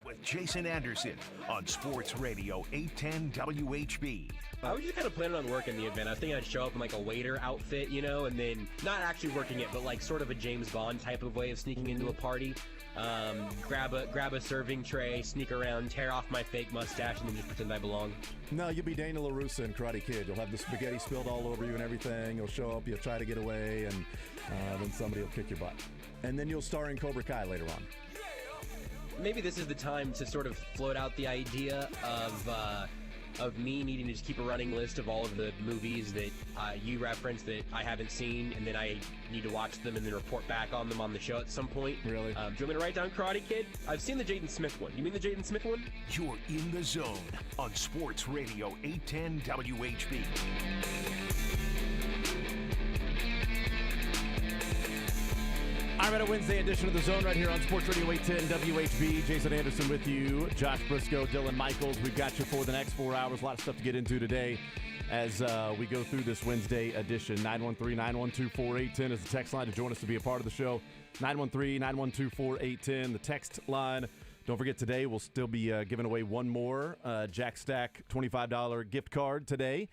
with Jason Anderson on Sports Radio 810 WHB. I was just kind of planning on working the event. I was thinking I'd show up in like a waiter outfit, and then not actually working it, but like sort of a James Bond type of way of sneaking into a party. Grab a serving tray, sneak around, tear off my fake mustache, and then just pretend I belong. No, you'll be Daniel LaRussa in Karate Kid. You'll have the spaghetti spilled all over you and everything. You'll show up, you'll try to get away, and then somebody will kick your butt. And then you'll star in Cobra Kai later on. Maybe this is the time to sort of float out the idea of me needing to just keep a running list of all of the movies that you referenced that I haven't seen, and then I need to watch them and then report back on them on the show at some point. Really? Do you want me to write down Karate Kid? I've seen the Jaden Smith one. You mean the Jaden Smith one? You're in the zone on Sports Radio 810 WHB. I'm at a Wednesday edition of The Zone right here on Sports Radio 810 WHB. Jason Anderson with you, Josh Briscoe, Dylan Michaels. We've got you for the next 4 hours. A lot of stuff to get into today as we go through this Wednesday edition. 913-912-4810 is the text line to join us to be a part of the show. 913-912-4810, the text line. Don't forget, today we'll still be giving away one more Jack Stack $25 gift card today,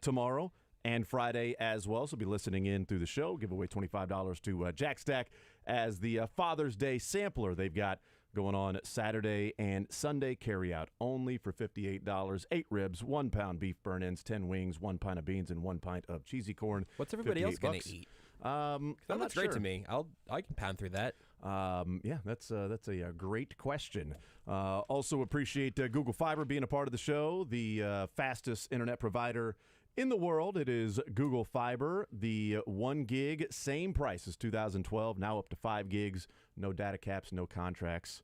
tomorrow, and Friday as well. So be listening in through the show. Give away $25 to Jack Stack as the Father's Day sampler they've got going on Saturday and Sunday. Carry out only for $58. 8 ribs, 1 pound beef burn-ins, 10 wings, 1 pint of beans, and 1 pint of cheesy corn. What's everybody else going to eat? That looks great to me. I can pound through that. Yeah, that's a great question. Also appreciate Google Fiber being a part of the show, the fastest internet provider in the world. It is Google Fiber, the 1 gig, same price as 2012, now up to 5 gigs, no data caps, no contracts.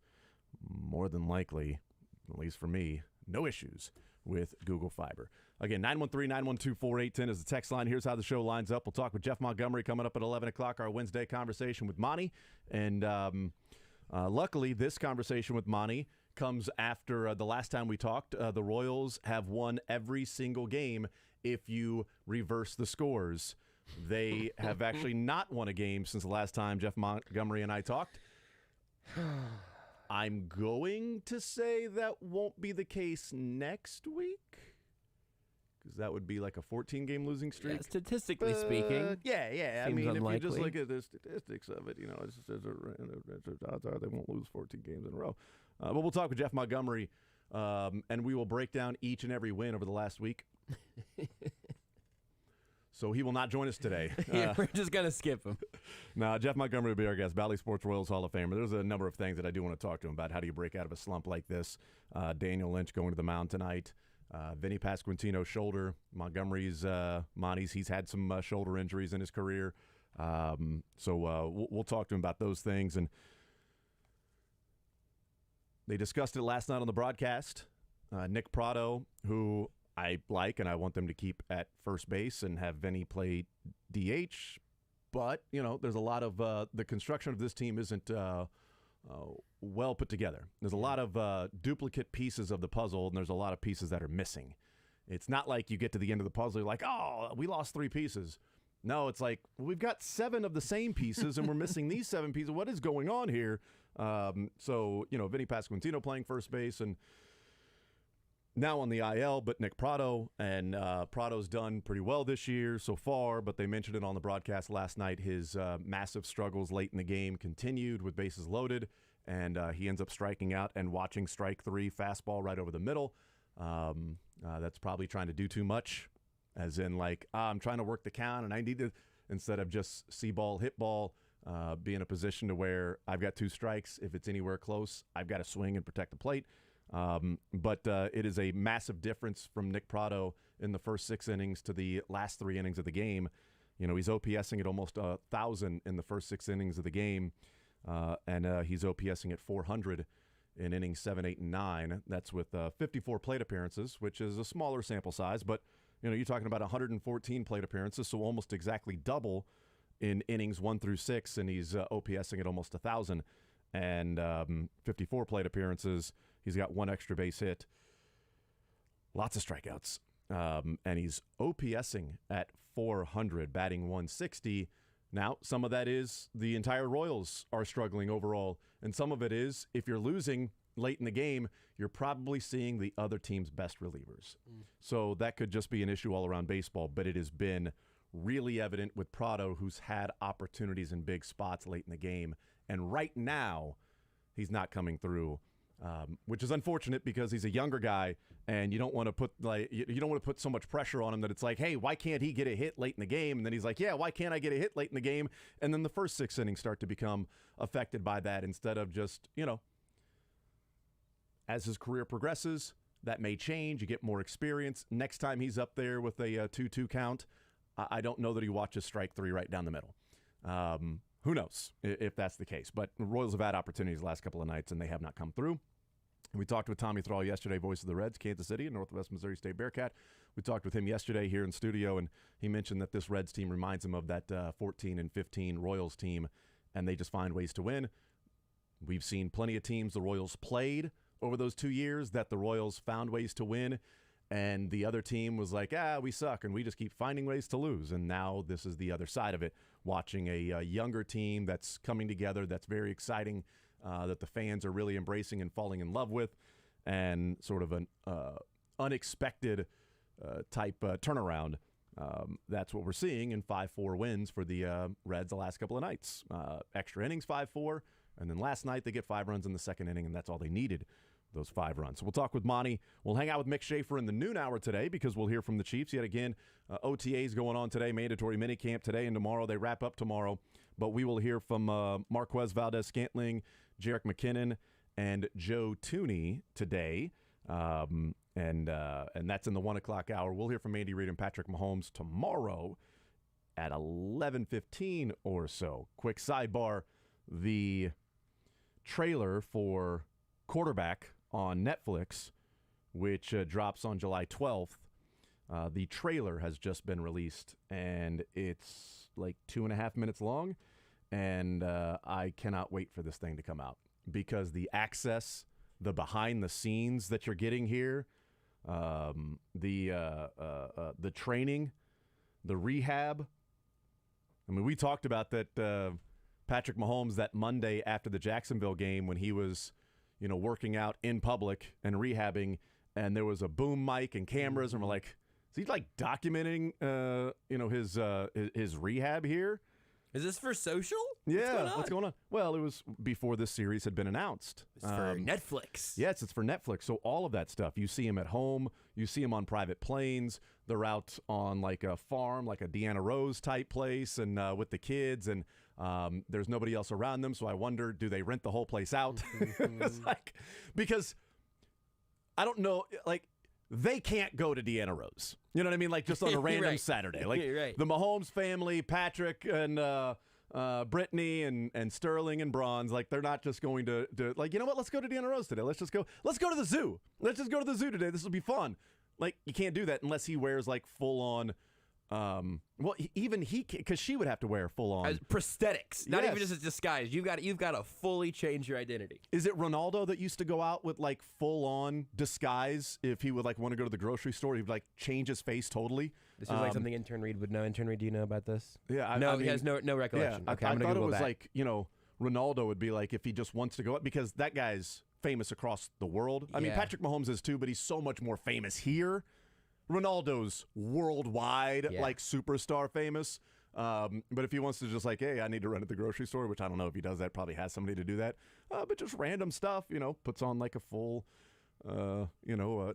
More than likely, at least for me, no issues with Google Fiber. Again, 913-912-4810 is the text line. Here's how the show lines up. We'll talk with Jeff Montgomery coming up at 11 o'clock, our Wednesday conversation with Monty. And luckily, this conversation with Monty comes after the last time we talked. The Royals have won every single game if you reverse the scores. They have actually not won a game since the last time Jeff Montgomery and I talked. I'm going to say that won't be the case next week, because that would be like a 14-game losing streak. Yeah, statistically speaking. Yeah. I Seems mean, unlikely. if you just look at the statistics of it, it's just, odds are they won't lose 14 games in a row. But we'll talk with Jeff Montgomery, and we will break down each and every win over the last week. So he will not join us today. Yeah, we're just going to skip him. No, Jeff Montgomery will be our guest, Bally Sports Royals Hall of Famer. There's a number of things that I do want to talk to him about. How do you break out of a slump like this? Daniel Lynch going to the mound tonight. Vinny Pasquantino's shoulder. Montgomery's, Monty's, he's had some shoulder injuries in his career. So we'll talk to him about those things. And they discussed it last night on the broadcast. Nick Pratto, who I like, and I want them to keep at first base and have Vinny play DH. But, there's a lot of the construction of this team isn't well put together. There's a lot of duplicate pieces of the puzzle, and there's a lot of pieces that are missing. It's not like you get to the end of the puzzle, you're like, oh, we lost 3 pieces. No, it's like, we've got 7 of the same pieces, and we're missing these 7 pieces. What is going on here? So, Vinny Pasquantino playing first base, and now on the IL, but Nick Pratto, and Pratto's done pretty well this year so far, but they mentioned it on the broadcast last night. His massive struggles late in the game continued with bases loaded, and he ends up striking out and watching strike 3, fastball right over the middle. That's probably trying to do too much, as in like, I'm trying to work the count, and I need to, instead of just see ball, hit ball, be in a position to where I've got 2 strikes. If it's anywhere close, I've got to swing and protect the plate. But it is a massive difference from Nick Pratto in the first 6 innings to the last 3 innings of the game. He's OPSing at almost 1,000 in the first 6 innings of the game, and he's OPSing at 400 in innings 7, 8, and 9. That's with 54 plate appearances, which is a smaller sample size, but you're talking about 114 plate appearances, so almost exactly double in innings 1 through 6, and he's OPSing at almost 1,000. And 54 plate appearances. He's got 1 extra base hit. Lots of strikeouts. And he's OPSing at 400, batting 160. Now, some of that is the entire Royals are struggling overall. And some of it is, if you're losing, late in the game, you're probably seeing the other team's best relievers. So that could just be an issue all around baseball, but it has been really evident with Prado, who's had opportunities in big spots late in the game. And right now, he's not coming through, which is unfortunate because he's a younger guy, and you don't want to put so much pressure on him that it's like, hey, why can't he get a hit late in the game? And then he's like, yeah, why can't I get a hit late in the game? And then the first 6 innings start to become affected by that instead of just, as his career progresses, that may change. You get more experience. Next time he's up there with a 2-2 count, I don't know that he watches strike 3 right down the middle. Who knows if that's the case? But the Royals have had opportunities the last couple of nights, and they have not come through. We talked with Tommy Thrall yesterday, voice of the Reds, Kansas City, and Northwest Missouri State Bearcat. We talked with him yesterday here in studio, and he mentioned that this Reds team reminds him of that 14 and 15 Royals team, and they just find ways to win. We've seen plenty of teams the Royals played over those 2 years that the Royals found ways to win, and the other team was like, we suck, and we just keep finding ways to lose. And now this is the other side of it, watching a younger team that's coming together, that's very exciting, that the fans are really embracing and falling in love with, and sort of an unexpected type turnaround. That's what we're seeing in 5-4 wins for the Reds the last couple of nights. Extra innings, 5-4, and then last night they get 5 runs in the second inning, and that's all they needed, those 5 runs. So we'll talk with Monty. We'll hang out with Mick Schaefer in the noon hour today because we'll hear from the Chiefs yet again. OTAs going on today, mandatory minicamp today and tomorrow. They wrap up tomorrow. But we will hear from Marquez Valdez-Scantling, Jerick McKinnon, and Joe Thuney today. And that's in the 1 o'clock hour. We'll hear from Andy Reid and Patrick Mahomes tomorrow at 11:15 or so. Quick sidebar, the trailer for Quarterback on Netflix, which drops on July 12th. The trailer has just been released, and it's like 2.5 minutes long, and I cannot wait for this thing to come out because the access, the behind the scenes that you're getting here, the training, the rehab. I mean, we talked about that Patrick Mahomes that Monday after the Jacksonville game when he was working out in public and rehabbing, and there was a boom mic and cameras, and we're like, is he like documenting, his rehab here? Is this for social? What's going on? Well, it was before this series had been announced. It's for Netflix. Yes, it's for Netflix. So all of that stuff, you see him at home, you see him on private planes. They're out on like a farm, like a Deanna Rose type place, and with the kids, and there's nobody else around them. So I wonder, do they rent the whole place out? It's like, because I don't know, like they can't go to Deanna Rose. You know what I mean? Like just on a random right. Saturday. Like right. The Mahomes family, Patrick and Brittany and Sterling and Bronze, like they're not just going to like, you know what? Let's go to Deanna Rose today. Let's go to the zoo. Let's just go to the zoo today. This will be fun. Like you can't do that unless he wears like full on. Even he, because she would have to wear full on prosthetics, not Yes. even just a disguise. You've got to fully change your identity. Is it Ronaldo that used to go out with like full on disguise if he would like want to go to the grocery store? He'd like change his face totally. This is like something Intern Reed would know. Intern Reed, do you know about this? Yeah, I he mean, has no recollection. Yeah, Okay, I I'm gonna thought it Google was that. like Ronaldo would be like if he just wants to go out because that guy's famous across the world. I mean, Yeah. Patrick Mahomes is too, but he's so much more famous here. Ronaldo's worldwide, Yeah. like superstar famous. But if he wants to just like, hey, I need to run at the grocery store, which I don't know if he does that, probably has somebody to do that. But just random stuff, puts on like a full,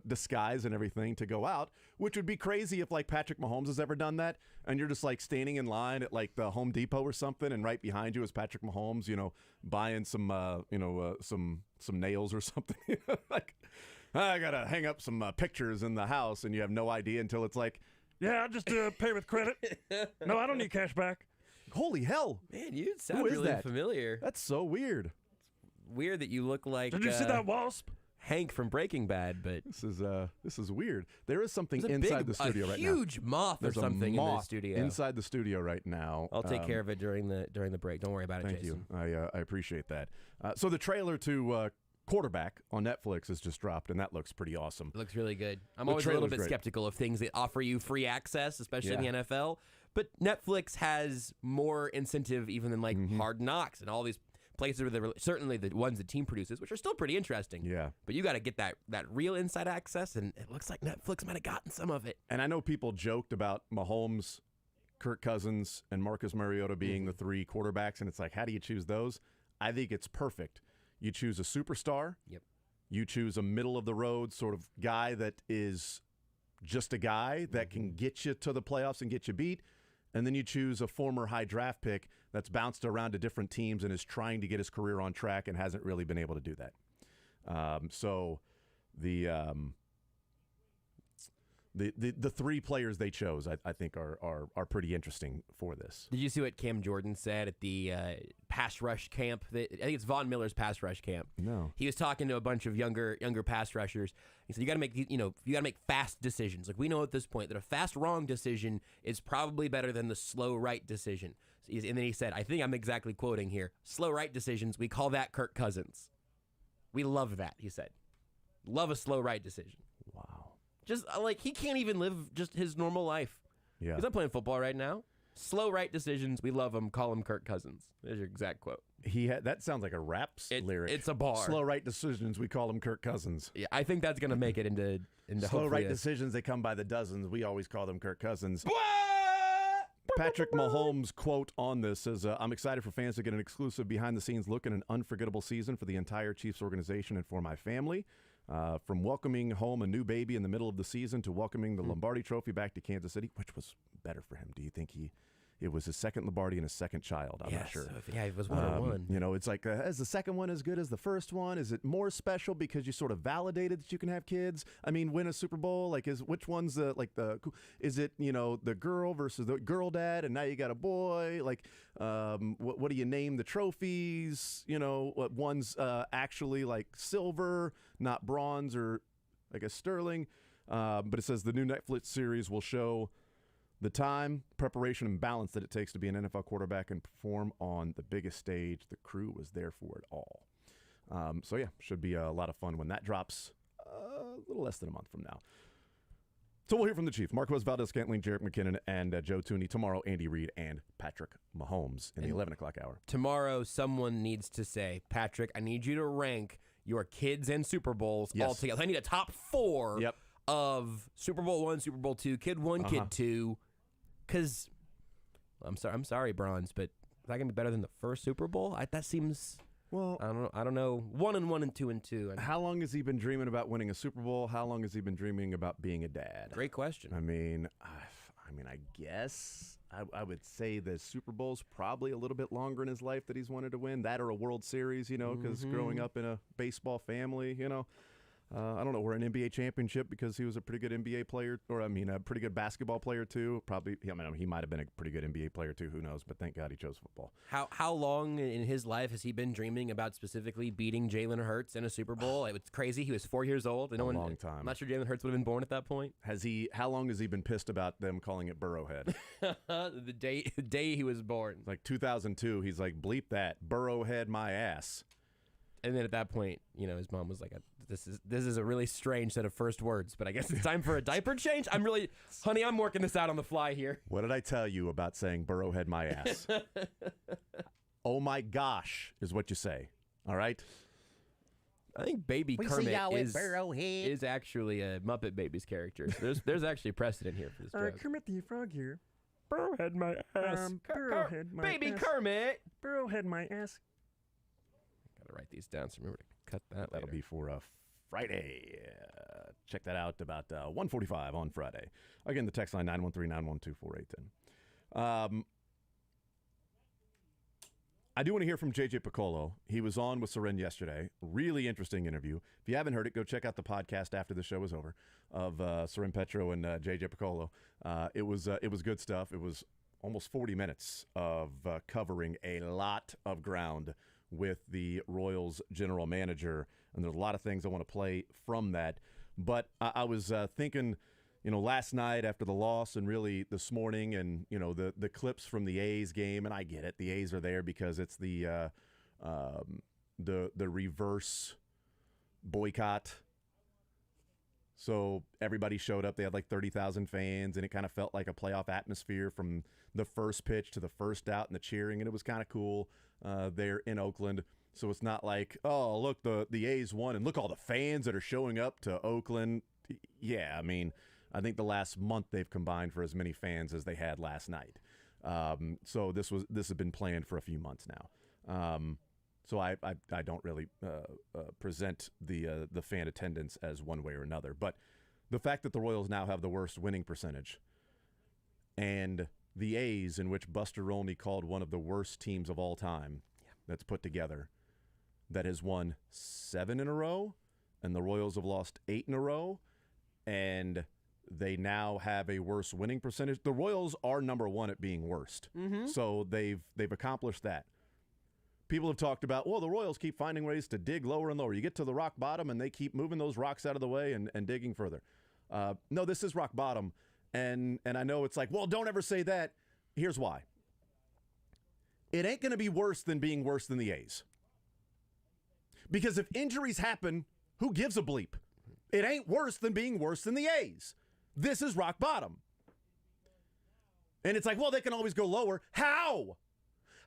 disguise and everything to go out, which would be crazy if like Patrick Mahomes has ever done that. And you're just like standing in line at like the Home Depot or something. And right behind you is Patrick Mahomes, buying some, some nails or something. Like, I got to hang up some pictures in the house, and you have no idea until it's like, yeah, I just pay with credit. No, I don't need cash back. Holy hell. Man, you sound Who is really that? familiar. That's so weird. Weird that you look like Did you see that wasp? Hank from Breaking Bad, but This is weird. There is something there's a inside the studio right now. a huge moth There's or something a moth in the studio. inside the studio right now. I'll take care of it during the break. Don't worry about it, Thank Jason. you. I appreciate that. So the trailer to Quarterback on Netflix has just dropped, and that looks pretty awesome. It looks really good. I'm The always a little trailer's bit great. skeptical of things that offer you free access, especially in Yeah. the NFL. But Netflix has more incentive even than like Mm-hmm. Hard Knocks and all these places where certainly the ones the team produces, which are still pretty interesting. Yeah. But you got to get that real inside access, and it looks like Netflix might have gotten some of it. And I know people joked about Mahomes, Kirk Cousins, and Marcus Mariota being the three quarterbacks, and it's like, how do you choose those? I think it's perfect. You choose a superstar. Yep. You choose a middle-of-the-road sort of guy that is just a guy that can get you to the playoffs and get you beat. And then you choose a former high draft pick that's bounced around to different teams and is trying to get his career on track and hasn't really been able to do that. So the three players they chose, I think, are pretty interesting for this. Did you see what Cam Jordan said at the pass rush camp? I think it's Von Miller's pass rush camp. No. He was talking to a bunch of younger pass rushers. He said, you got to make fast decisions. Like, we know at this point that a fast wrong decision is probably better than the slow right decision. And then he said, I think I'm exactly quoting here, slow right decisions, we call that Kirk Cousins. We love that, he said. Love a slow right decision. Wow. Just like, he can't even live just his normal life. Yeah. He's not playing football right now. Slow right decisions, we love him. Call him Kirk Cousins. There's your exact quote. That sounds like a rap lyric. It's a bar. Slow right decisions, we call him Kirk Cousins. Yeah, I think that's gonna make it into Slow hopefully right a- decisions, they come by the dozens. We always call them Kirk Cousins. Patrick Mahomes' quote on this is, I'm excited for fans to get an exclusive behind-the-scenes look at an unforgettable season for the entire Chiefs organization and for my family. From welcoming home a new baby in the middle of the season to welcoming the Lombardi Trophy back to Kansas City, which was better for him? Do you think it was his second Lombardi and his second child? I'm not sure. Yeah, it was 1-1. You know, it's like, is the second one as good as the first one? Is it more special because you sort of validated that you can have kids? I mean, win a Super Bowl, like, which one's is it, the girl versus the girl dad, and now you got a boy? Like, what do you name the trophies? What one's actually like silver, not bronze or I guess sterling? But it says the new Netflix series will show the time, preparation, and balance that it takes to be an NFL quarterback and perform on the biggest stage. The crew was there for it all. So, yeah, should be a lot of fun when that drops a little less than a month from now. So we'll hear from the Chief, Marquez Valdez-Scantling, Jerick McKinnon, and Joe Thuney. Tomorrow, Andy Reid and Patrick Mahomes in the 11 o'clock hour. Tomorrow, someone needs to say, Patrick, I need you to rank your kids and Super Bowls all together. I need a top 4 of Super Bowl 1, Super Bowl 2, Kid 1, Kid 2. Because, I'm sorry, Bronze, but is that going to be better than the first Super Bowl? That seems, well, I don't know. 1 and 1 and 2 and 2. How long has he been dreaming about winning a Super Bowl? How long has he been dreaming about being a dad? Great question. I mean, I guess I would say the Super Bowl's probably a little bit longer in his life that he's wanted to win. That or a World Series, because growing up in a baseball family, I don't know, or an NBA championship because he was a pretty good NBA player, or a pretty good basketball player too. Probably, he might have been a pretty good NBA player too. Who knows? But thank God he chose football. How long in his life has he been dreaming about specifically beating Jalen Hurts in a Super Bowl? It was crazy. He was 4 years old. A long time. I'm not sure Jalen Hurts would have been born at that point. How long has he been pissed about them calling it Burrowhead? the day he was born. Like 2002. He's like, bleep that, Burrowhead my ass. And then at that point, his mom was like, "This is a really strange set of first words, but I guess it's time for a diaper change." Honey, I'm working this out on the fly here. What did I tell you about saying Burrowhead my ass? Oh my gosh, is what you say. All right. I think Baby Kermit is actually a Muppet Babies character. So there's actually precedent here for this joke. Kermit the Frog here. Burrowhead my ass. Burrowhead my Baby ass. Kermit. Burrowhead my ass. Gotta write these down so remember to cut that. That'll be for Friday. Check that out about 1:45 on Friday. Again, the text line 913-912-4810. I do want to hear from JJ Piccolo. He was on with Soren yesterday. Really interesting interview. If you haven't heard it, go check out the podcast after the show is over of Soren Petro and JJ Piccolo. It was good stuff. It was almost 40 minutes of covering a lot of ground with the Royals general manager, and there's a lot of things I want to play from that. But I was thinking, last night after the loss and really this morning and, the clips from the A's game, and I get it. The A's are there because it's the reverse boycott. So everybody showed up. They had like 30,000 fans, and it kind of felt like a playoff atmosphere from the first pitch to the first out and the cheering, and it was kind of cool. there in Oakland. So it's not like, oh, look, the A's won, and look all the fans that are showing up to Oakland. Yeah, I mean, I think the last month they've combined for as many fans as they had last night. So this has been planned for a few months now. So I don't really present the fan attendance as one way or another. But the fact that the Royals now have the worst winning percentage, and the A's, in which Buster Olney called one of the worst teams of all time that's put together, that has won 7 in a row, and the Royals have lost 8 in a row, and they now have a worse winning percentage. The Royals are number one at being worst. So they've accomplished that. People have talked about, well, the Royals keep finding ways to dig lower and lower. You get to the rock bottom, and they keep moving those rocks out of the way and digging further. No, this is rock bottom. And I know it's like, well, don't ever say that. Here's why. It ain't going to be worse than being worse than the A's. Because if injuries happen, who gives a bleep? It ain't worse than being worse than the A's. This is rock bottom. And it's like, well, they can always go lower. How?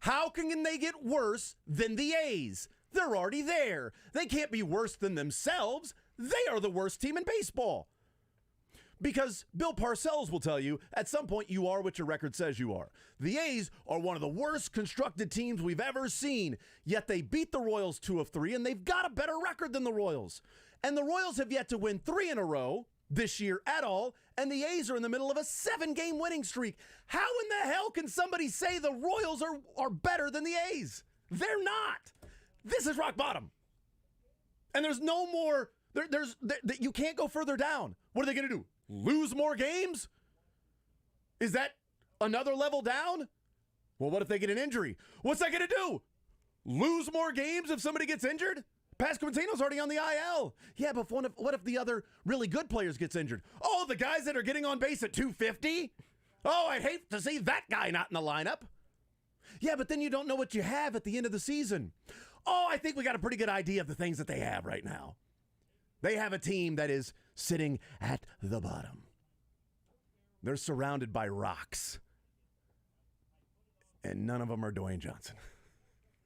How can they get worse than the A's? They're already there. They can't be worse than themselves. They are the worst team in baseball. Because Bill Parcells will tell you, at some point you are what your record says you are. The A's are one of the worst constructed teams we've ever seen, yet they beat the Royals 2 of 3, and they've got a better record than the Royals. And the Royals have yet to win 3 in a row this year at all, and the A's are in the middle of a 7-game winning streak. How in the hell can somebody say the Royals are better than the A's? They're not. This is rock bottom. And there's no more, you can't go further down. What are they going to do? Lose more games? Is that another level down? Well, what if they get an injury? What's that going to do? Lose more games if somebody gets injured? Pasquantino's already on the IL. Yeah, but what if the other really good players gets injured? Oh, the guys that are getting on base at 250? Oh, I'd hate to see that guy not in the lineup. Yeah, but then you don't know what you have at the end of the season. Oh, I think we got a pretty good idea of the things that they have right now. They have a team that is sitting at the bottom. They're surrounded by rocks. And none of them are Dwayne Johnson.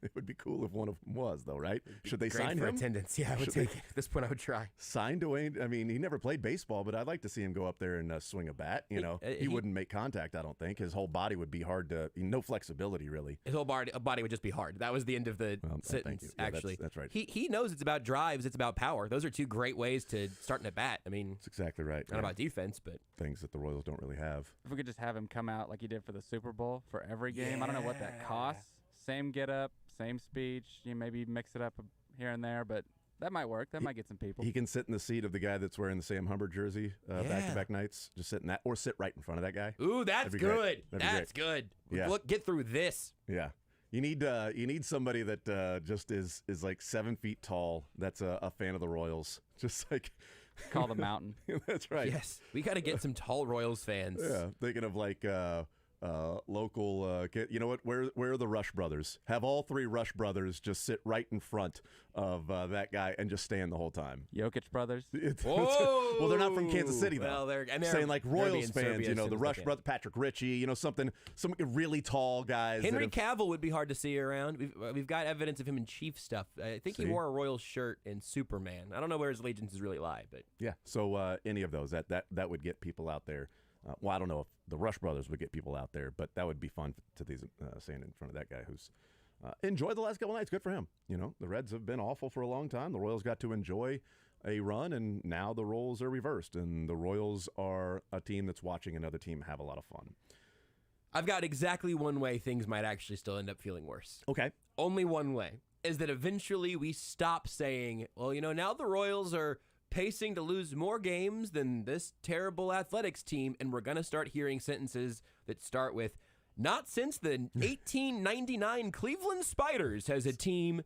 It would be cool if one of them was, though, right? Should they sign for him? attendance. Yeah, I would take it. At this point, I would try. Sign Dwayne? I mean, he never played baseball, but I'd like to see him go up there and swing a bat. You know, he wouldn't make contact, I don't think. His whole body would be hard to, no flexibility, really. His whole body would just be hard. That was the end of the sentence, thank you. Yeah, actually. that's right. He knows it's about drives, it's about power. Those are two great ways to start in a bat. I mean, that's exactly right. Not about defense, but things that the Royals don't really have. If we could just have him come out like he did for the Super Bowl for every game, I don't know what that costs. Same get up, same speech. You maybe mix it up here and there, but that might work. That might get some people. He can sit in the seat of the guy that's wearing the Sam Hubbard jersey back-to-back nights. Just sit in that, or sit right in front of that guy. Ooh, that's good. That's good. Yeah. Look, get through this. Yeah. You need somebody that just is like 7 feet tall. That's a fan of the Royals. Just like call the mountain. That's right. Yes, we got to get some tall Royals fans. Yeah, thinking of like local. You know what? Where are the Rush brothers? Have all 3 Rush brothers just sit right in front of that guy and just stand the whole time. Jokic brothers. Whoa! Well, they're not from Kansas City though. Well, they're saying like Royals fans. You know, the Rush brother, Patrick Ritchie. You know, some really tall guys. Henry Cavill would be hard to see around. We've got evidence of him in Chief stuff. I think he wore a Royals shirt in Superman. I don't know where his allegiances really lie, but yeah. So any of those that would get people out there. Well, I don't know if the Rush brothers would get people out there, but that would be fun to these stand in front of that guy who's enjoyed the last couple nights. Good for him. You know, the Reds have been awful for a long time. The Royals got to enjoy a run, and now the roles are reversed, and the Royals are a team that's watching another team have a lot of fun. I've got exactly one way things might actually still end up feeling worse. Okay. Only one way is that eventually we stop saying, well, you know, now the Royals are pacing to lose more games than this terrible Athletics team, and we're going to start hearing sentences that start with, not since the 1899 Cleveland Spiders has a team.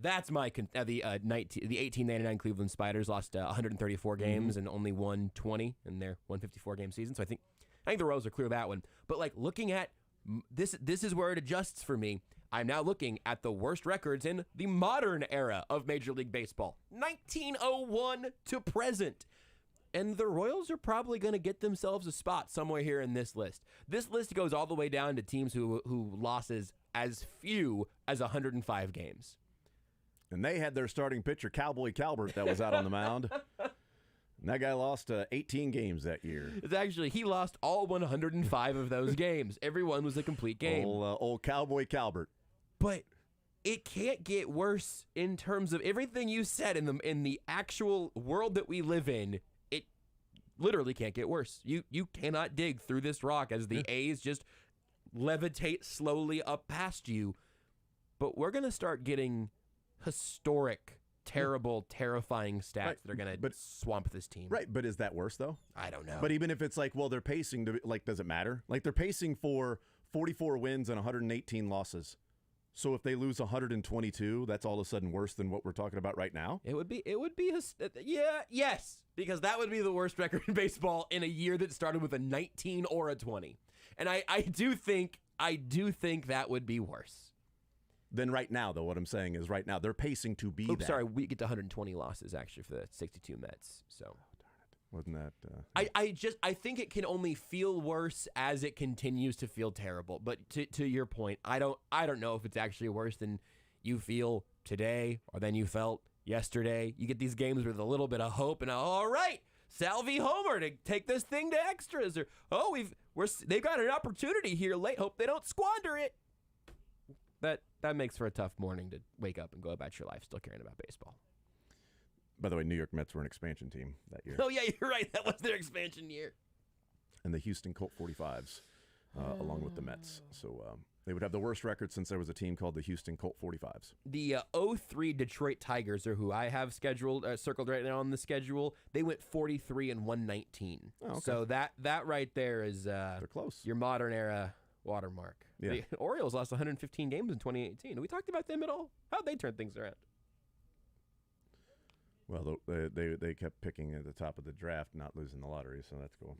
That's my the 1899 Cleveland Spiders lost 134 games and only won 20 in their 154-game season. So I think the Royals are clear that one. But like looking at this is where it adjusts for me. I'm now looking at the worst records in the modern era of Major League Baseball, 1901 to present. And the Royals are probably going to get themselves a spot somewhere here in this list. This list goes all the way down to teams who losses as few as 105 games. And they had their starting pitcher, Cowboy Calvert, that was out on the mound. And that guy lost 18 games that year. It's actually, he lost all 105 of those games. Every one was a complete game. Old Cowboy Calvert. But it can't get worse in terms of everything you said in the actual world that we live in. It literally can't get worse. You cannot dig through this rock as the A's just levitate slowly up past you. But we're going to start getting historic, terrible, terrifying stats that are going to swamp this team. Right, but is that worse, though? I don't know. But even if it's like, well, they're pacing to, like, does it matter? Like, they're pacing for 44 wins and 118 losses. So if they lose 122, that's all of a sudden worse than what we're talking about right now? It would be, yes, because that would be the worst record in baseball in a year that started with a 19 or a 20. And I do think that would be worse. Then right now, though, what I'm saying is right now, they're pacing to be that. Sorry, we get to 120 losses, actually, for the 62 Mets. So Wasn't that... I think it can only feel worse as it continues to feel terrible. But to your point, I don't know if it's actually worse than you feel today or than you felt yesterday. You get these games with a little bit of hope and all right, Salvi homer to take this thing to extras, or they've got an opportunity here late. Hope they don't squander it. That makes for a tough morning to wake up and go about your life still caring about baseball. By the way, New York Mets were an expansion team that year. Oh, yeah, you're right. That was their expansion year. And the Houston Colt 45s, along with the Mets. So they would have the worst record since there was a team called the Houston Colt 45s. The 03 Detroit Tigers are who I have circled right now on the schedule. They went 43-119. Oh, okay. So that right there is They're close. your modern era watermark. Yeah. The Orioles lost 115 games in 2018. Have we talked about them at all? How'd they turn things around? Well, they kept picking at the top of the draft, not losing the lottery, so that's cool.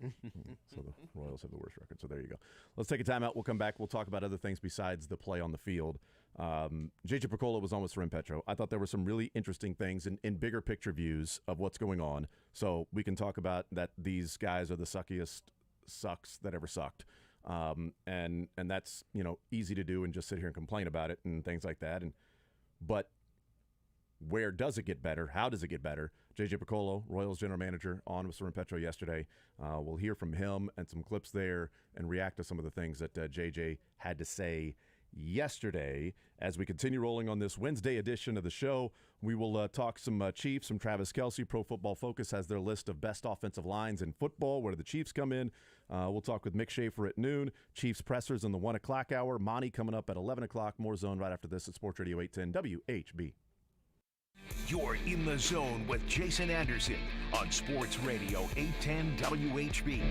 So the Royals have the worst record, so there you go. Let's take a timeout. We'll come back. We'll talk about other things besides the play on the field. J.J. Picollo was on with Soren Petro. I thought there were some really interesting things in bigger picture views of what's going on, so we can talk about that these guys are the suckiest sucks that ever sucked. And that's, easy to do and just sit here and complain about it and things like that. But where does it get better? How does it get better? J.J. Picollo, Royals general manager, on with Soren Petro yesterday. We'll hear from him and some clips there and react to some of the things that J.J. had to say yesterday. As we continue rolling on this Wednesday edition of the show, we will talk some Chiefs, some Travis Kelce. Pro Football Focus has their list of best offensive lines in football. Where do the Chiefs come in? We'll talk with Mick Schaefer at noon. Chiefs pressers in the 1 o'clock hour. Monty coming up at 11 o'clock. More Zone right after this at Sports Radio 810 WHB. You're in the zone with Jason Anderson on Sports Radio 810 WHB.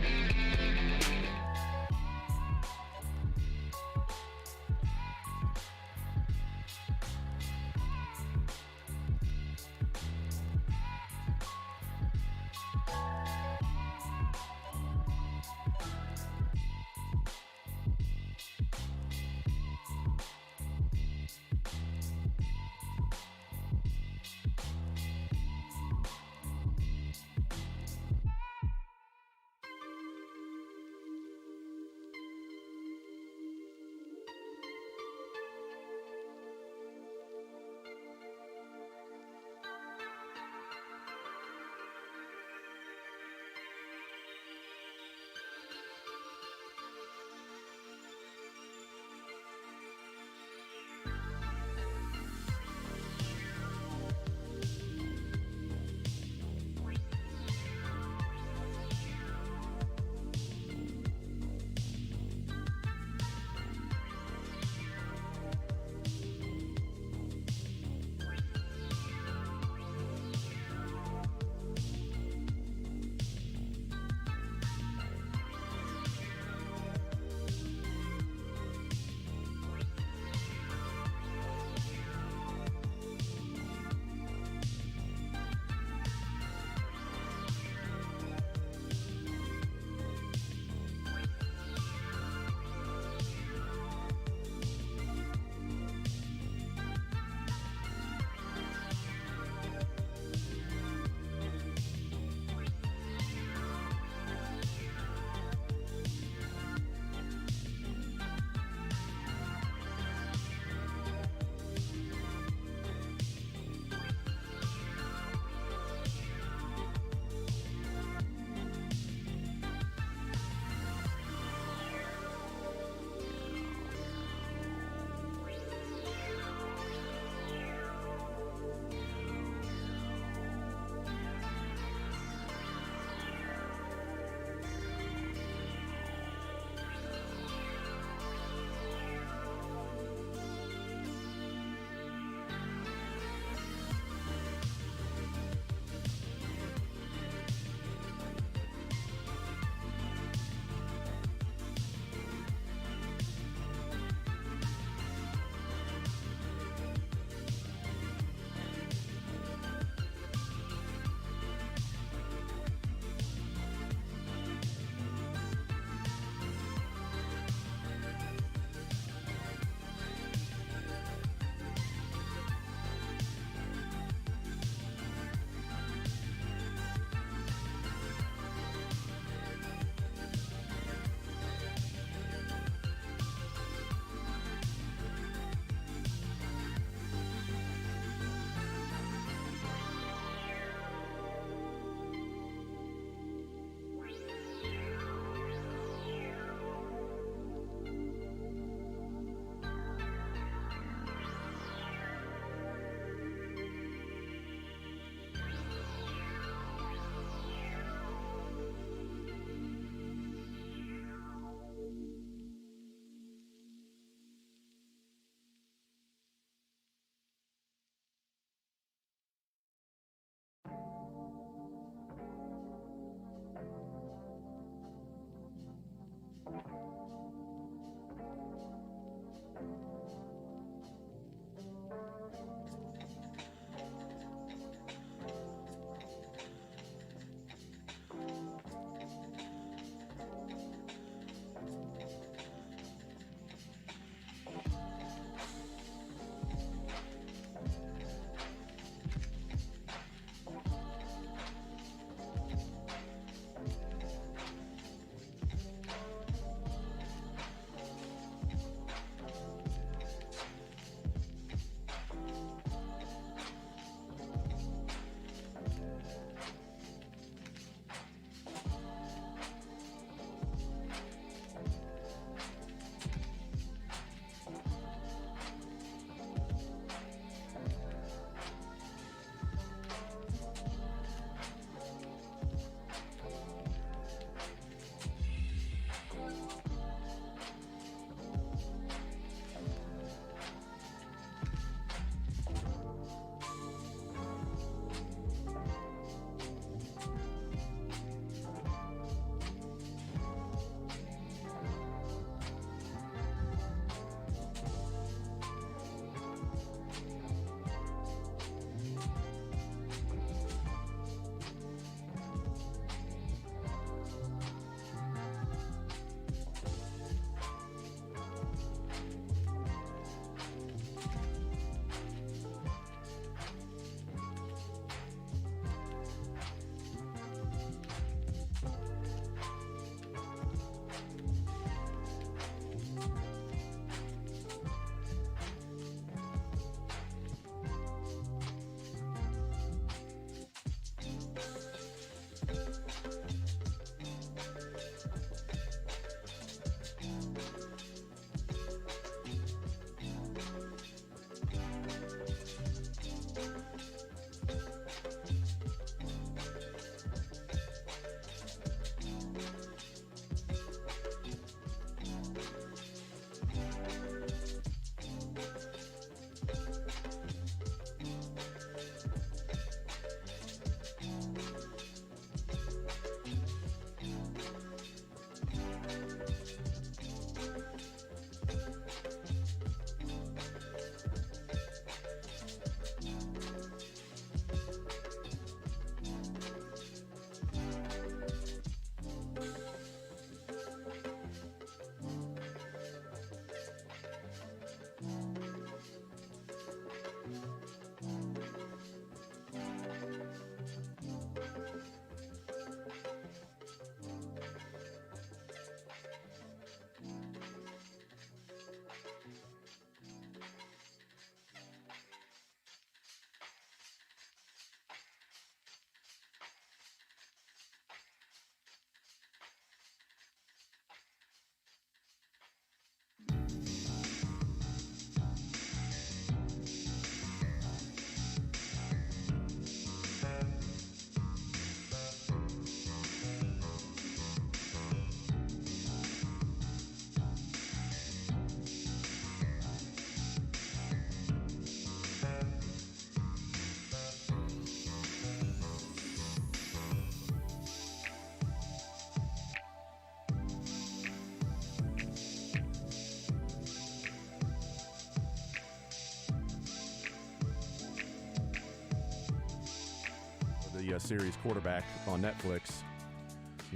the series Quarterback on Netflix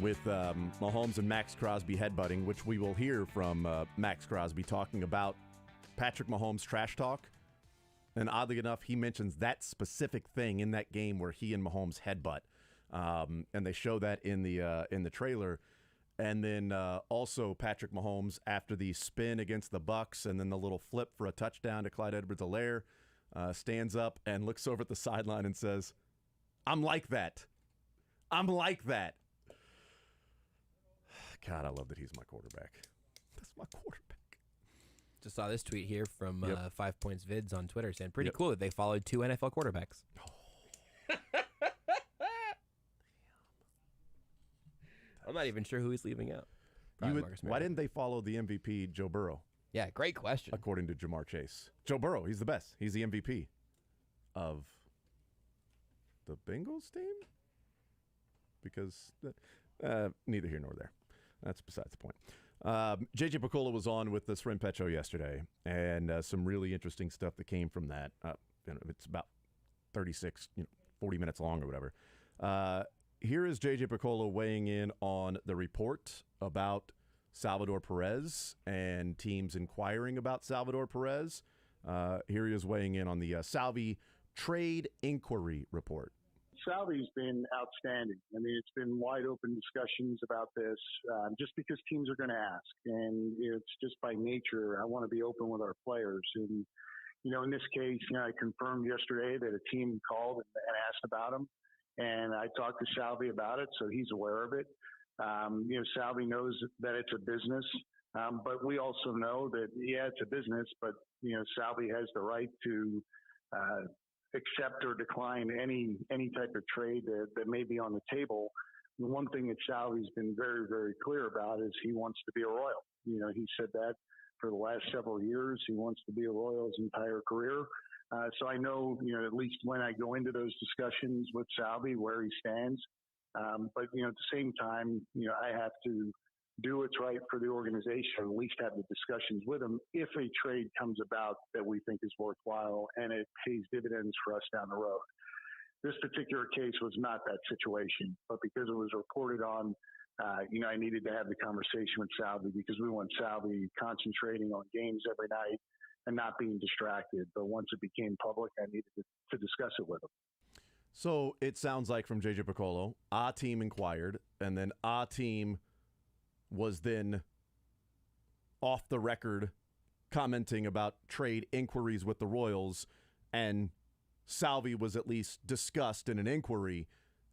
with Mahomes and Max Crosby headbutting, which we will hear from Max Crosby talking about Patrick Mahomes' trash talk. And oddly enough, he mentions that specific thing in that game where he and Mahomes headbutt. And they show that in the trailer. And then also Patrick Mahomes after the spin against the Bucs and then the little flip for a touchdown to Clyde Edwards-Helaire stands up and looks over at the sideline and says, "I'm like that. I'm like that." God, I love that he's my quarterback. That's my quarterback. Just saw this tweet here from Yep. 5 Points Vids on Twitter saying, pretty Yep. cool that they followed 2 NFL quarterbacks. I'm not even sure who he's leaving out. Probably Marcus Why Mariota. didn't they follow the MVP, Joe Burrow, Yeah, great question. according to Jamar Chase? Joe Burrow, he's the best. He's the MVP of the Bengals team? Because neither here nor there. That's besides the point. JJ Picola was on with the Srim Pet Show yesterday, and some really interesting stuff that came from that. It's about 36, 40 minutes long or whatever. Here is JJ Picola weighing in on the report about Salvador Perez and teams inquiring about Salvador Perez. Here he is weighing in on the Salvi trade inquiry report. Salvi's been outstanding. I mean, it's been wide open discussions about this just because teams are going to ask. And it's just by nature, I want to be open with our players. And, in this case, I confirmed yesterday that a team called and asked about him. And I talked to Salvi about it, so he's aware of it. Salvi knows that it's a business. But we also know that, it's a business, but, Salvi has the right to accept or decline any type of trade that may be on the table. The one thing that Salvi's been very, very clear about is he wants to be a Royal. He said that for the last several years. He wants to be a Royal his entire career. So I know, at least when I go into those discussions with Salvi, where he stands. But, at the same time, I have to do what's right for the organization, or at least have the discussions with him if a trade comes about that we think is worthwhile and it pays dividends for us down the road. This particular case was not that situation, but because it was reported on, I needed to have the conversation with Salvi because we want Salvi concentrating on games every night and not being distracted. But once it became public, I needed to discuss it with him. So it sounds like from JJ Piccolo, our team inquired, and then our team was then off the record commenting about trade inquiries with the Royals, and Salvi was at least discussed in an inquiry,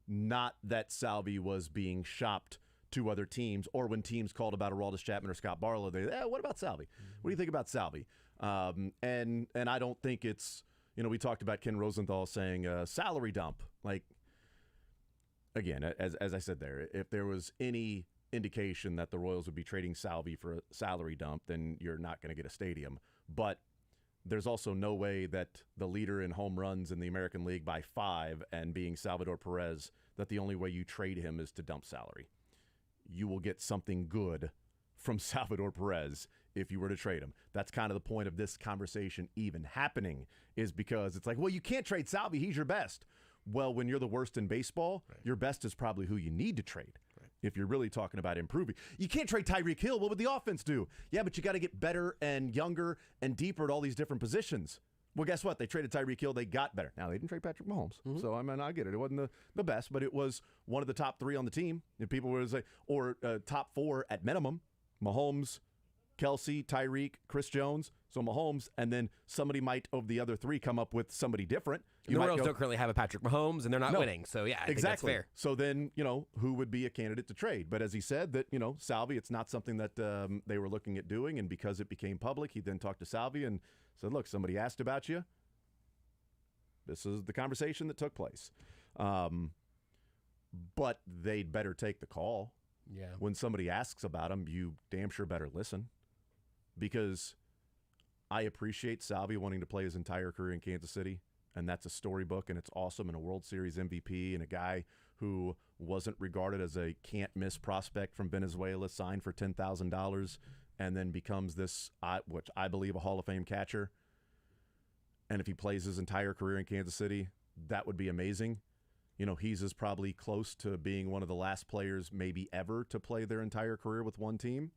not that Salvi was being shopped to other teams, or when teams called about Aroldis Chapman or Scott Barlow, they, what about Salvi? What do you think about Salvi? And I don't think it's, we talked about Ken Rosenthal saying salary dump. Like, again, as I said there, if there was any indication that the Royals would be trading Salvi for a salary dump, then you're not going to get a stadium. But there's also no way that the leader in home runs in the American League by 5 and being Salvador Perez, that the only way you trade him is to dump salary. You will get something good from Salvador Perez if you were to trade him. That's kind of the point of this conversation even happening, is because it's like, well, you can't trade Salvi. He's your best. Well, when you're the worst in baseball, your best is probably who you need to trade. If you're really talking about improving. You can't trade Tyreek Hill. What would the offense do? Yeah, but you got to get better and younger and deeper at all these different positions. Well, guess what? They traded Tyreek Hill. They got better. Now, they didn't trade Patrick Mahomes. So, I get it. It wasn't the best, but it was one of the top 3 on the team. And people were like, or top 4 at minimum. Mahomes, Kelsey, Tyreek, Chris Jones. So Mahomes, and then somebody might, of the other 3, come up with somebody different. The Royals don't currently have a Patrick Mahomes, and they're not winning. So, yeah, I think that's fair. So then, who would be a candidate to trade? But as he said, that, Salvi, it's not something that they were looking at doing. And because it became public, he then talked to Salvi and said, look, somebody asked about you. This is the conversation that took place. But they'd better take the call. Yeah. When somebody asks about him, you damn sure better listen. Because I appreciate Salvi wanting to play his entire career in Kansas City, and that's a storybook, and it's awesome, and a World Series MVP, and a guy who wasn't regarded as a can't-miss prospect from Venezuela, signed for $10,000, and then becomes this, which I believe, a Hall of Fame catcher. And if he plays his entire career in Kansas City, that would be amazing. he's as probably close to being one of the last players maybe ever to play their entire career with one team.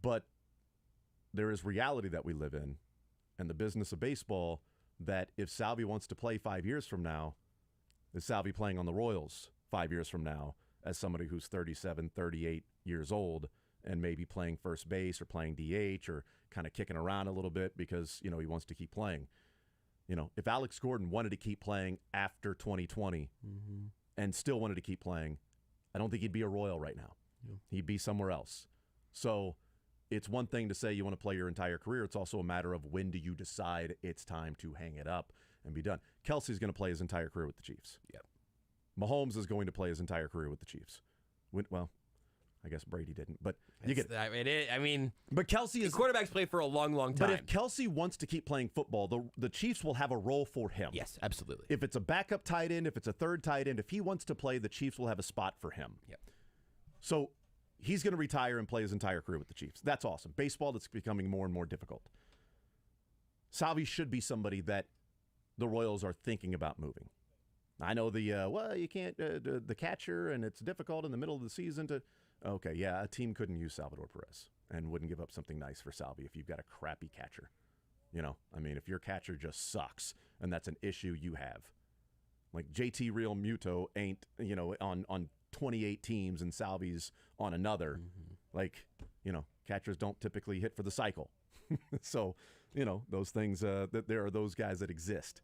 But there is reality that we live in and the business of baseball that if Salvi wants to play 5 years from now, is Salvi playing on the Royals 5 years from now as somebody who's 37, 38 years old and maybe playing first base or playing DH or kind of kicking around a little bit because, he wants to keep playing. If Alex Gordon wanted to keep playing after 2020 and still wanted to keep playing, I don't think he'd be a Royal right now. Yeah. He'd be somewhere else. So it's one thing to say you want to play your entire career. It's also a matter of when do you decide it's time to hang it up and be done. Kelsey's going to play his entire career with the Chiefs. Yep. Mahomes is going to play his entire career with the Chiefs. Well, I guess Brady didn't, but you get it. But Kelsey is quarterbacks play for a long, long time. But if Kelsey wants to keep playing football, the Chiefs will have a role for him. Yes, absolutely. If it's a backup tight end, if it's a third tight end, if he wants to play, the Chiefs will have a spot for him. Yep. So he's going to retire and play his entire career with the Chiefs. That's awesome. Baseball, that's becoming more and more difficult. Salvi should be somebody that the Royals are thinking about moving. I know you can't, the catcher, and it's difficult in the middle of the season to. Okay, yeah, a team couldn't use Salvador Perez and wouldn't give up something nice for Salvi if you've got a crappy catcher. If your catcher just sucks and that's an issue you have. Like JT Real Muto ain't, on 28 teams and Salvi's on another. Catchers don't typically hit for the cycle. So, those things, that there are those guys that exist.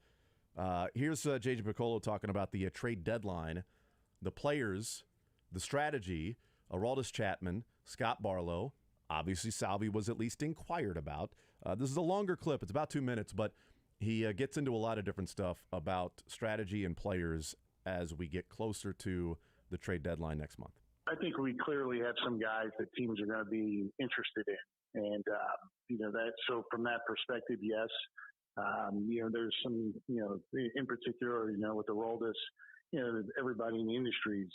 Here's J.J. Piccolo talking about the trade deadline, the players, the strategy. Aroldis Chapman, Scott Barlow, obviously Salvi was at least inquired about. This is a longer clip. It's about 2 minutes, but he gets into a lot of different stuff about strategy and players as we get closer to the trade deadline next month. I think we clearly have some guys that teams are going to be interested in. And, so from that perspective, yes. There's some, in particular, with Aroldis, everybody in the industry is,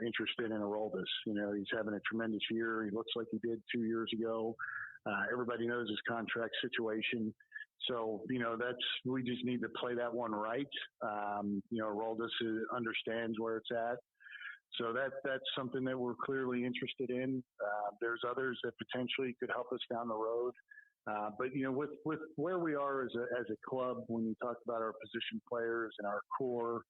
interested in Aroldis. He's having a tremendous year. He looks like he did 2 years ago. Everybody knows his contract situation. So, we just need to play that one right. Aroldis understands where it's at. So that's something that we're clearly interested in. There's others that potentially could help us down the road. But with where we are as a club, when you talk about our position players and our core,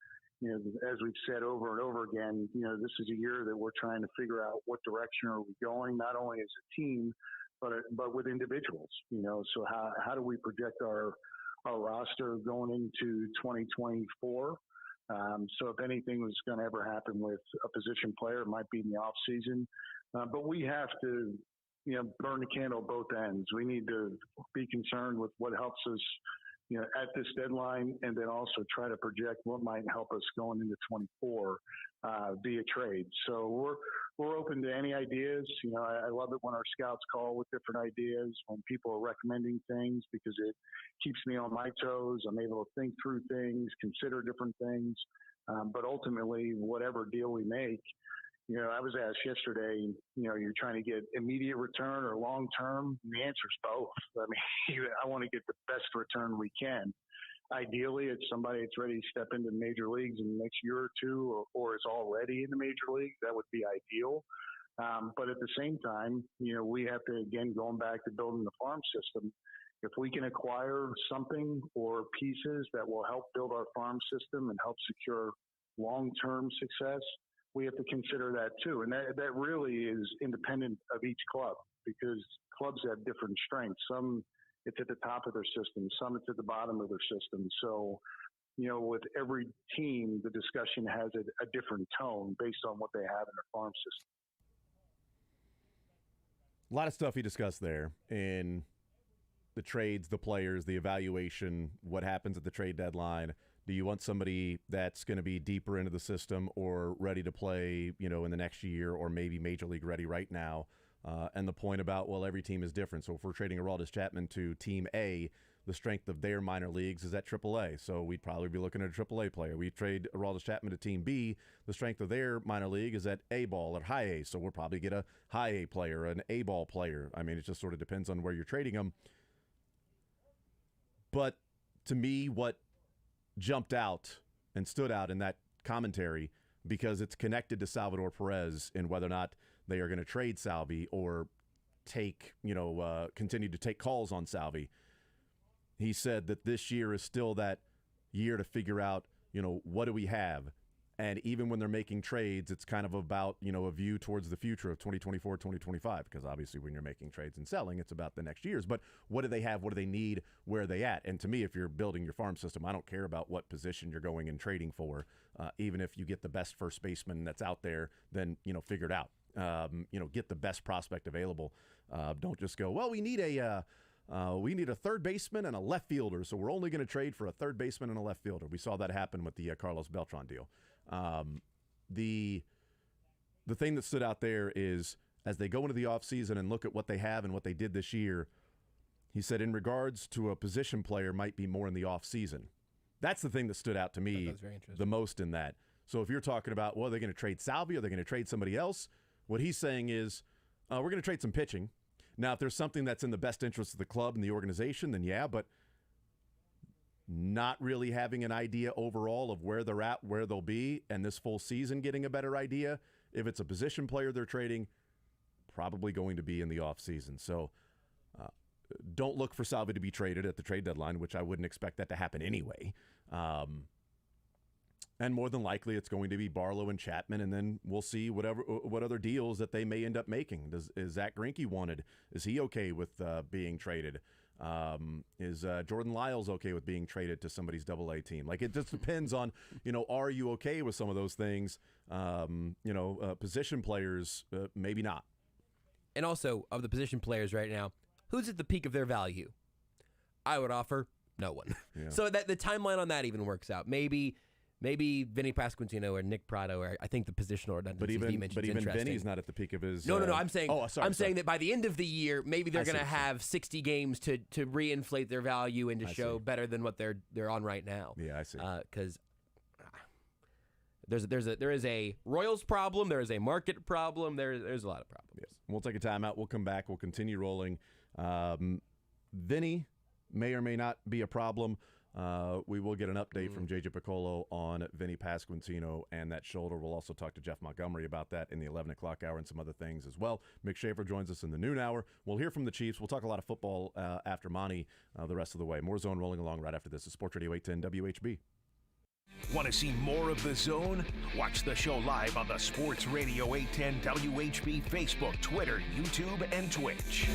as we've said over and over again, this is a year that we're trying to figure out what direction are we going, not only as a team, but with individuals. So how do we project our roster going into 2024? So if anything was going to ever happen with a position player, it might be in the off season. But we have to, burn the candle at both ends. We need to be concerned with what helps us, at this deadline, and then also try to project what might help us going into 24 via trade. So we're open to any ideas. I love it when our scouts call with different ideas, when people are recommending things, because it keeps me on my toes. I'm able to think through things, consider different things. But ultimately, whatever deal we make, I was asked yesterday, you're trying to get immediate return or long term. The answer is both. I mean, I want to get the best return we can. Ideally, it's somebody that's ready to step into the major leagues in the next year or two, or is already in the major league. That would be ideal. But at the same time, we have to, again, going back to building the farm system. If we can acquire something or pieces that will help build our farm system and help secure long-term success, we have to consider that too. And that really is independent of each club, because clubs have different strengths. Some, it's at the top of their system. Some, it's at the bottom of their system. So, with every team, the discussion has a different tone based on what they have in their farm system. A lot of stuff he discussed there in the trades, the players, the evaluation, what happens at the trade deadline. Do you want somebody that's going to be deeper into the system or ready to play, in the next year, or maybe major league ready right now? And the point about, well, every team is different. So if we're trading Aroldis Chapman to Team A, the strength of their minor leagues is at AAA. So we'd probably be looking at a AAA player. We trade Aroldis Chapman to Team B, the strength of their minor league is at A ball or high A. So we'll probably get a high A player, an A ball player. I mean, it just sort of depends on where you're trading them. But to me, what jumped out and stood out in that commentary because it's connected to Salvador Perez and whether or not they are going to trade Salvi or continue to take calls on Salvi. He said that this year is still that year to figure out, what do we have? And even when they're making trades, it's kind of about, a view towards the future of 2024, 2025, because obviously when you're making trades and selling, it's about the next years. But what do they have? What do they need? Where are they at? And to me, if you're building your farm system, I don't care about what position you're going and trading for. Even if you get the best first baseman that's out there, then, figure it out. Get the best prospect available. Don't just go, well, we need a third baseman and a left fielder, so we're only going to trade for a third baseman and a left fielder. We saw that happen with the Carlos Beltran deal. The thing that stood out there is as they go into the offseason and look at what they have and what they did this year, he said in regards to a position player might be more in the offseason. That's the thing that stood out to me the most in that. So if you're talking about, well, they're going to trade Salvi or they're going to trade somebody else, what he's saying is we're going to trade some pitching. Now, if there's something that's in the best interest of the club and the organization, then yeah, but not really having an idea overall of where they're at, where they'll be, and this full season getting a better idea. If it's a position player they're trading, probably going to be in the offseason. So don't look for Salvi to be traded at the trade deadline, which I wouldn't expect that to happen anyway. And more than likely, it's going to be Barlow and Chapman, and then we'll see what other deals that they may end up making. Is Zach Greinke wanted? Is he okay with being traded? Is Jordan Lyles okay with being traded to somebody's AA team? Like, it just depends on, are you okay with some of those things? Position players, maybe not. And also, of the position players right now, who's at the peak of their value? I would offer no one. Yeah. So that the timeline on that even works out. Maybe Vinny Pasquantino or Nick Prado, or I think the positional redundancies he mentioned is interesting. Vinny's not at the peak of his. No. I'm saying. Sorry. Saying that by the end of the year, maybe they're going to have 60 games to reinflate their value and to show better than what they're on right now. Yeah, I see. Because there is a Royals problem, there is a market problem, there's a lot of problems. Yes. We'll take a timeout. We'll come back. We'll continue rolling. Vinny may or may not be a problem. We will get an update from JJ Piccolo on Vinny Pasquantino and that shoulder. We'll also talk to Jeff Montgomery about that in the 11 o'clock hour and some other things as well. Mick Schaefer joins us in the noon hour. We'll hear from the Chiefs. We'll talk a lot of football after Monty the rest of the way. More Zone rolling along right after this. It's Sports Radio 810 WHB. Want to see more of The Zone? Watch the show live on the Sports Radio 810 WHB Facebook, Twitter, YouTube, and Twitch.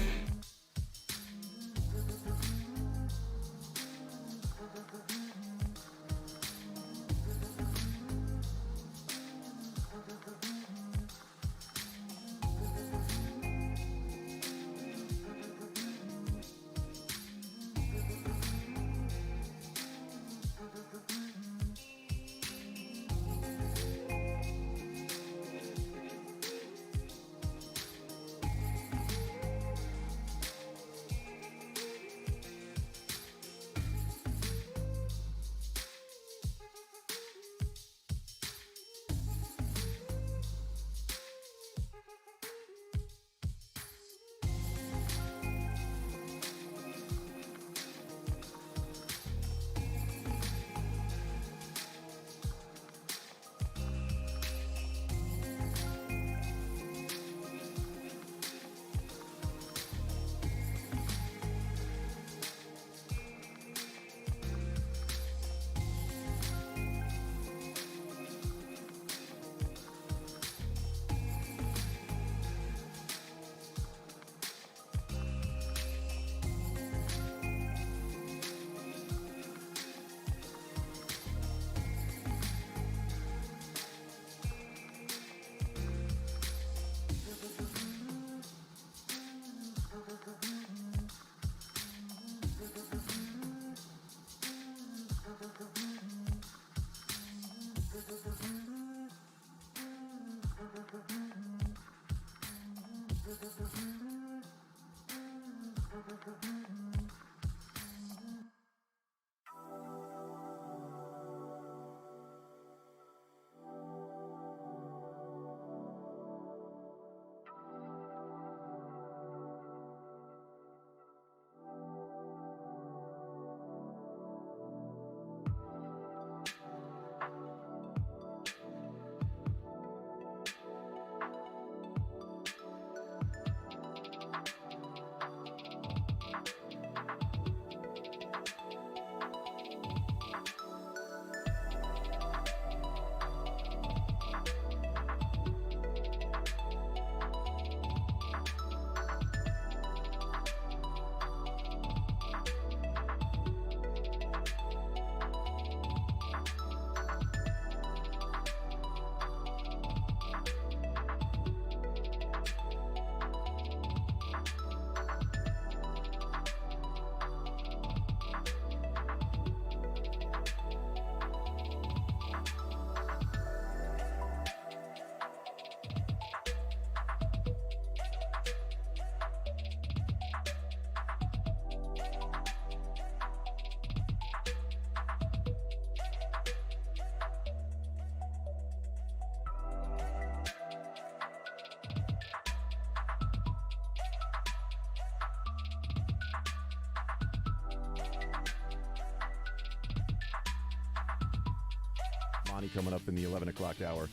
Bonnie coming up in the 11 o'clock hour.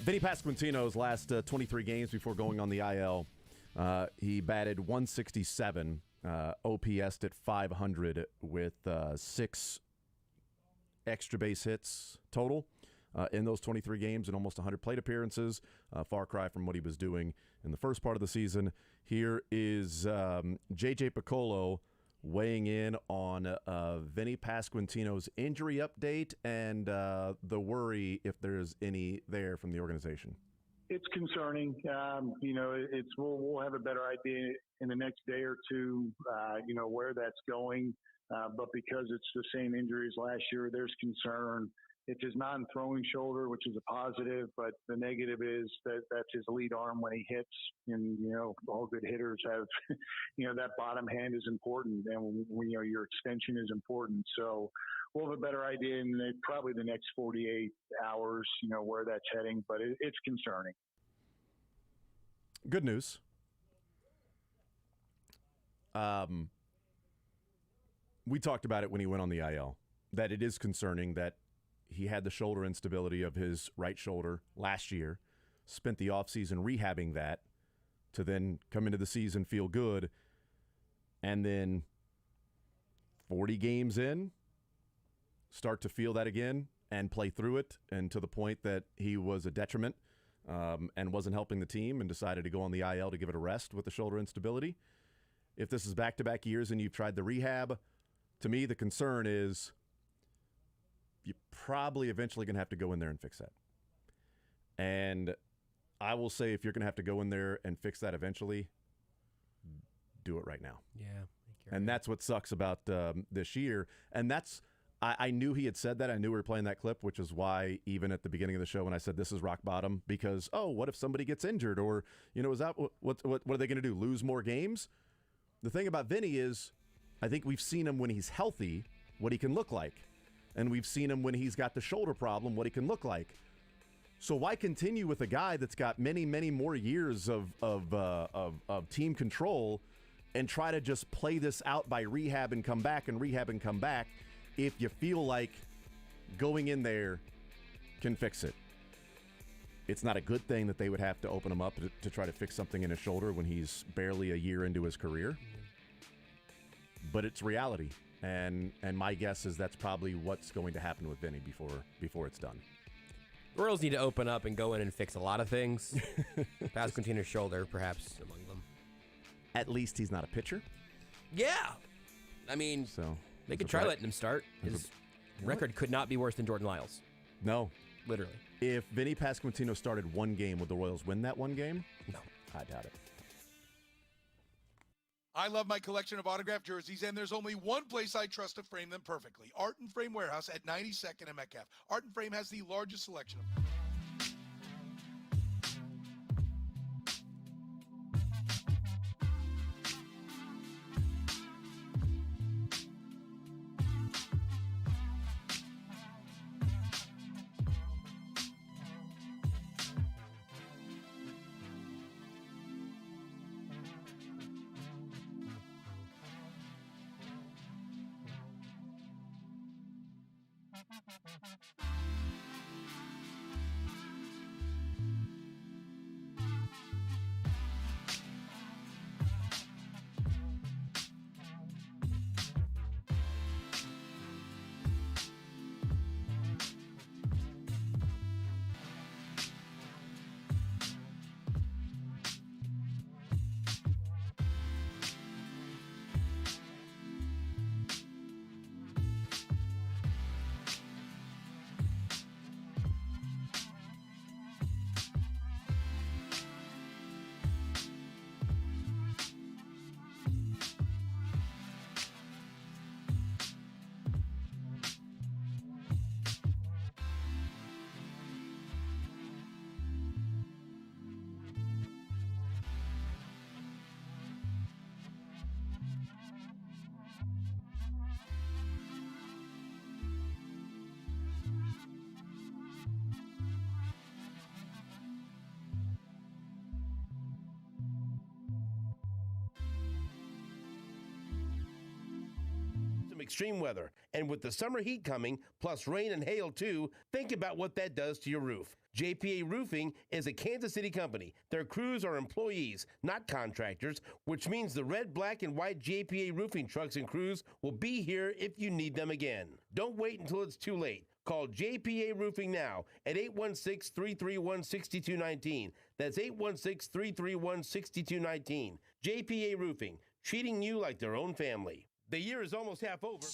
Vinny Pasquantino's last 23 games before going on the IL, he batted 167, OPS'd at 500 with 6 extra base hits total in those 23 games and almost 100 plate appearances. Far cry from what he was doing in the first part of the season. Here is JJ Piccolo weighing in on Vinny Pasquantino's injury update and the worry, if there's any there from the organization. It's concerning. We'll have a better idea in the next day or two, where that's going. But because it's the same injuries last year, there's concern. It's his non-throwing shoulder, which is a positive, but the negative is that that's his lead arm when he hits. And, all good hitters have, that bottom hand is important. And, your extension is important. So we'll have a better idea in probably the next 48 hours, where that's heading. But it's concerning. Good news. We talked about it when he went on the IL, that it is concerning that he had the shoulder instability of his right shoulder last year, spent the offseason rehabbing that to then come into the season, feel good, and then 40 games in, start to feel that again and play through it, and to the point that he was a detriment and wasn't helping the team and decided to go on the IL to give it a rest with the shoulder instability. If this is back-to-back years and you've tried the rehab, to me the concern is you're probably eventually going to have to go in there and fix that. And I will say, if you're going to have to go in there and fix that eventually, do it right now. Yeah. And that's what sucks about this year. And I knew he had said that. I knew we were playing that clip, which is why even at the beginning of the show when I said this is rock bottom, because, what if somebody gets injured? Or, is that what are they going to do, lose more games? The thing about Vinny is I think we've seen him when he's healthy, what he can look like. And we've seen him when he's got the shoulder problem, what he can look like. So why continue with a guy that's got many, many more years of team control and try to just play this out by rehab and come back if you feel like going in there can fix it? It's not a good thing that they would have to open him up to try to fix something in his shoulder when he's barely a year into his career. But it's reality. And my guess is that's probably what's going to happen with Vinny before it's done. Royals need to open up and go in and fix a lot of things. Pasquantino's shoulder, perhaps, among them. At least he's not a pitcher. Yeah. I mean, so they could try letting him start. His record could not be worse than Jordan Lyles. No. Literally. If Vinny Pasquantino started one game, would the Royals win that one game? No. I doubt it. I love my collection of autographed jerseys, and there's only one place I trust to frame them perfectly. Art and Frame Warehouse at 92nd and Metcalf. Art and Frame has the largest selection of some extreme weather. And with the summer heat coming, plus rain and hail too, think about what that does to your roof. JPA Roofing is a Kansas City company. Their crews are employees, not contractors, which means the red, black, and white JPA roofing trucks and crews will be here if you need them again. Don't wait until it's too late. Call JPA Roofing now at 816-331-6219. That's 816-331-6219. JPA Roofing, treating you like their own family. The year is almost half over.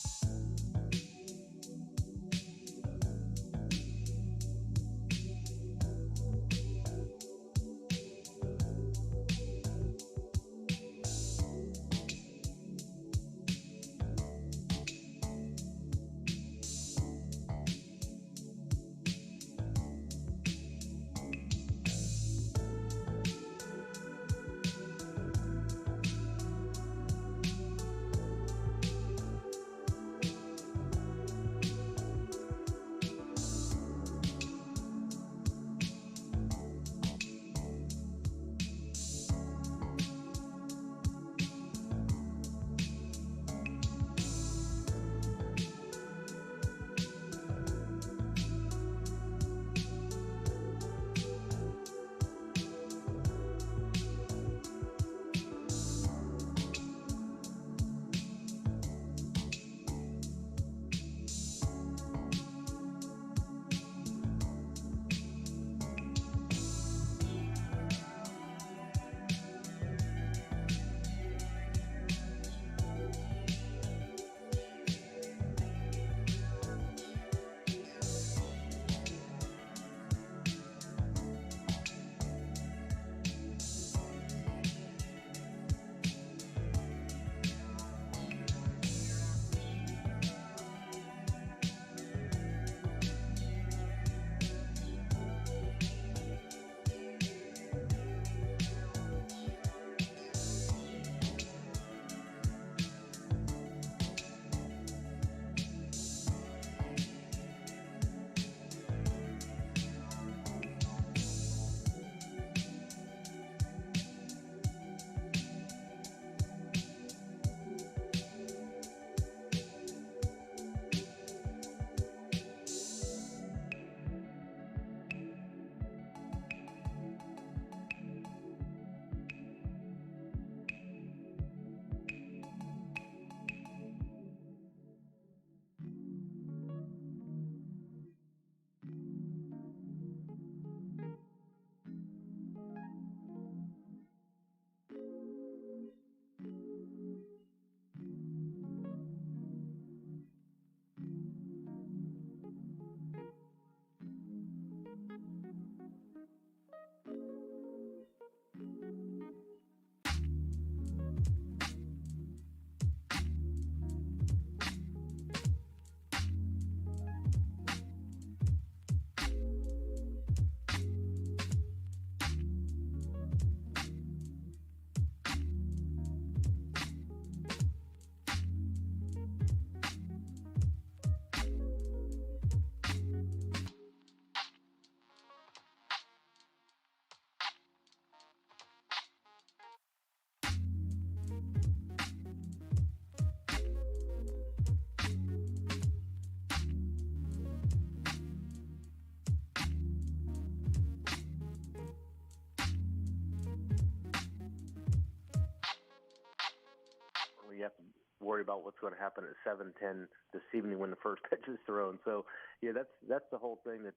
You have to worry about what's going to happen at 7:10 this evening when the first pitch is thrown. So, yeah, that's the whole thing that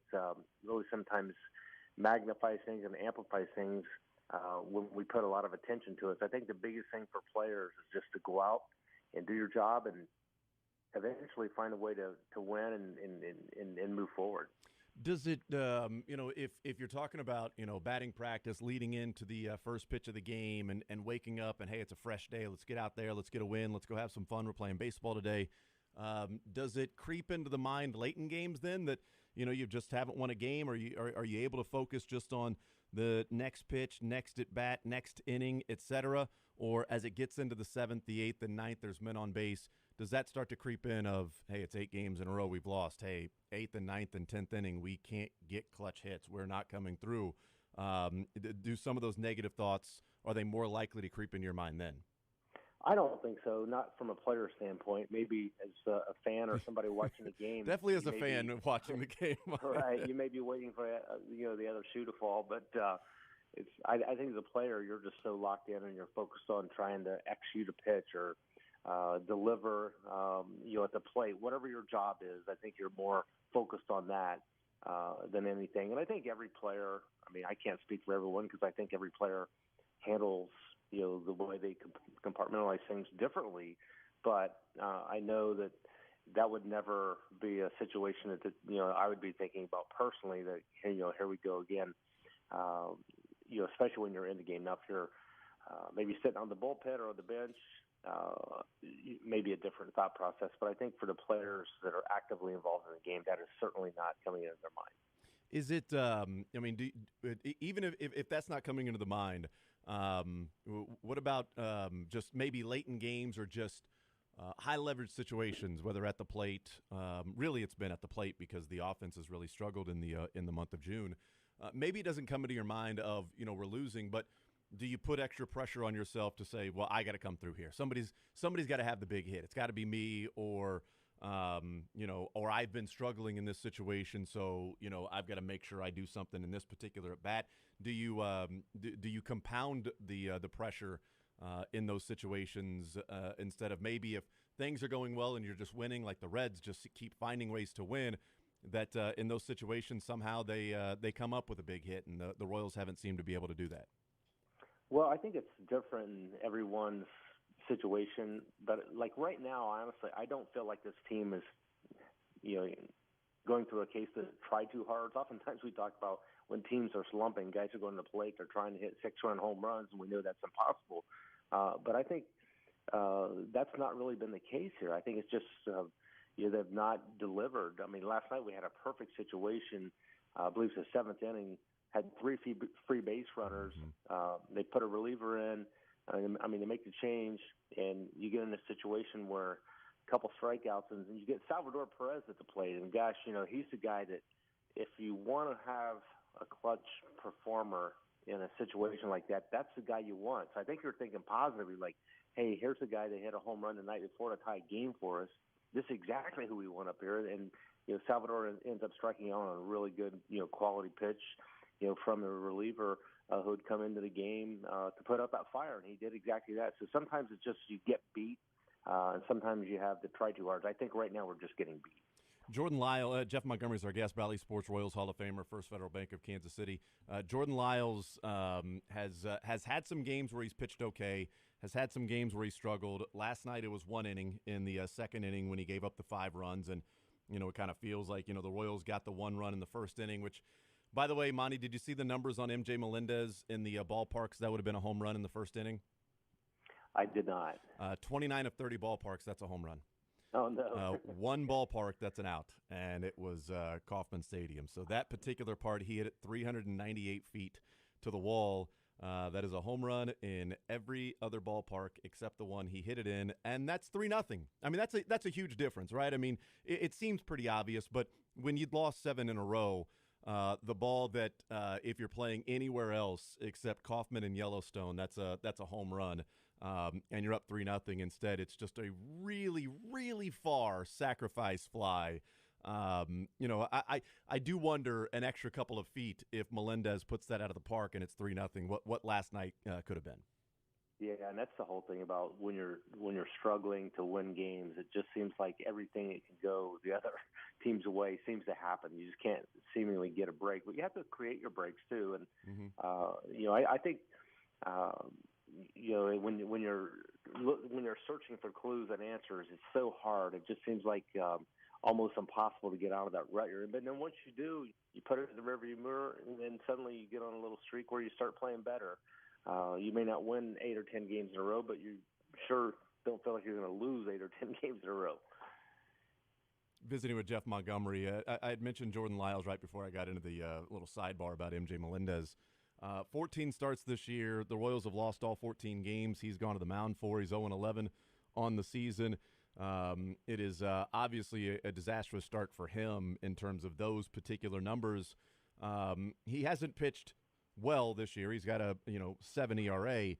really sometimes magnifies things and amplifies things when we put a lot of attention to it. So I think the biggest thing for players is just to go out and do your job and eventually find a way to win and move forward. Does it, if you're talking about, batting practice leading into the first pitch of the game and waking up and, hey, it's a fresh day, let's get out there, let's get a win, let's go have some fun, we're playing baseball today. Does it creep into the mind late in games then that, you just haven't won a game? Are you able to focus just on the next pitch, next at bat, next inning, et cetera? Or as it gets into the 7th, the 8th, and 9th, there's men on base, does that start to creep in of, hey, it's 8 games in a row we've lost. Hey, 8th and 9th and 10th inning, we can't get clutch hits. We're not coming through. Do some of those negative thoughts, are they more likely to creep in your mind then? I don't think so. Not from a player standpoint. Maybe as a fan or somebody watching the game. Definitely as a fan watching the game. Right. You may be waiting for the other shoe to fall, but I think as a player, you're just so locked in and you're focused on trying to execute a pitch or deliver, at the plate. Whatever your job is, I think you're more focused on that than anything. And I think every player. I mean, I can't speak for everyone because I think every player handles the way they compartmentalize things differently. But I know that would never be a situation that I would be thinking about personally. That here we go again. Especially when you're in the game. Now, if you're maybe sitting on the bullpen or on the bench, maybe a different thought process. But I think for the players that are actively involved in the game, that is certainly not coming into their mind. Is it? Even if that's not coming into the mind, what about just maybe late in games or just high leverage situations, whether at the plate? Really, it's been at the plate because the offense has really struggled in the month of June. Maybe it doesn't come into your mind of we're losing, but do you put extra pressure on yourself to say, well, I got to come through here? Somebody's got to have the big hit. It's got to be me, or or I've been struggling in this situation, so I've got to make sure I do something in this particular at bat. Do you compound the pressure in those situations instead of maybe if things are going well and you're just winning, like the Reds just keep finding ways to win? That in those situations somehow they come up with a big hit, and the Royals haven't seemed to be able to do that. Well, I think it's different in everyone's situation, but like right now, honestly, I don't feel like this team is, going through a case to try too hard. Oftentimes we talk about when teams are slumping, guys are going to the plate, they're trying to hit 6-run home runs, and we know that's impossible. But I think that's not really been the case here. I think it's just they've not delivered. I mean, last night we had a perfect situation. I believe it's the 7th inning. Had 3 free base runners. They put a reliever in. I mean, they make the change, and you get in a situation where a couple strikeouts, and you get Salvador Perez at the plate. And, gosh, he's the guy that if you want to have a clutch performer in a situation like that, that's the guy you want. So I think you're thinking positively, like, hey, here's the guy that hit a home run the night before to tie a game for us. This is exactly who we want up here. And, Salvador ends up striking out on a really good, quality pitch. From the reliever who would come into the game to put up that fire, and he did exactly that. So sometimes it's just you get beat, and sometimes you have to try too hard. I think right now we're just getting beat. Jordan Lyle, Jeff Montgomery is our guest, Bally Sports Royals Hall of Famer, First Federal Bank of Kansas City. Jordan Lyles has had some games where he's pitched okay, has had some games where he struggled. Last night it was 1 inning in the second inning when he gave up the 5 runs, and it kind of feels like the Royals got the 1 run in the first inning, which. By the way, Monty, did you see the numbers on MJ Melendez in the ballparks? That would have been a home run in the first inning. I did not. 29 of 30 ballparks, that's a home run. Oh, no. 1 ballpark, that's an out, and it was Kauffman Stadium. So that particular part, he hit it 398 feet to the wall. That is a home run in every other ballpark except the one he hit it in, and that's 3-0. I mean, that's a huge difference, right? I mean, it seems pretty obvious, but when you'd lost 7 in a row, the ball that if you're playing anywhere else except Kauffman and Yellowstone, that's a home run, and you're up 3-0. Instead, it's just a really, really far sacrifice fly. I do wonder an extra couple of feet if Melendez puts that out of the park and it's 3-0. What last night could have been. Yeah, and that's the whole thing about when you're struggling to win games. It just seems like everything that can go the other team's way seems to happen. You just can't seemingly get a break, but you have to create your breaks too. And I think when you're searching for clues and answers, it's so hard. It just seems like almost impossible to get out of that rut you're in. But then once you do, you put it in the rearview mirror, and then suddenly you get on a little streak where you start playing better. You may not win 8 or 10 games in a row, but you sure don't feel like you're going to lose 8 or 10 games in a row. Visiting with Jeff Montgomery, I had mentioned Jordan Lyles right before I got into the little sidebar about MJ Melendez. 14 starts this year. The Royals have lost all 14 games. He's gone to the mound for. He's 0-11 on the season. It is obviously a disastrous start for him in terms of those particular numbers. He hasn't pitched well this year. He's got a 7 ERA.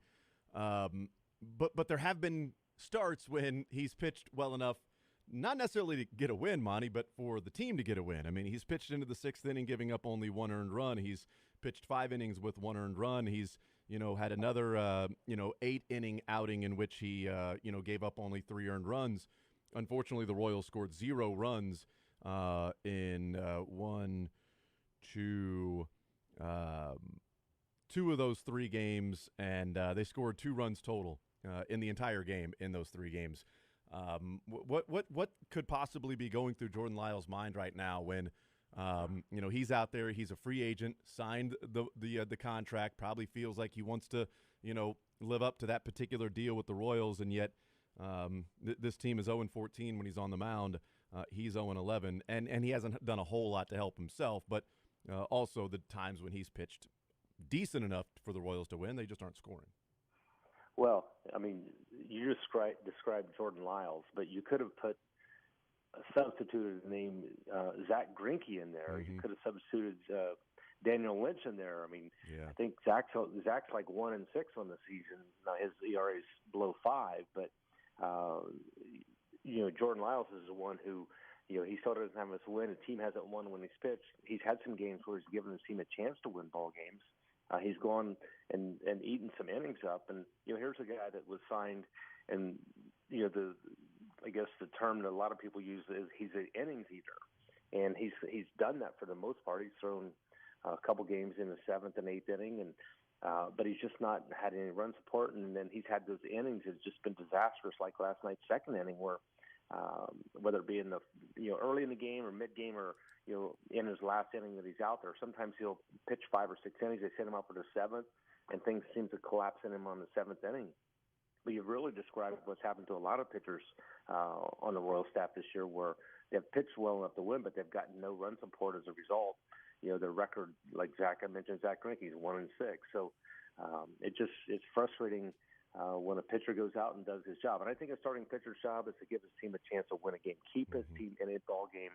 but there have been starts when he's pitched well enough, not necessarily to get a win, Monty, but for the team to get a win. I mean, he's pitched into the 6th inning, giving up only 1 earned run. He's pitched 5 innings with 1 earned run. He's, had another, 8-inning outing in which he, gave up only 3 earned runs. Unfortunately, the Royals scored 0 runs in 2 of those 3 games, and they scored 2 runs total in the entire game in those 3 games. What could possibly be going through Jordan Lyles' mind right now when he's out there, he's a free agent, signed the contract, probably feels like he wants to live up to that particular deal with the Royals, and yet this team is 0-14 when he's on the mound. He's 0-11, and he hasn't done a whole lot to help himself, but also the times when he's pitched decent enough for the Royals to win, they just aren't scoring. Well, I mean, you described Jordan Lyles, but you could have substituted the name Zach Greinke in there. Mm-hmm. You could have substituted Daniel Lynch in there. I mean, yeah. I think Zach's like 1-6 on the season. Now his ERA is below 5, but Jordan Lyles is the one who, he still doesn't have us win. The team hasn't won when he's pitched. He's had some games where he's given the team a chance to win ball games. He's gone and eaten some innings up, and here's a guy that was signed, and I guess the term that a lot of people use is he's an innings eater, and he's done that for the most part. He's thrown a couple games in the 7th and 8th inning, and but he's just not had any run support, and then he's had those innings that's just been disastrous, like last night's 2nd inning, where whether it be in the early in the game or mid game or in his last inning that he's out there, sometimes he'll pitch 5 or 6 innings. They set him up for the 7th, and things seem to collapse in him on the 7th inning. But you've really described what's happened to a lot of pitchers on the Royal staff this year, where they've pitched well enough to win, but they've gotten no run support as a result. Their record, like I mentioned, Zach Greinke is 1-6. So it's frustrating when a pitcher goes out and does his job. And I think a starting pitcher's job is to give his team a chance to win a game, keep his team in a ball game,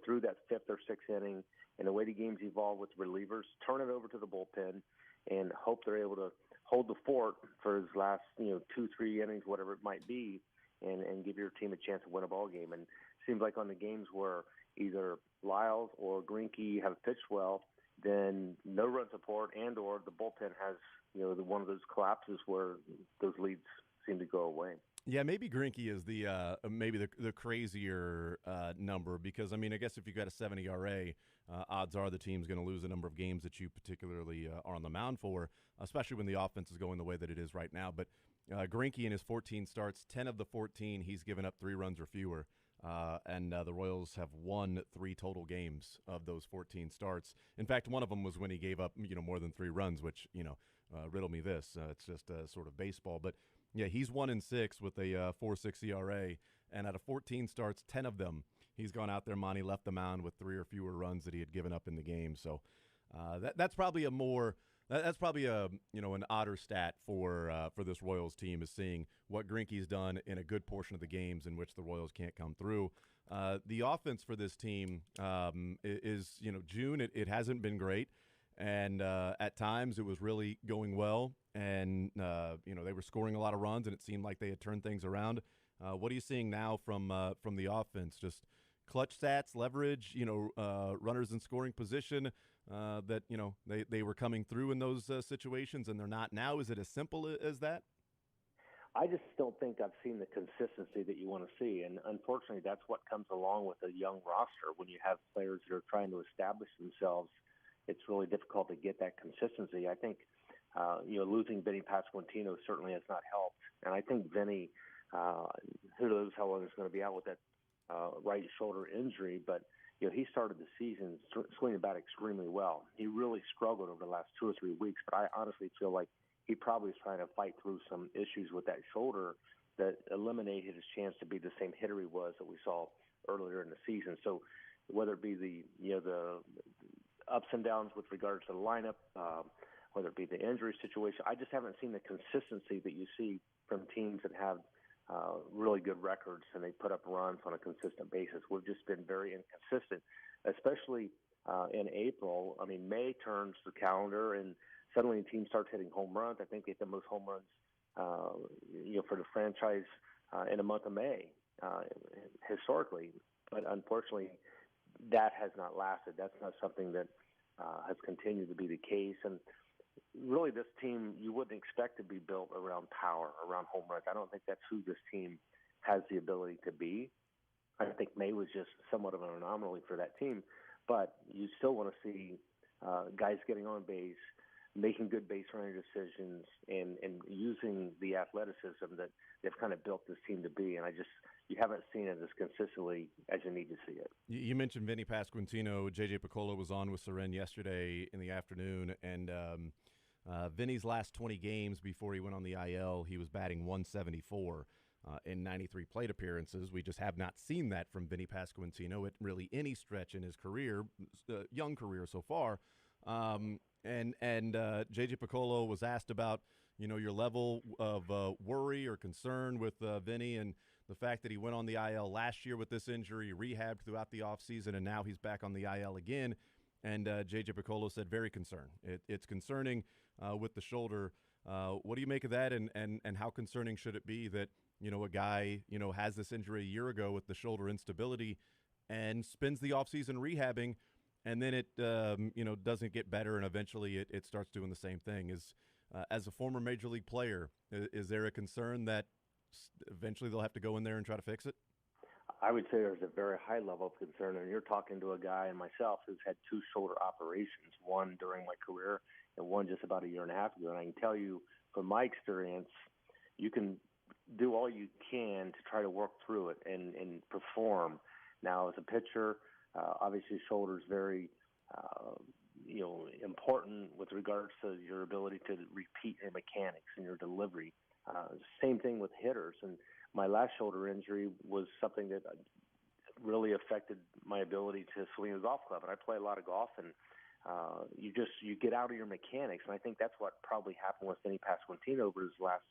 through that 5th or 6th inning. And the way the game's evolved with relievers, turn it over to the bullpen and hope they're able to hold the fort for his last, 2-3 innings, whatever it might be, and give your team a chance to win a ball game. And it seems like on the games where either Lyles or Greinke have pitched well, then no run support and or the bullpen has, one of those collapses where those leads seem to go away. Yeah, maybe Greinke is the crazier number, because I guess if you got a 7 ERA, odds are the team's going to lose a number of games that you particularly are on the mound for, especially when the offense is going the way that it is right now. But Greinke in his 14 starts, 10 of the 14, he's given up 3 runs or fewer. And the Royals have won 3 total games of those 14 starts. In fact, one of them was when he gave up, more than 3 runs, which, riddle me this. It's just sort of baseball. But, yeah, he's 1-6 with a 4.6 ERA. And out of 14 starts, 10 of them, he's gone out there, Monty, left the mound with 3 or fewer runs that he had given up in the game. So that's probably an odder stat for this Royals team, is seeing what Greinke's done in a good portion of the games in which the Royals can't come through. The offense for this team is June. It hasn't been great, and at times it was really going well, and they were scoring a lot of runs, and it seemed like they had turned things around. What are you seeing now from the offense? Just clutch stats, leverage, runners in scoring position. That they were coming through in those situations, and they're not now. Is it as simple as that? I just don't think I've seen the consistency that you want to see, and unfortunately, that's what comes along with a young roster. When you have players that are trying to establish themselves, it's really difficult to get that consistency. I think losing Vinny Pasquantino certainly has not helped, and I think Vinny, who knows how long he's going to be out with that right shoulder injury, but he started the season swinging the bat extremely well. He really struggled over the last 2 or 3 weeks, but I honestly feel like he probably is trying to fight through some issues with that shoulder that eliminated his chance to be the same hitter he was that we saw earlier in the season. So whether it be the ups and downs with regards to the lineup, whether it be the injury situation, I just haven't seen the consistency that you see from teams that have really good records and they put up runs on a consistent basis. We've just been very inconsistent, especially in April. May turns the calendar and suddenly the team starts hitting home runs. I think they hit the most home runs for the franchise in the month of May, historically. But unfortunately, that has not lasted. That's not something that has continued to be the case. And really, this team, you wouldn't expect to be built around power, around home runs. I don't think that's who this team has the ability to be. I think May was just somewhat of an anomaly for that team. But you still want to see guys getting on base, making good base running decisions, and using the athleticism that they've kind of built this team to be. And you haven't seen it as consistently as you need to see it. You mentioned Vinny Pasquantino. J.J. Picollo was on with Seren yesterday in the afternoon, and Vinny's last 20 games before he went on the IL, he was batting 174 in 93 plate appearances. We just have not seen that from Vinny Pasquantino at really any stretch in his career, young career so far. And J.J. Picollo was asked about, your level of worry or concern with Vinny and the fact that he went on the IL last year with this injury, rehabbed throughout the offseason, and now he's back on the IL again. And J.J. Picollo said very concerned. It's concerning with the shoulder. What do you make of that, and how concerning should it be that, a guy, has this injury a year ago with the shoulder instability and spends the offseason rehabbing, and then it, doesn't get better, and eventually it starts doing the same thing? As a former Major League player, is there a concern that eventually they'll have to go in there and try to fix it? I would say there's a very high level of concern, and you're talking to a guy and myself who's had 2 shoulder operations, one during my career and one just about a year and a half ago. And I can tell you from my experience, you can do all you can to try to work through it and perform. Now, as a pitcher, obviously shoulder is very important with regards to your ability to repeat your mechanics and your delivery. Same thing with hitters. And my last shoulder injury was something that really affected my ability to swing a golf club. And I play a lot of golf, and you get out of your mechanics. And I think that's what probably happened with Vinny Pasquantino over his last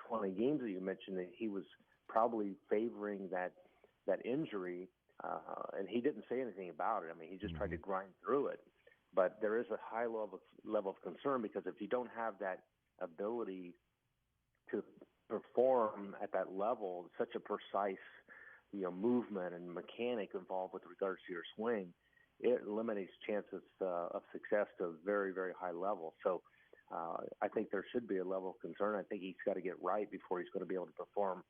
20 games that you mentioned, that he was probably favoring that injury, and he didn't say anything about it. I mean, he just tried to grind through it. But there is a high level of concern, because if you don't have that ability to perform at that level, such a precise, movement and mechanic involved with regards to your swing, it eliminates chances of success to a very, very high level. So I think there should be a level of concern. I think he's got to get right before he's going to be able to perform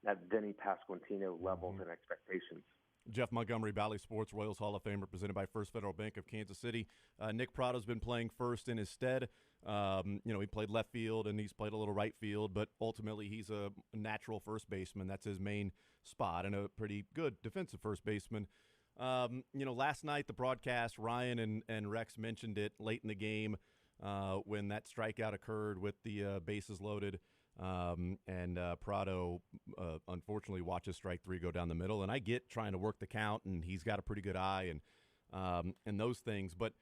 at Vinny Pasquantino levels and expectations. Jeff Montgomery, Bally Sports, Royals Hall of Famer, presented by First Federal Bank of Kansas City. Nick Prado's been playing first in his stead. He played left field and he's played a little right field, but ultimately he's a natural first baseman. That's his main spot, and a pretty good defensive first baseman. Last night, the broadcast, Ryan and Rex mentioned it late in the game when that strikeout occurred with the bases loaded. And Prado, unfortunately, watches strike 3 go down the middle. And I get trying to work the count, and he's got a pretty good eye and those things. But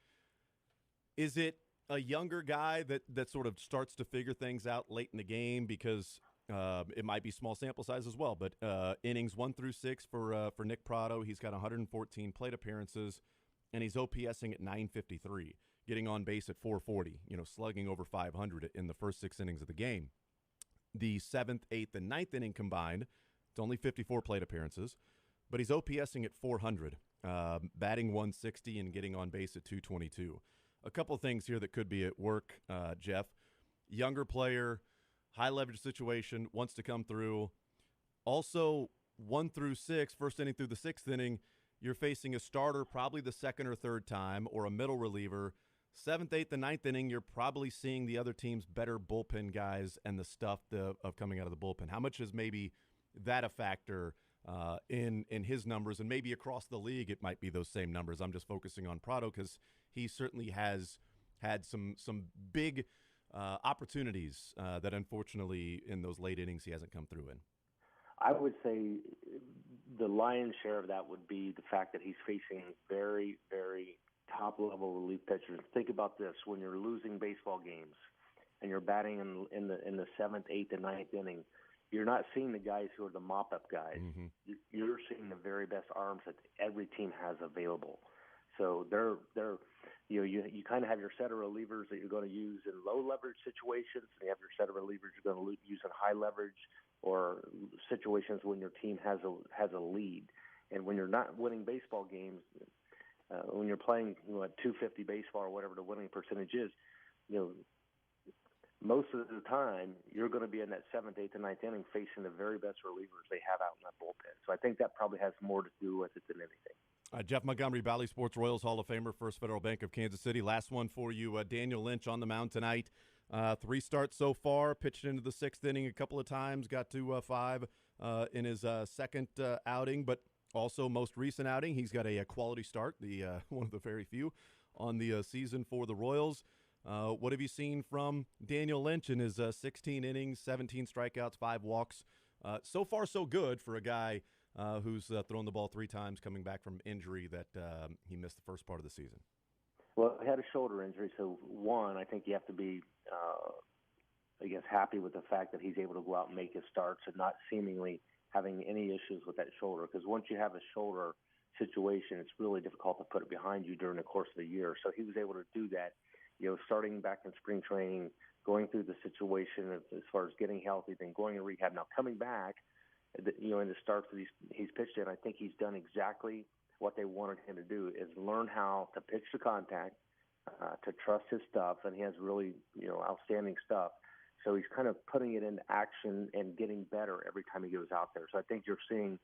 is it a younger guy that sort of starts to figure things out late in the game? Because it might be small sample size as well. But innings 1 through 6 for Nick Prado, he's got 114 plate appearances, and he's OPSing at 953, getting on base at 440, slugging over 500 in the first 6 innings of the game. The 7th, 8th, and 9th inning combined, it's only 54 plate appearances, but he's OPSing at 400, batting 160 and getting on base at 222. A couple of things here that could be at work, Jeff. Younger player, high leverage situation, wants to come through. Also, 1 through 6, first inning through the 6th inning, you're facing a starter probably the 2nd or 3rd time, or a middle reliever. 7th, 8th, and 9th inning, you're probably seeing the other team's better bullpen guys and the stuff of coming out of the bullpen. How much is maybe that a factor in his numbers? And maybe across the league it might be those same numbers. I'm just focusing on Prado because he certainly has had some big opportunities that unfortunately in those late innings he hasn't come through in. I would say the lion's share of that would be the fact that he's facing very, very top-level relief pitchers. Think about this: when you're losing baseball games and you're batting in the 7th, 8th, and 9th inning, you're not seeing the guys who are the mop-up guys. Mm-hmm. You're seeing the very best arms that every team has available. So they're you kind of have your set of relievers that you're going to use in low leverage situations, and you have your set of relievers you're going to use in high leverage or situations when your team has a lead. And when you're not winning baseball games, when you're playing at 250 baseball or whatever the winning percentage is, most of the time you're going to be in that 7th, 8th, and 9th inning facing the very best relievers they have out in that bullpen. So I think that probably has more to do with it than anything. Jeff Montgomery, Bally Sports Royals Hall of Famer, First Federal Bank of Kansas City. Last one for you, Daniel Lynch on the mound tonight. 3 starts so far, pitched into the 6th inning a couple of times, got to 5 in his second outing, but also most recent outing, he's got a quality start, the one of the very few on the season for the Royals. What have you seen from Daniel Lynch in his 16 innings, 17 strikeouts, 5 walks? So far, so good for a guy who's thrown the ball 3 times coming back from injury that he missed the first part of the season. Well, he had a shoulder injury, so one, I think you have to be, happy with the fact that he's able to go out and make his starts and not seemingly having any issues with that shoulder. Because once you have a shoulder situation, it's really difficult to put it behind you during the course of the year. So he was able to do that, starting back in spring training, going through the situation as far as getting healthy, then going to rehab. Now coming back, in the starts that he's pitched in, I think he's done exactly what they wanted him to do, is learn how to pitch the contact, to trust his stuff, and he has really, outstanding stuff. So he's kind of putting it into action and getting better every time he goes out there. So I think you're seeing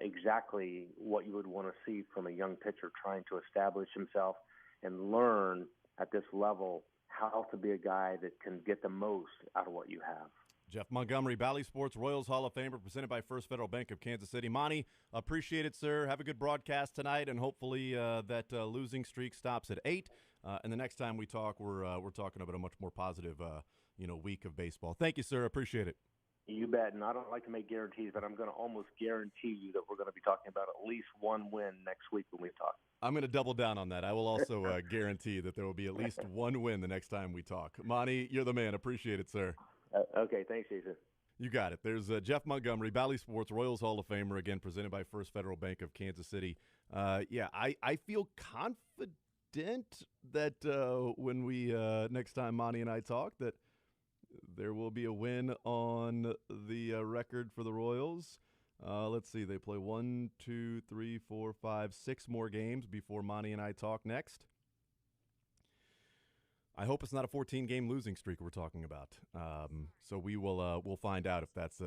exactly what you would want to see from a young pitcher trying to establish himself and learn at this level how to be a guy that can get the most out of what you have. Jeff Montgomery, Bally Sports Royals Hall of Famer, presented by First Federal Bank of Kansas City. Monty, appreciate it, sir. Have a good broadcast tonight, and hopefully that losing streak stops at 8. And the next time we talk, we're talking about a much more positive, week of baseball. Thank you, sir. Appreciate it. You bet. And I don't like to make guarantees, but I'm going to almost guarantee you that we're going to be talking about at least one win next week when we talk. I'm going to double down on that. I will also guarantee that there will be at least one win the next time we talk. Monty, you're the man. Appreciate it, sir. Okay, thanks, Jason. You got it. There's Jeff Montgomery, Bally Sports Royals Hall of Famer, again presented by First Federal Bank of Kansas City. I feel confident that when we next time Monty and I talk, that there will be a win on the record for the Royals. Let's see. They play 1, 2, 3, 4, 5, 6 more games before Monty and I talk next. I hope it's not a 14-game losing streak we're talking about. So we will we'll find out if that's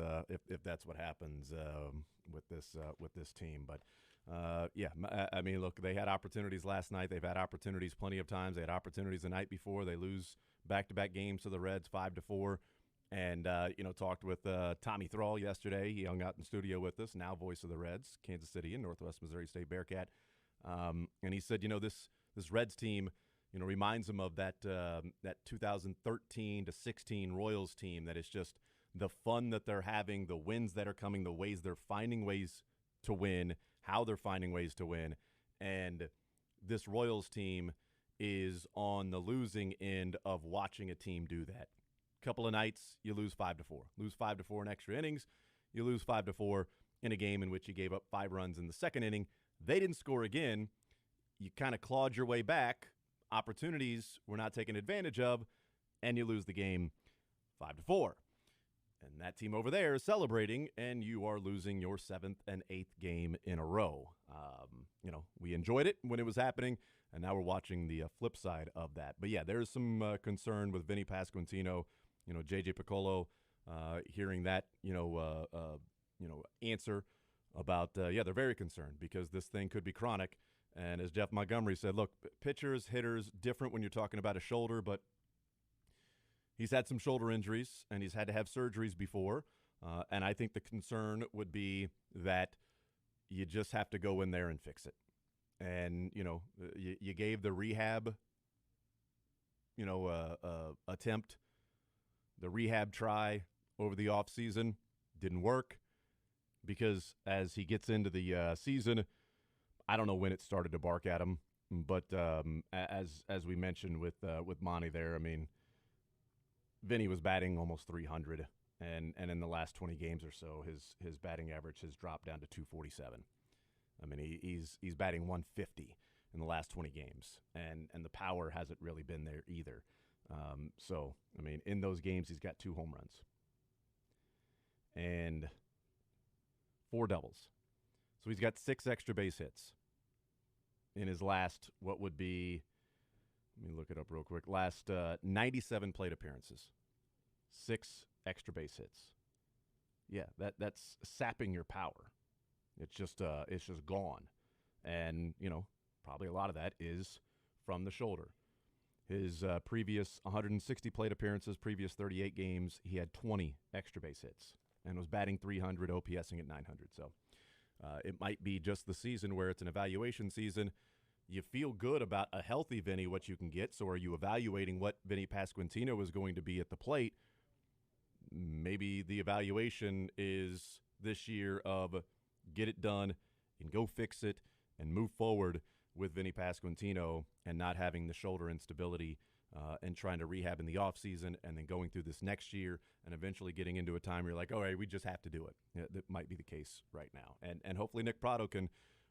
what happens with this team. But I mean, look, they had opportunities last night. They've had opportunities plenty of times. They had opportunities the night before. They lose back-to-back games to the Reds 5-4. And talked with Tommy Thrall yesterday. He hung out in studio with us. Now voice of the Reds, Kansas City and Northwest Missouri State Bearcat. And he said, this Reds team, reminds him of that 2013 to 16 Royals team. That is just the fun that they're having, the wins that are coming, the ways they're finding ways to win, how they're finding ways to win. And this Royals team is on the losing end of watching a team do that. Couple of nights, you lose 5-4. Lose 5-4 in extra innings. You lose 5-4 in a game in which you gave up 5 runs in the second inning. They didn't score again. You kind of clawed your way back. Opportunities were not taken advantage of, and you lose the game 5-4. And that team over there is celebrating, and you are losing your 7th and 8th game in a row. We enjoyed it when it was happening, and now we're watching the flip side of that. But, yeah, there's some concern with Vinny Pasquantino, J.J. Piccolo, hearing that, answer about, they're very concerned because this thing could be chronic. And as Jeff Montgomery said, look, pitchers, hitters, different when you're talking about a shoulder, but he's had some shoulder injuries, and he's had to have surgeries before. And I think the concern would be that you just have to go in there and fix it. And, you gave the rehab, attempt, the rehab try over the offseason. Didn't work because as he gets into the season, I don't know when it started to bark at him, but as we mentioned with Monty there, I mean, Vinny was batting almost 300, and in the last 20 games or so, his batting average has dropped down to 247. I mean, he's batting 150 in the last 20 games, and the power hasn't really been there either. So, I mean, in those games, he's got 2 home runs and 4 doubles. So he's got 6 extra base hits in his last, what would be, let me look it up real quick, last 97 plate appearances. 6 extra base hits. Yeah, that's sapping your power. It's just gone. And, you know, probably a lot of that is from the shoulder. His previous 160 plate appearances, previous 38 games, he had 20 extra base hits and was batting .300, OPSing at .900. So it might be just the season where it's an evaluation season. You feel good about a healthy Vinny, what you can get. So are you evaluating what Vinny Pasquantino is going to be at the plate? Maybe the evaluation is this year of get it done and go fix it and move forward with Vinny Pasquantino and not having the shoulder instability and trying to rehab in the offseason and then going through this next year and eventually getting into a time where you're like, all right, we just have to do it. Yeah, that might be the case right now. And hopefully Nick Pratto can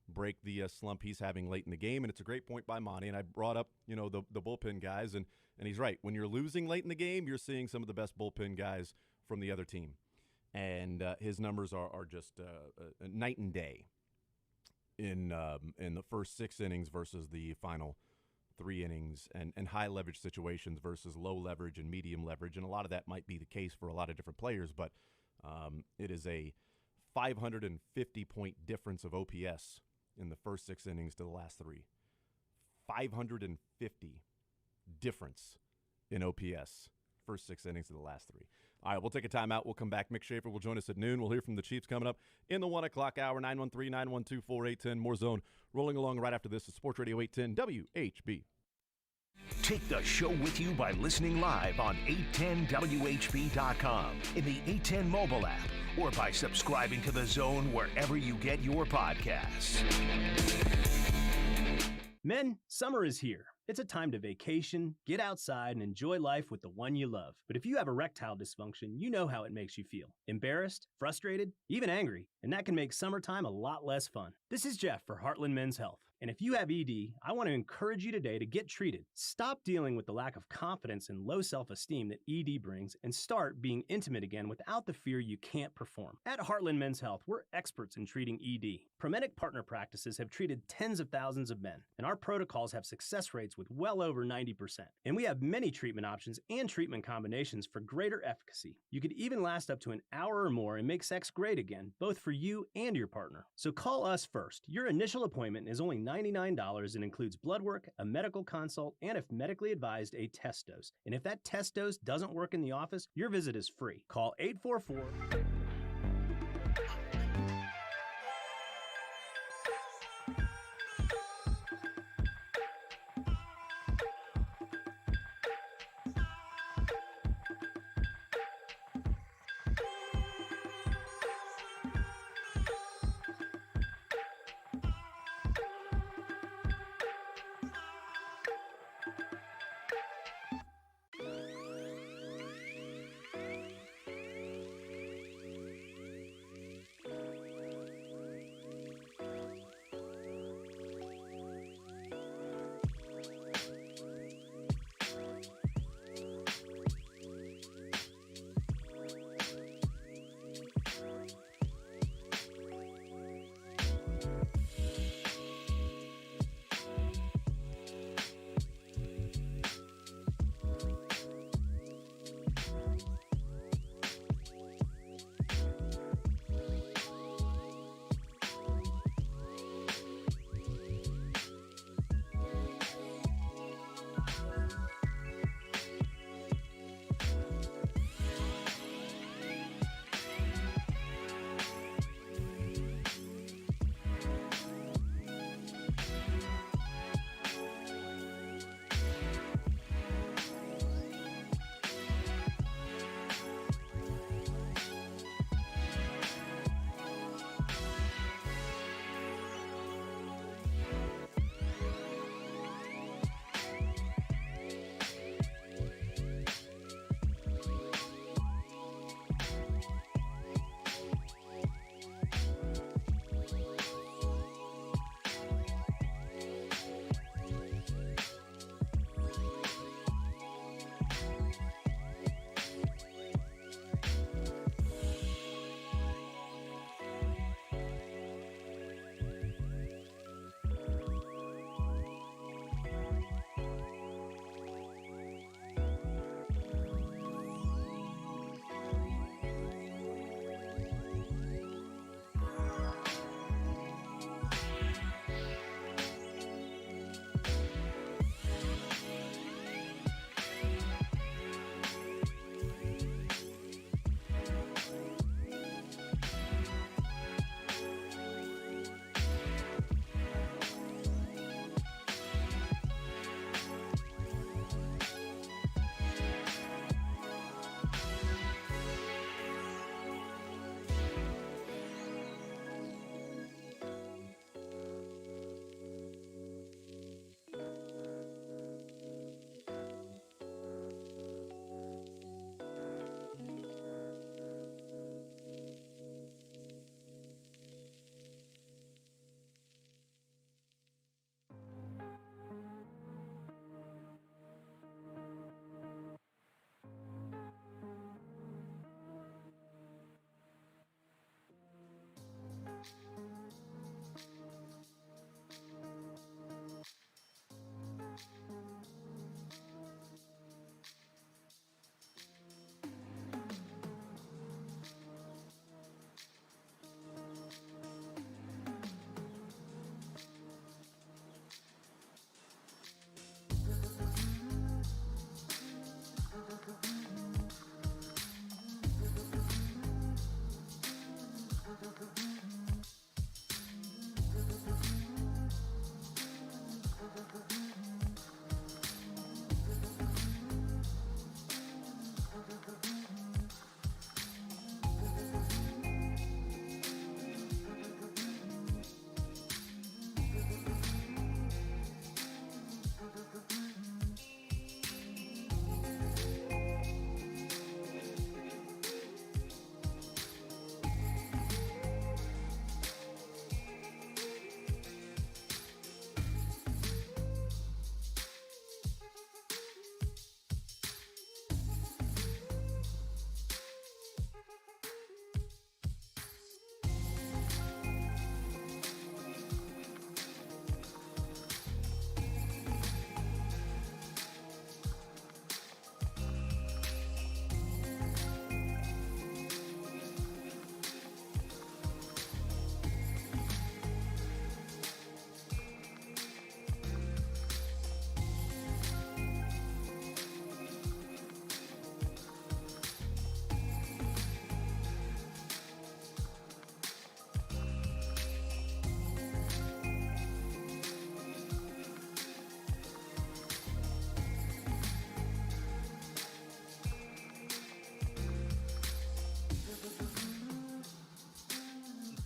break the slump he's having late in the game. And it's a great point by Monty. And I brought up, you know, the bullpen guys, and he's right. When you're losing late in the game, you're seeing some of the best bullpen guys from the other team. And his numbers are just a night and day in the first 6 innings versus the final 3 innings, and high leverage situations versus low leverage and medium leverage. And a lot of that might be the case for a lot of different players, but it is a 550-point difference of OPS in the first 6 innings to the last 3. 550 difference in OPS, first 6 innings to the last 3. All right, we'll take a timeout. We'll come back. Mick Schaefer will join us at noon. We'll hear from the Chiefs coming up in the 1 o'clock hour, 913-912-4810. More Zone rolling along right after this is Sports Radio 810 WHB. Take the show with you by listening live on 810WHB.com, in the 810 mobile app, or by subscribing to The Zone wherever you get your podcasts. Men, summer is here. It's a time to vacation, get outside, and enjoy life with the one you love. But if you have erectile dysfunction, you know how it makes you feel. Embarrassed, frustrated, even angry. And that can make summertime a lot less fun. This is Jeff for Heartland Men's Health. And if you have ED, I want to encourage you today to get treated. Stop dealing with the lack of confidence and low self-esteem that ED brings and start being intimate again without the fear you can't perform. At Heartland Men's Health, we're experts in treating ED. Prometic Partner Practices have treated tens of thousands of men, and our protocols have success rates with well over 90%. And we have many treatment options and treatment combinations for greater efficacy. You could even last up to an hour or more and make sex great again, both for you and your partner. So call us first. Your initial appointment is only $99 and includes blood work, a medical consult, and if medically advised, a test dose. And if that test dose doesn't work in the office, your visit is free. Call 844-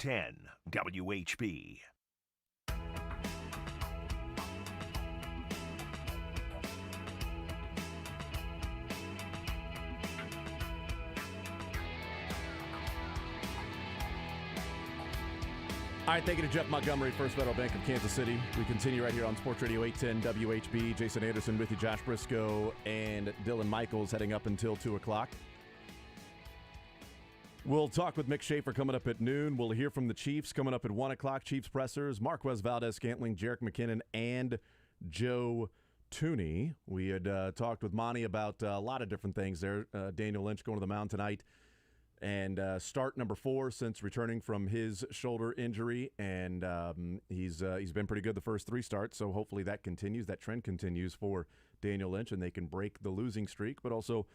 710 WHB. All right, thank you to Jeff Montgomery, First Federal Bank of Kansas City. We continue right here on Sports Radio 810 WHB. Jason Anderson with you, Josh Briscoe, and Dylan Michaels heading up until 2 o'clock. We'll talk with Mick Schaefer coming up at noon. We'll hear from the Chiefs coming up at 1 o'clock. Chiefs pressers, Marquez Valdez-Scantling, Jerick McKinnon, and Joe Thuney. We had talked with Monty about a lot of different things there. Daniel Lynch going to the mound tonight. And start number 4 since returning from his shoulder injury, and he's been pretty good the first 3 starts. So hopefully that continues, that trend continues for Daniel Lynch, and they can break the losing streak. But also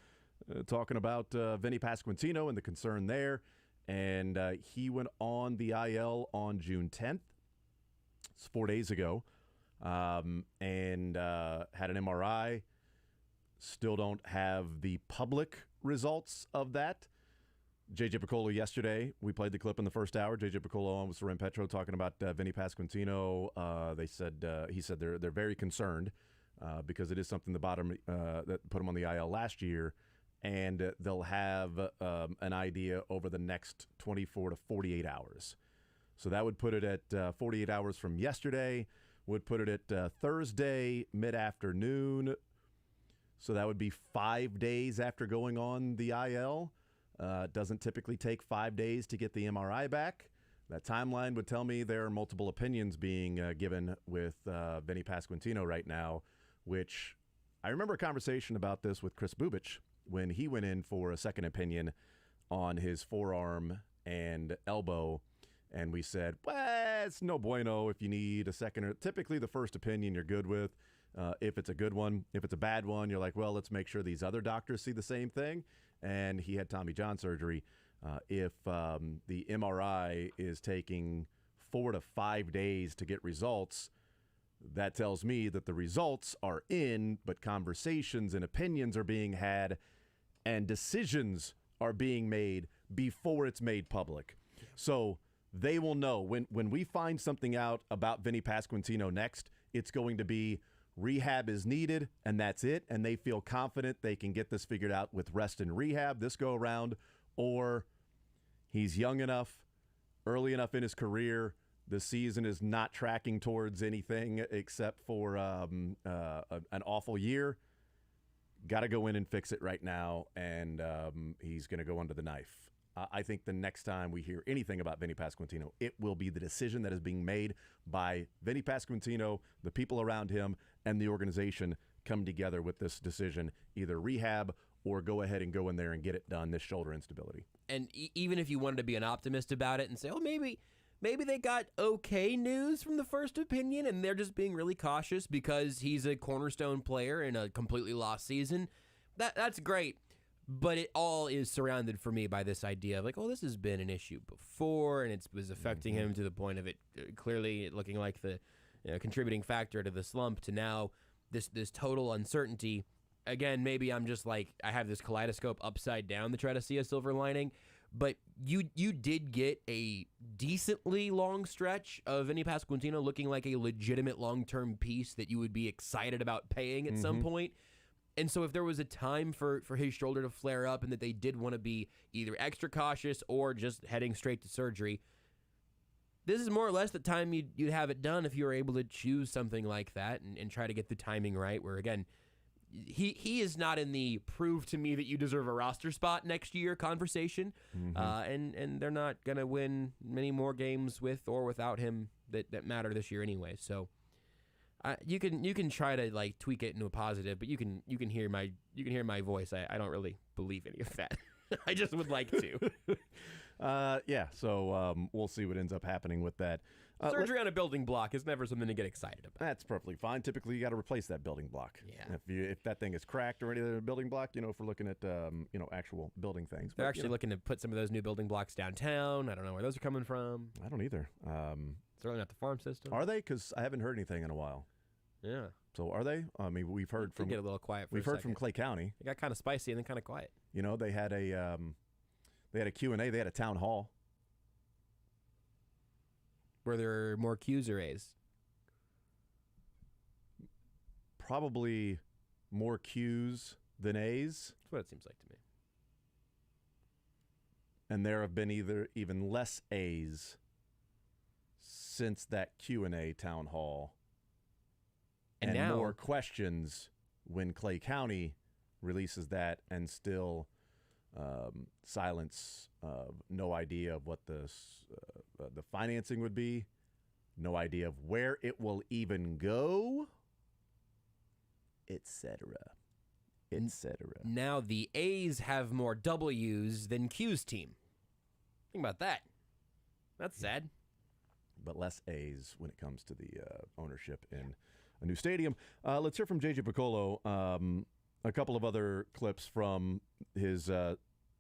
talking about Vinny Pasquantino and the concern there, and he went on the IL on June 10th. It's 4 days ago, and had an MRI. Still don't have the public results of that. J.J. Picollo yesterday, we played the clip in the first hour. J.J. Picollo on with Soren Petro talking about Vinny Pasquantino. He said they're very concerned because it is something that put him on the IL last year, and they'll have an idea over the next 24 to 48 hours. So that would put it at 48 hours from yesterday, would put it at Thursday mid-afternoon. So that would be 5 days after going on the IL. It doesn't typically take 5 days to get the MRI back. That timeline would tell me there are multiple opinions being given with Vinny Pasquantino right now, which I remember a conversation about this with Chris Bubich when he went in for a second opinion on his forearm and elbow, and we said, well, it's no bueno if you need a second. Or typically the first opinion you're good with. If it's a good one. If it's a bad one, you're like, well, let's make sure these other doctors see the same thing. And he had Tommy John surgery. If the MRI is taking 4 to 5 days to get results, that tells me that the results are in, but conversations and opinions are being had, and decisions are being made before it's made public. So they will know. When we find something out about Vinny Pasquantino next, it's going to be rehab is needed, and that's it, and they feel confident they can get this figured out with rest and rehab this go around, or he's young enough, early enough in his career, the season is not tracking towards anything except for an awful year. Got to go in and fix it right now, and he's going to go under the knife. I think the next time we hear anything about Vinny Pasquantino, it will be the decision that is being made by Vinny Pasquantino, the people around him, and the organization come together with this decision, either rehab or go ahead and go in there and get it done, this shoulder instability. And even if you wanted to be an optimist about it and say, oh, maybe they got okay news from the first opinion and they're just being really cautious because he's a cornerstone player in a completely lost season, that's great. But it all is surrounded for me by this idea of like, oh, this has been an issue before, and it was affecting him to the point of it clearly looking like the contributing factor to the slump, to now this total uncertainty. Again, maybe I'm just like, I have this kaleidoscope upside down to try to see a silver lining, but you did get a decently long stretch of Vinny Pasquantino looking like a legitimate long-term piece that you would be excited about paying at some point. And so if there was a time for his shoulder to flare up and that they did want to be either extra cautious or just heading straight to surgery, this is more or less the time you'd have it done if you were able to choose something like that and try to get the timing right, where, again, he is not in the prove to me that you deserve a roster spot next year conversation, and they're not going to win many more games with or without him that matter this year anyway. So you can try to like tweak it into a positive, but you can hear my voice. I don't really believe any of that. I just would like to. So we'll see what ends up happening with that. Surgery on a building block is never something to get excited about. That's perfectly fine. Typically, you got to replace that building block. Yeah. If that thing is cracked or any other building block, if we're looking at actual building things. They're actually looking to put some of those new building blocks downtown. I don't know where those are coming from. I don't either. Certainly not the farm system. Are they? Because I haven't heard anything in a while. Yeah. So are they? I mean, we've heard from. Get a little quiet. We've heard from Clay County. It got kind of spicy and then kind of quiet. They had a Q&A. They had a town hall. Were there more Qs or As? Probably more Qs than As. That's what it seems like to me. And there have been even less A's since that Q&A town hall. And And now, more questions when Clay County releases that, and still silence, no idea of what the financing would be, no idea of where it will even go, etc. now the A's have more W's than Q's team. Think about that. That's sad. But less A's when it comes to the ownership in a new stadium. Let's hear from J.J. Piccolo. A couple of other clips from his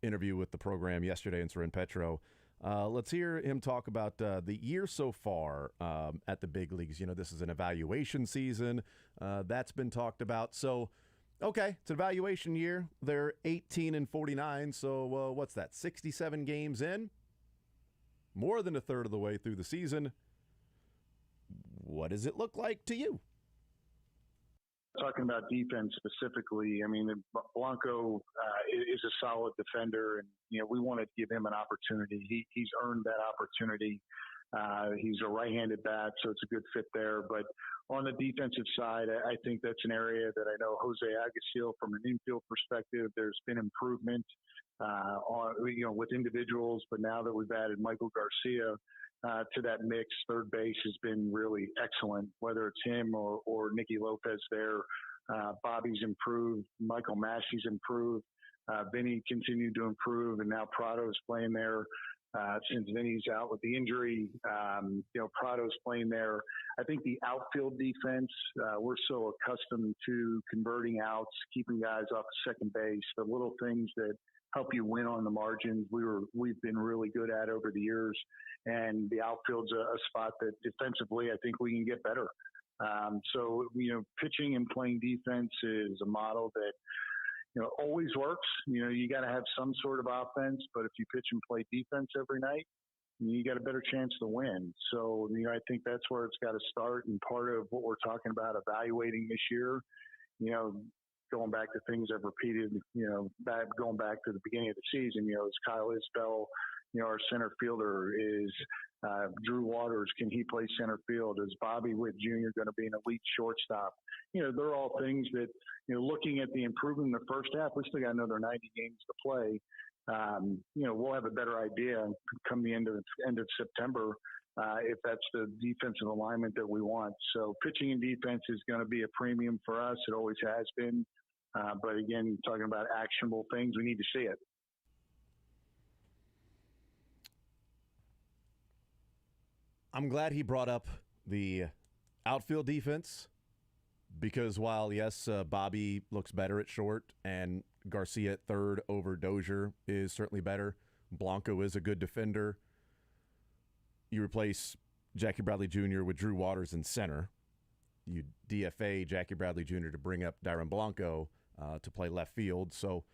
interview with the program yesterday in Soren Petro. Let's hear him talk about the year so far at the big leagues. You know, this is an evaluation season. That's been talked about. So, okay, it's an evaluation year. They're 18-49. So what's that? 67 games in? More than a third of the way through the season. What does it look like to you? Talking about defense specifically, I mean, Blanco is a solid defender, and we want to give him an opportunity. He's earned that opportunity. He's a right-handed bat, so it's a good fit there. But on the defensive side, I think that's an area that I know Jose Aguisil, from an infield perspective, there's been improvement with individuals. But now that we've added Michael Garcia to that mix, third base has been really excellent, whether it's him or Nicky Lopez there. Bobby's improved. Michael Massey's improved. Vinny continued to improve, and now Prado's playing there. Since Vinny's out with the injury, Prado's playing there. I think the outfield defense, we're so accustomed to converting outs, keeping guys off second base, the little things that help you win on the margins. We've been really good at over the years, and the outfield's a spot that defensively I think we can get better. So pitching and playing defense is a model that always works. You got to have some sort of offense, but if you pitch and play defense every night, you got a better chance to win. So I think that's where it's got to start. And part of what we're talking about evaluating this year, going back to things I've repeated, going back to the beginning of the season, is Kyle Isbell, our center fielder, is Drew Waters. Can he play center field? Is Bobby Witt Jr. going to be an elite shortstop? They're all things that, looking at the improvement in the first half, we still got another 90 games to play. We'll have a better idea come the end of September if that's the defensive alignment that we want. So pitching and defense is going to be a premium for us. It always has been. But again, talking about actionable things, we need to see it. I'm glad he brought up the outfield defense because while, yes, Bobby looks better at short and Garcia at third over Dozier is certainly better, Blanco is a good defender. You replace Jackie Bradley Jr. with Drew Waters in center. You DFA Jackie Bradley Jr. to bring up Dairon Blanco to play left field. So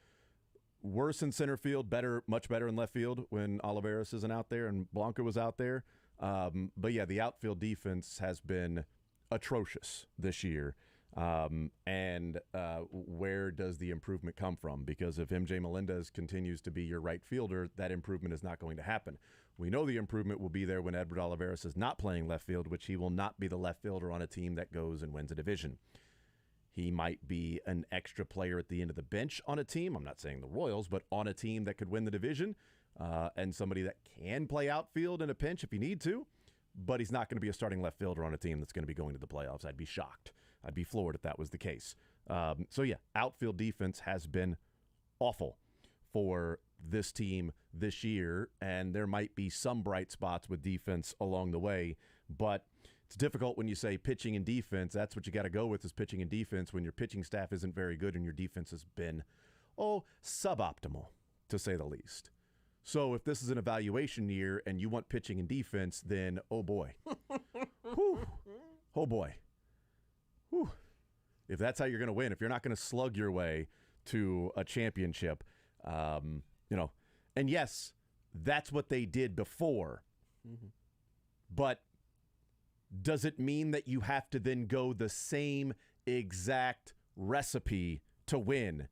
worse in center field, much better in left field when Olivares isn't out there and Blanco was out there. But yeah, the outfield defense has been atrocious this year. And where does the improvement come from? Because if MJ Melendez continues to be your right fielder, that improvement is not going to happen. We know the improvement will be there when Edward Olivares is not playing left field, which he will not be the left fielder on a team that goes and wins a division. He might be an extra player at the end of the bench on a team. I'm not saying the Royals, but on a team that could win the division. And somebody that can play outfield in a pinch if you need to, but he's not going to be a starting left fielder on a team that's going to be going to the playoffs. I'd be shocked. I'd be floored if that was the case. So yeah, outfield defense has been awful for this team this year, and there might be some bright spots with defense along the way, but it's difficult when you say pitching and defense. That's what you got to go with is pitching and defense when your pitching staff isn't very good and your defense has been, suboptimal, to say the least. So if this is an evaluation year and you want pitching and defense, then oh boy. Whew. Oh boy. Whew. If that's how you're going to win, if you're not going to slug your way to a championship, and yes, that's what they did before. Mm-hmm. But does it mean that you have to then go the same exact recipe to win?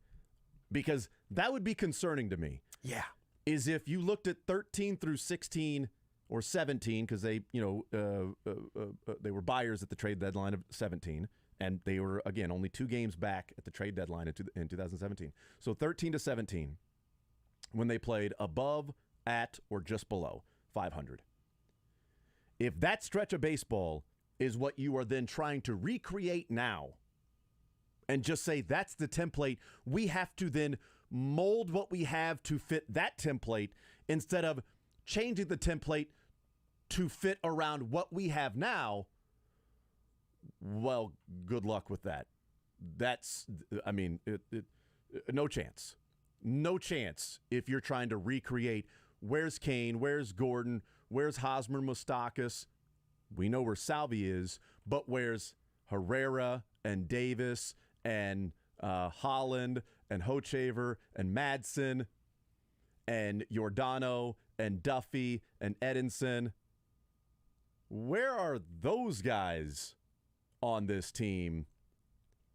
Because that would be concerning to me. Yeah. Is if you looked at 13 through 16 or 17, because they, they were buyers at the trade deadline of 17, and they were, again, only 2 games back at the trade deadline in 2017. So 13 to 17, when they played above, at, or just below 500. If that stretch of baseball is what you are then trying to recreate now, and just say that's the template, we have to then mold what we have to fit that template instead of changing the template to fit around what we have now, well, good luck with that. That's, I mean, no chance. No chance if you're trying to recreate where's Kane, where's Gordon, where's Hosmer Moustakas. We know where Salvi is, but where's Herrera and Davis and Holland and Hochevar and Madsen and Giordano and Duffy and Edinson? Where are those guys on this team?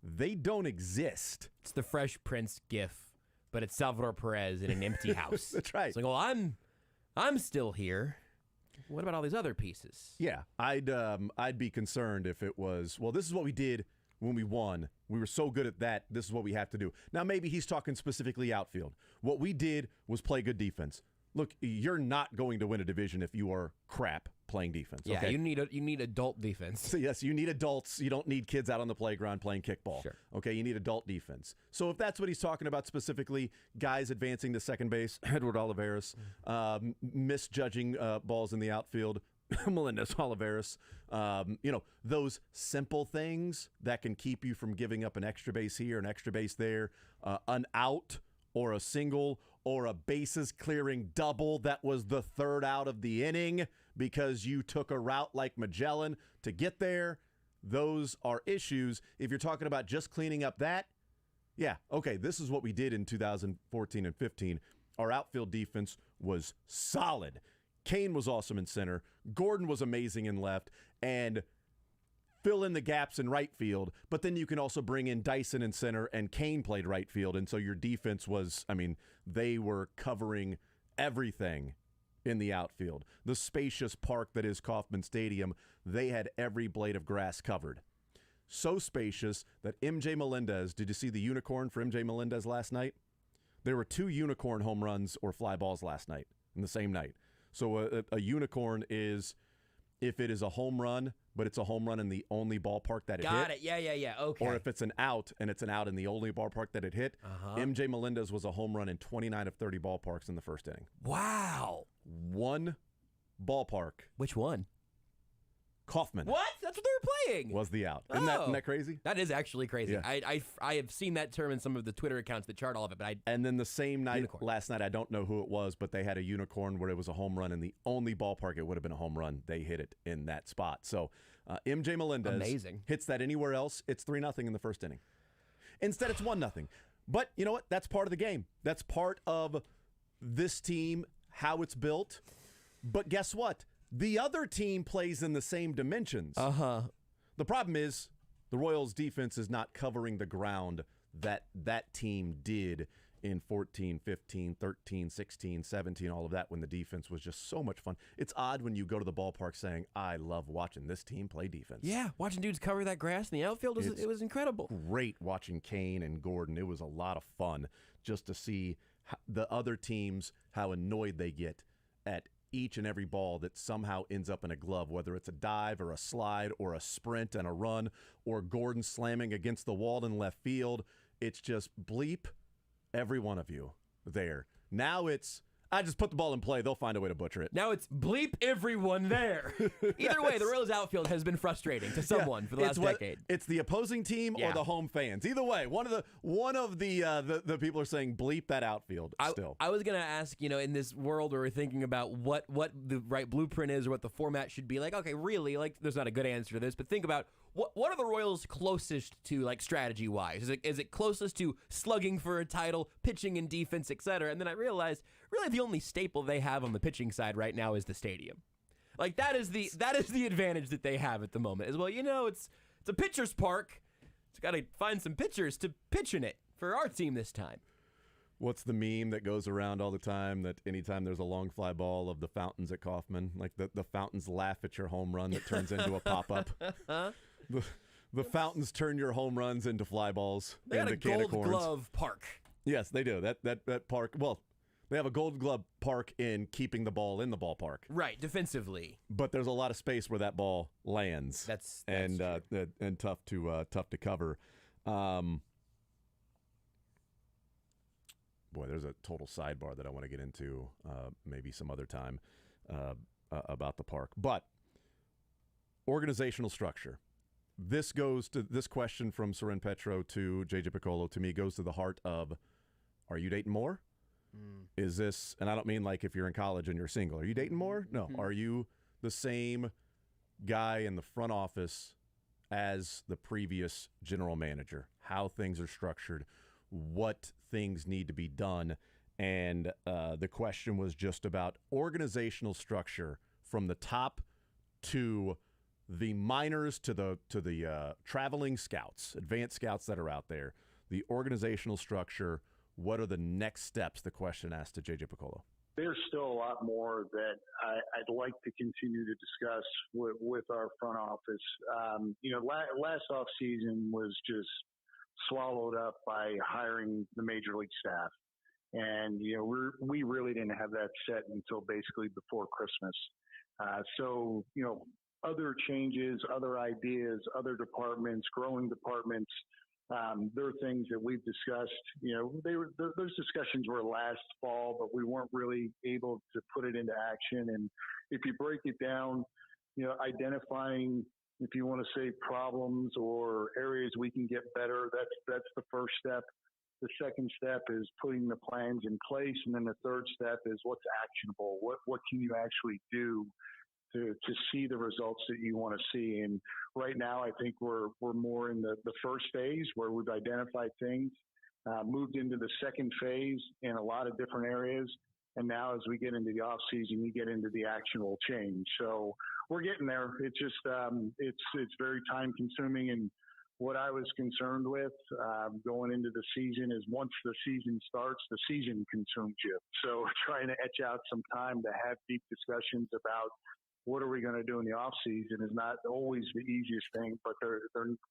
They don't exist. It's the Fresh Prince gif, but it's Salvador Perez in an empty house. That's right. It's like, well, I'm still here. What about all these other pieces? Yeah, I'd be concerned if it was, well, this is what we did when we won. We were so good at that, this is what we have to do. Now, maybe he's talking specifically outfield. What we did was play good defense. Look, you're not going to win a division if you are crap playing defense. Yeah, okay? you need adult defense. So yes, you need adults. You don't need kids out on the playground playing kickball. Sure. Okay, you need adult defense. So if that's what he's talking about specifically, guys advancing to second base, Edward Olivares, misjudging balls in the outfield, Melendez Olivares, those simple things that can keep you from giving up an extra base here, an extra base there, an out or a single or a bases clearing double that was the third out of the inning because you took a route like Magellan to get there. Those are issues. If you're talking about just cleaning up that, yeah, okay, this is what we did in 2014 and 15. Our outfield defense was solid. Kane was awesome in center. Gordon was amazing in left. And fill in the gaps in right field, but then you can also bring in Dyson in center, and Kane played right field, and so your defense was, they were covering everything in the outfield. The spacious park that is Kauffman Stadium, they had every blade of grass covered. So spacious that MJ Melendez, did you see the unicorn for MJ Melendez last night? There were 2 unicorn home runs or fly balls last night, in the same night. So a unicorn is if it is a home run, but it's a home run in the only ballpark that it hit. Got it. Yeah. Okay. Or if it's an out and it's an out in the only ballpark that it hit. MJ Melendez was a home run in 29 of 30 ballparks in the first inning. Wow. One ballpark. Which one? Kauffman. What? That's what they were playing. Was the out. Isn't that crazy? That is actually crazy. Yeah. I have seen that term in some of the Twitter accounts that chart all of it, but And then the same night, Unicorn. last night, I don't know who it was, but they had a unicorn where it was a home run in the only ballpark it would have been a home run. They hit it in that spot. So MJ Melendez Amazing. hits that anywhere else, it's 3-0 in the first inning. Instead, it's 1-0. But you know what? That's part of the game. That's part of this team, how it's built. But guess what? The other team plays in the same dimensions. The problem is the Royals' defense is not covering the ground that team did in 14, 15, 13, 16, 17, all of that, when the defense was just so much fun. It's odd when you go to the ballpark saying, I love watching this team play defense. yeah, watching dudes cover that grass in the outfield, it was incredible. Great watching Kane and Gordon. It was a lot of fun just to see the other teams, how annoyed they get at each and every ball that somehow ends up in a glove, whether it's a dive or a slide or a sprint and a run or Gordon slamming against the wall in left field. It's just bleep every one of you there. Now it's, I just put the ball in play. They'll find a way to butcher it. Now it's bleep everyone there. Either way, the Royals outfield has been frustrating to someone for the last decade. It's the opposing team or the home fans. Either way, one of the people are saying bleep that outfield still. I was going to ask, in this world where we're thinking about what the right blueprint is or what the format should be, like, okay, really, like, there's not a good answer to this, but think about what are the Royals closest to, like, strategy-wise? Is it closest to slugging for a title, pitching and defense, etc.? And then I realized, really, the only staple they have on the pitching side right now is the stadium. Like that is the advantage that they have at the moment. As well, it's a pitcher's park. It's got to find some pitchers to pitch in it for our team this time. What's the meme that goes around all the time that anytime there's a long fly ball of the fountains at Kauffman, like the fountains laugh at your home run that turns into a pop-up? The fountains turn your home runs into fly balls. They got a Gold Glove park. Yes, they do. That park, well, they have a Gold Glove park in keeping the ball in the ballpark. Right, defensively. But there's a lot of space where that ball lands. That's and tough to cover. Boy, there's a total sidebar that I want to get into maybe some other time about the park. But organizational structure. This question from Soren Petro to JJ Picollo to me goes to the heart of, are you dating more? Is this, and I don't mean like if you're in college and you're single, are you dating more? No. Are you the same guy in the front office as the previous general manager? How things are structured, what things need to be done. And the question was just about organizational structure from the top to the minors to the traveling scouts, advanced scouts that are out there. The organizational structure. What are the next steps? The question asked to JJ Picollo. There's still a lot more that I'd like to continue to discuss with our front office. Last off season was just swallowed up by hiring the major league staff, and we really didn't have that set until basically before Christmas. So other changes, other ideas, other departments, growing departments. There are things that we've discussed. Those discussions were last fall, but we weren't really able to put it into action. And if you break it down, identifying, if you want to say problems or areas we can get better, that's the first step. The second step is putting the plans in place, and then the third step is what's actionable. What can you actually do to see the results that you want to see? And right now, I think we're more in the first phase where we've identified things, moved into the second phase in a lot of different areas. And now as we get into the off season, we get into the actionable change. So we're getting there. It's just, it's very time consuming. And what I was concerned with going into the season is once the season starts, the season consumes you. So trying to etch out some time to have deep discussions about what are we going to do in the off season is not always the easiest thing, but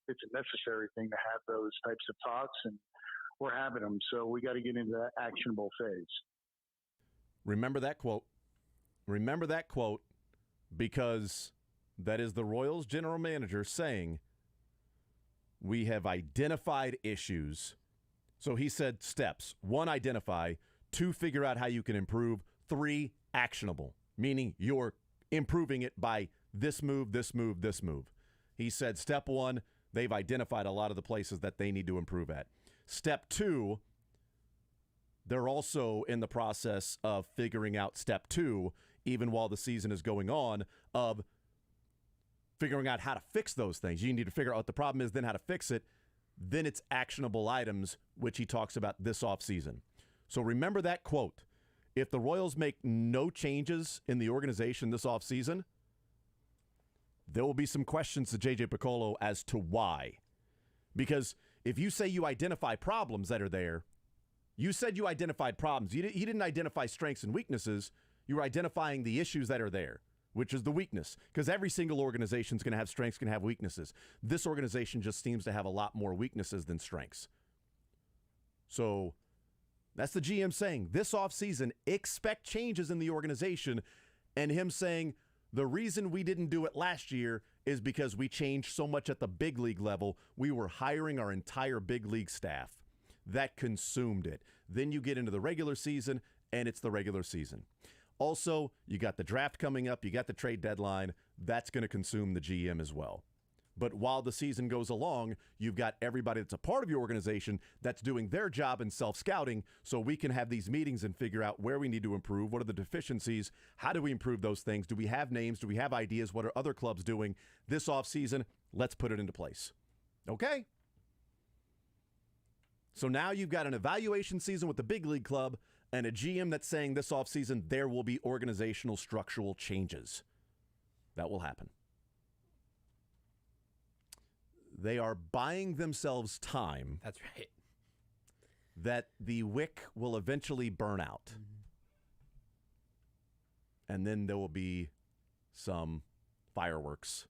it's a necessary thing to have those types of talks, and we're having them. So we got to get into that actionable phase. Remember that quote. Remember that quote, because that is the Royals general manager saying, we have identified issues. So he said steps. 1, identify. 2, figure out how you can improve. 3, actionable, meaning you're improving it by this move, this move, this move. He said step 1, they've identified a lot of the places that they need to improve at. Step 2, they're also in the process of figuring out step 2, even while the season is going on, of figuring out how to fix those things. You need to figure out what the problem is, then how to fix it. Then it's actionable items, which he talks about this offseason. So remember that quote. If the Royals make no changes in the organization this offseason, there will be some questions to JJ Picollo as to why. Because if you say you identify problems that are there, you said you identified problems. You didn't identify strengths and weaknesses. You were identifying the issues that are there, which is the weakness. Because every single organization is going to have strengths, going to have weaknesses. This organization just seems to have a lot more weaknesses than strengths. So that's the GM saying this offseason, expect changes in the organization, and him saying the reason we didn't do it last year is because we changed so much at the big league level. We were hiring our entire big league staff. That consumed it. Then you get into the regular season, and it's the regular season. Also, you got the draft coming up. You got the trade deadline. That's going to consume the GM as well. But while the season goes along, you've got everybody that's a part of your organization that's doing their job in self-scouting, so we can have these meetings and figure out where we need to improve, what are the deficiencies, how do we improve those things, do we have names, do we have ideas, what are other clubs doing this offseason? Let's put it into place. Okay? So now you've got an evaluation season with the big league club and a GM that's saying this offseason there will be organizational structural changes. That will happen. They are buying themselves time That's right. that the wick will eventually burn out. And then there will be some fireworks,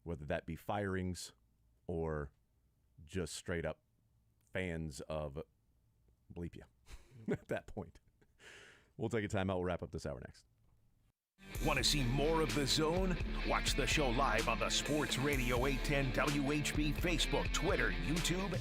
whether that be firings or just straight up fans of bleep you at that point. We'll take a timeout. We'll wrap up this hour next. Want to see more of The Zone? Watch the show live on the Sports Radio 810 WHB Facebook, Twitter, YouTube.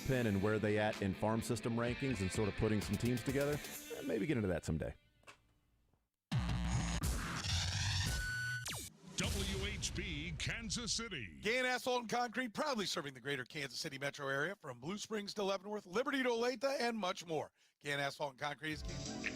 bullpen and where they at in farm system rankings and sort of putting some teams together. Maybe get into that someday. WHB Kansas City. Gann Asphalt and Concrete proudly serving the greater Kansas City metro area from Blue Springs to Leavenworth, Liberty to Olathe, and much more. Gann Asphalt and Concrete is Kansas.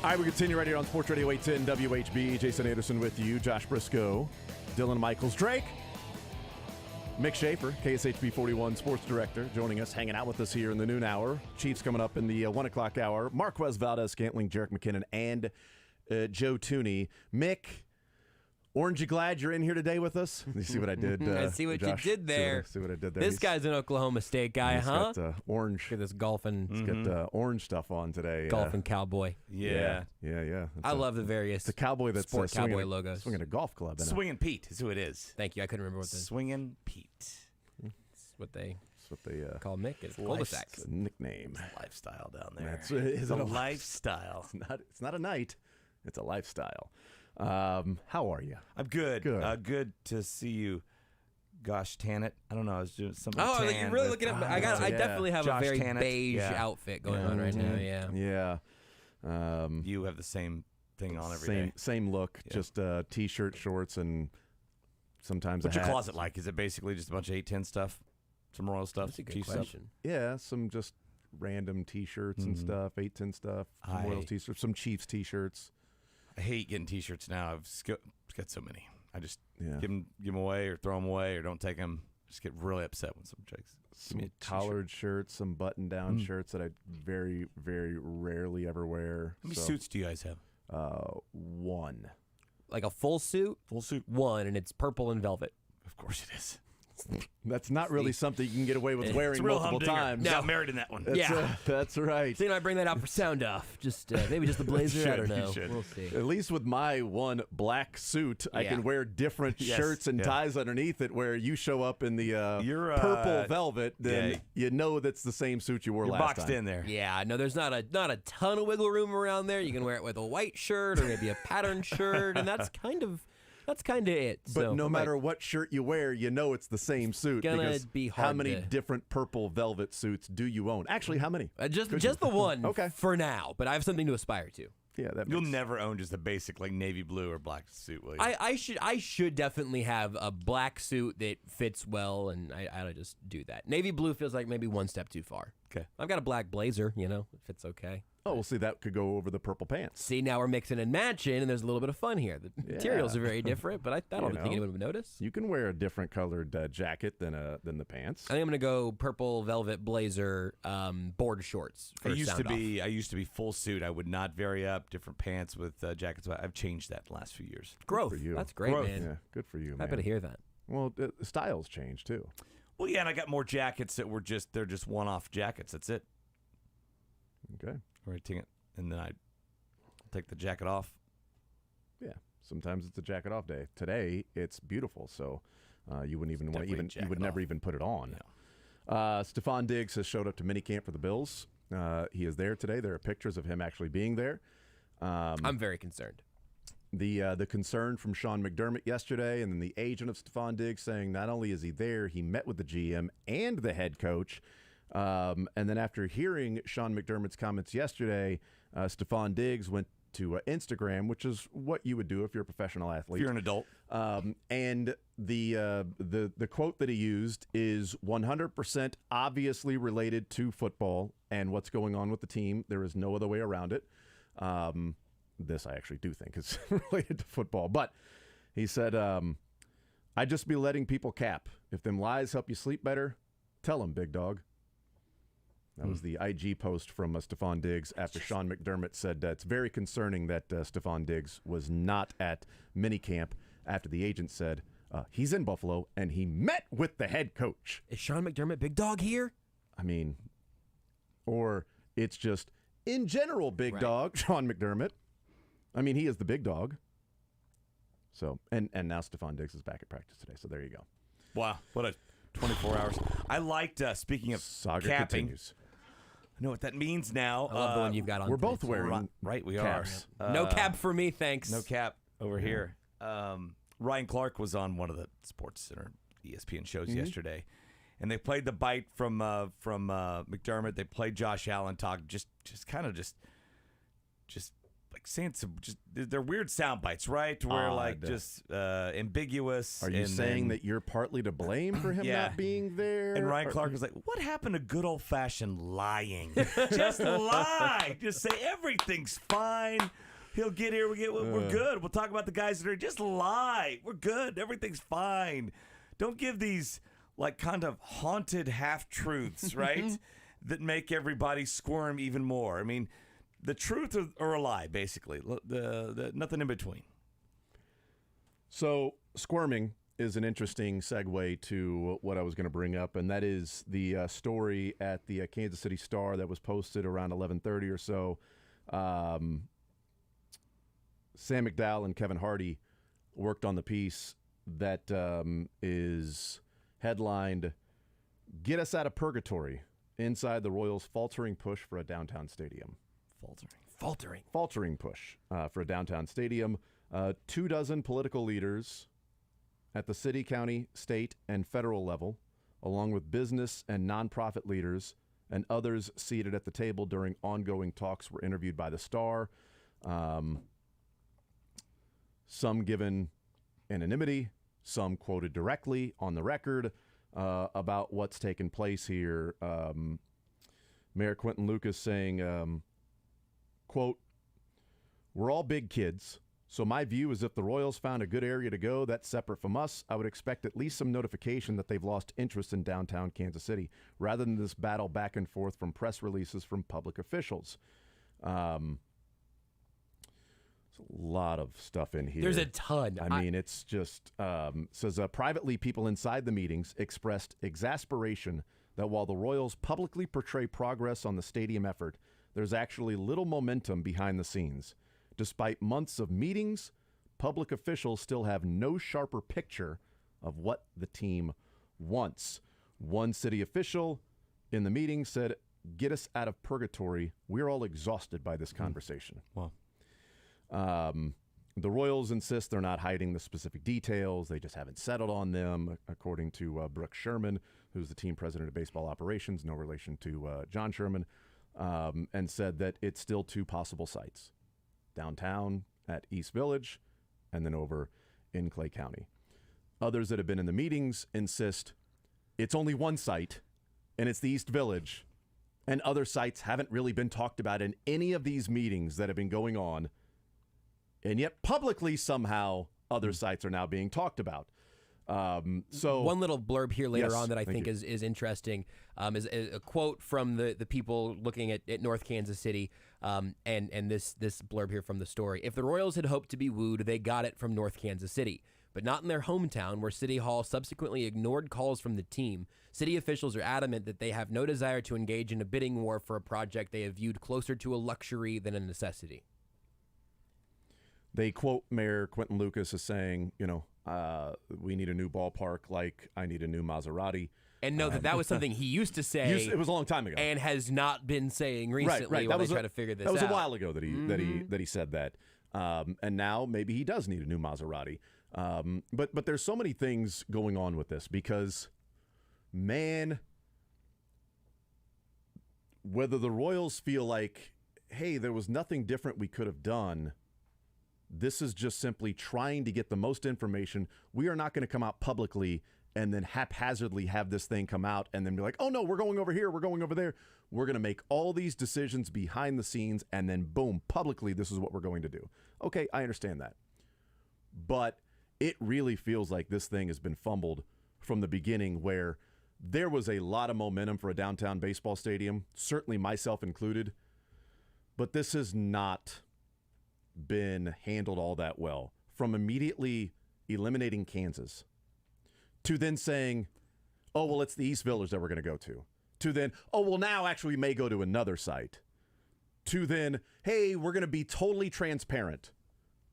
All right, we continue right here on Sports Radio 810 WHB. Jason Anderson with you, Josh Briscoe, Dylan Michaels, Drake, Mick Schaefer, KSHB 41 Sports Director, joining us, hanging out with us here in the noon hour. Chiefs coming up in the 1 o'clock hour. Marquez Valdez-Scantling, Jerick McKinnon, and Joe Tooney. Mick, Orange, you glad you're in here today with us? You see what I did? I see what Josh? you did there. See what I did there? This guy's an Oklahoma State guy, huh? Got, orange. Look at this golfing. He's got orange stuff on today. Golfing cowboy. Yeah. I love the various the cowboy that's sport cowboy swinging logos. Swinging a golf club. Swinging Pete is who it is. Thank you. I couldn't remember what the Swinging Pete. That's what they call Mick. It's cul-de-sacs. It's a nickname. It's a lifestyle down there. It's a lifestyle. It's not a night. It's a lifestyle. How are you? I'm good. Good. Good to see you. Gosh, Tannett. I don't know. I was doing something. Oh, tan you're really with- looking at. I definitely have Josh a very Tannett. beige Yeah. outfit going on right now. Yeah. Yeah. You have the same thing on every day. Same look. Yeah. Just t-shirt, shorts, and sometimes What's a your hat. closet like? Is it basically just a bunch of 810 stuff? Some Royal stuff? That's a good Chiefs stuff? question. Yeah, some just random t-shirts and stuff, 810 stuff, some Royals t-shirts, some Chiefs t-shirts. I hate getting T-shirts now. I've got so many. I just Yeah. give them away or throw them away or don't take them. Just get really upset when someone takes Some collared shirts, some button-down shirts that I very, very rarely ever wear. How many suits do you guys have? One. Like a full suit? Full suit. One, and it's purple and velvet. Of course it is. That's not really something you can get away with It's wearing a real multiple humdinger. times. Got married in that one. That's right. See, I bring that out for sound off. Just maybe just the blazer. I don't know. We'll see. At least with my one black suit, I Yeah. can wear different Yes, shirts and yeah. ties underneath it. Where you show up in the You're, purple velvet, then yeah. you know that's the same suit you wore You're last boxed time. in there. Yeah, no, there's not a ton of wiggle room around there. You can wear it with a white shirt or maybe a patterned shirt, and that's kind of it. But So, no I'm matter what shirt you wear, you know it's the same suit. Gonna because be how hard many to- different purple velvet suits do you own? Actually, how many? just Could the you? one Okay. for now, but I have something to aspire to. Yeah, that You'll makes- never own just a basic like navy blue or black suit, will you? I should definitely have a black suit that fits well, and I just do that. Navy blue feels like maybe one step too far. Okay. I've got a black blazer, it fits okay. Oh, well, see, that could go over the purple pants. See, now we're mixing and matching, and there's a little bit of fun here. The materials are very different, but I don't think anyone would notice. You can wear a different colored jacket than the pants. I think I'm gonna go purple velvet blazer, board shorts. For I used sound to be full suit. I would not vary up different pants with jackets. I've changed that the last few years. Growth. For you. That's great, Growth. man. Yeah, good for you, man. Happy to hear that. Well, styles change too. Well, yeah, and I got more jackets that were they're just one-off jackets. That's it. Okay. Or I take it, and then I take the jacket off. Yeah. Sometimes it's a jacket off day. Today it's beautiful, so you wouldn't even want to Definitely a you would jacket never off. even put it on. Stephon Diggs has showed up to minicamp for the Bills. He is there today. There are pictures of him actually being there. I'm very concerned. The concern from Sean McDermott yesterday, and then the agent of Stephon Diggs saying not only is he there, he met with the GM and the head coach. And then after hearing Sean McDermott's comments yesterday, Stephon Diggs went to Instagram, which is what you would do if you're a professional athlete. If you're an adult. And the quote that he used is 100% obviously related to football and what's going on with the team. There is no other way around it. This I actually do think is related to football. But he said, I'd just be letting people cap. If them lies help you sleep better, tell them, big dog. That was the IG post from Stephon Diggs after Sean McDermott said it's very concerning that Stephon Diggs was not at minicamp after the agent said he's in Buffalo and he met with the head coach. Is Sean McDermott big dog here? I mean, or it's just in general big dog, Sean McDermott. I mean, he is the big dog. So, and now Stephon Diggs is back at practice today. So there you go. Wow, what a 24 hours. I liked, speaking of Saga capping, continues. I know what that means now. I love the one you've got on. We're today. both wearing Right, we caps. are. No cap for me, thanks. No cap over here. Ryan Clark was on one of the Sports Center ESPN shows yesterday, and they played the bite from McDermott. They played Josh Allen talk, just like saying some, just they're weird sound bites, right? Where like just ambiguous. Are you saying that you're partly to blame for him not being there? And Ryan Clark was like, "What happened to good old fashioned lying? Just lie. Just say everything's fine. He'll get here. We're good. We'll talk about the guys that are just lie. We're good. Everything's fine. Don't give these like kind of haunted half truths, right? That make everybody squirm even more. I mean." The truth or a lie, basically. The nothing in between. So squirming is an interesting segue to what I was going to bring up, and that is the story at the Kansas City Star that was posted around 11:30 or so. Sam McDowell and Kevin Hardy worked on the piece that is headlined, "Get Us Out of Purgatory, Inside the Royals' Faltering Push for a Downtown Stadium." Faltering push for a downtown stadium. 24 political leaders at the city, county, state, and federal level, along with business and nonprofit leaders and others seated at the table during ongoing talks, were interviewed by the Star. Some given anonymity, some quoted directly on the record about what's taken place here. Mayor Quentin Lucas saying, quote, "We're all big kids, So my view is if the Royals found a good area to go that's separate from us, I would expect at least some notification that they've lost interest in downtown Kansas City, rather than this battle back and forth from press releases from public officials. There's a lot of stuff in here. There's a ton. I mean, it's just says privately, people inside the meetings expressed exasperation that while the Royals publicly portray progress on the stadium effort, there's actually little momentum behind the scenes. Despite months of meetings, public officials still have no sharper picture of what the team wants. One city official in the meeting said, "Get us out of purgatory. We're all exhausted by this conversation." Wow. The Royals insist they're not hiding the specific details. They just haven't settled on them, according to Brooke Sherman, who's the team president of baseball operations, no relation to John Sherman, and said that it's still 2 possible sites, downtown at East Village and then over in Clay County. Others that have been in the meetings insist it's only 1 site, and it's the East Village, and other sites haven't really been talked about in any of these meetings that have been going on. And yet publicly, somehow, other sites are now being talked about. So one little blurb here later Yes, on that I thank think you. is interesting is a quote from the people looking at North Kansas City, and this blurb here from the story. If the Royals had hoped to be wooed, they got it from North Kansas City, but not in their hometown, where City Hall subsequently ignored calls from the team. City officials are adamant that they have no desire to engage in a bidding war for a project they have viewed closer to a luxury than a necessity. They quote Mayor Quentin Lucas as saying, we need a new ballpark like I need a new Maserati. And know that was something he used to say. It was a long time ago. And has not been saying recently right. while they try to figure this out. That was a while ago that he said that. And now maybe he does need a new Maserati. But there's so many things going on with this because, man, whether the Royals feel like, hey, there was nothing different we could have done, this is just simply trying to get the most information. We are not going to come out publicly and then haphazardly have this thing come out and then be like, oh, no, we're going over here, we're going over there. We're going to make all these decisions behind the scenes, and then, boom, publicly, this is what we're going to do. Okay, I understand that. But it really feels like this thing has been fumbled from the beginning, where there was a lot of momentum for a downtown baseball stadium, certainly myself included. But this has not been handled all that well. From immediately eliminating Kansas to then saying, oh, well, it's the East Village that we're going to go to then, oh, well, now actually we may go to another site, to then, hey, we're going to be totally transparent,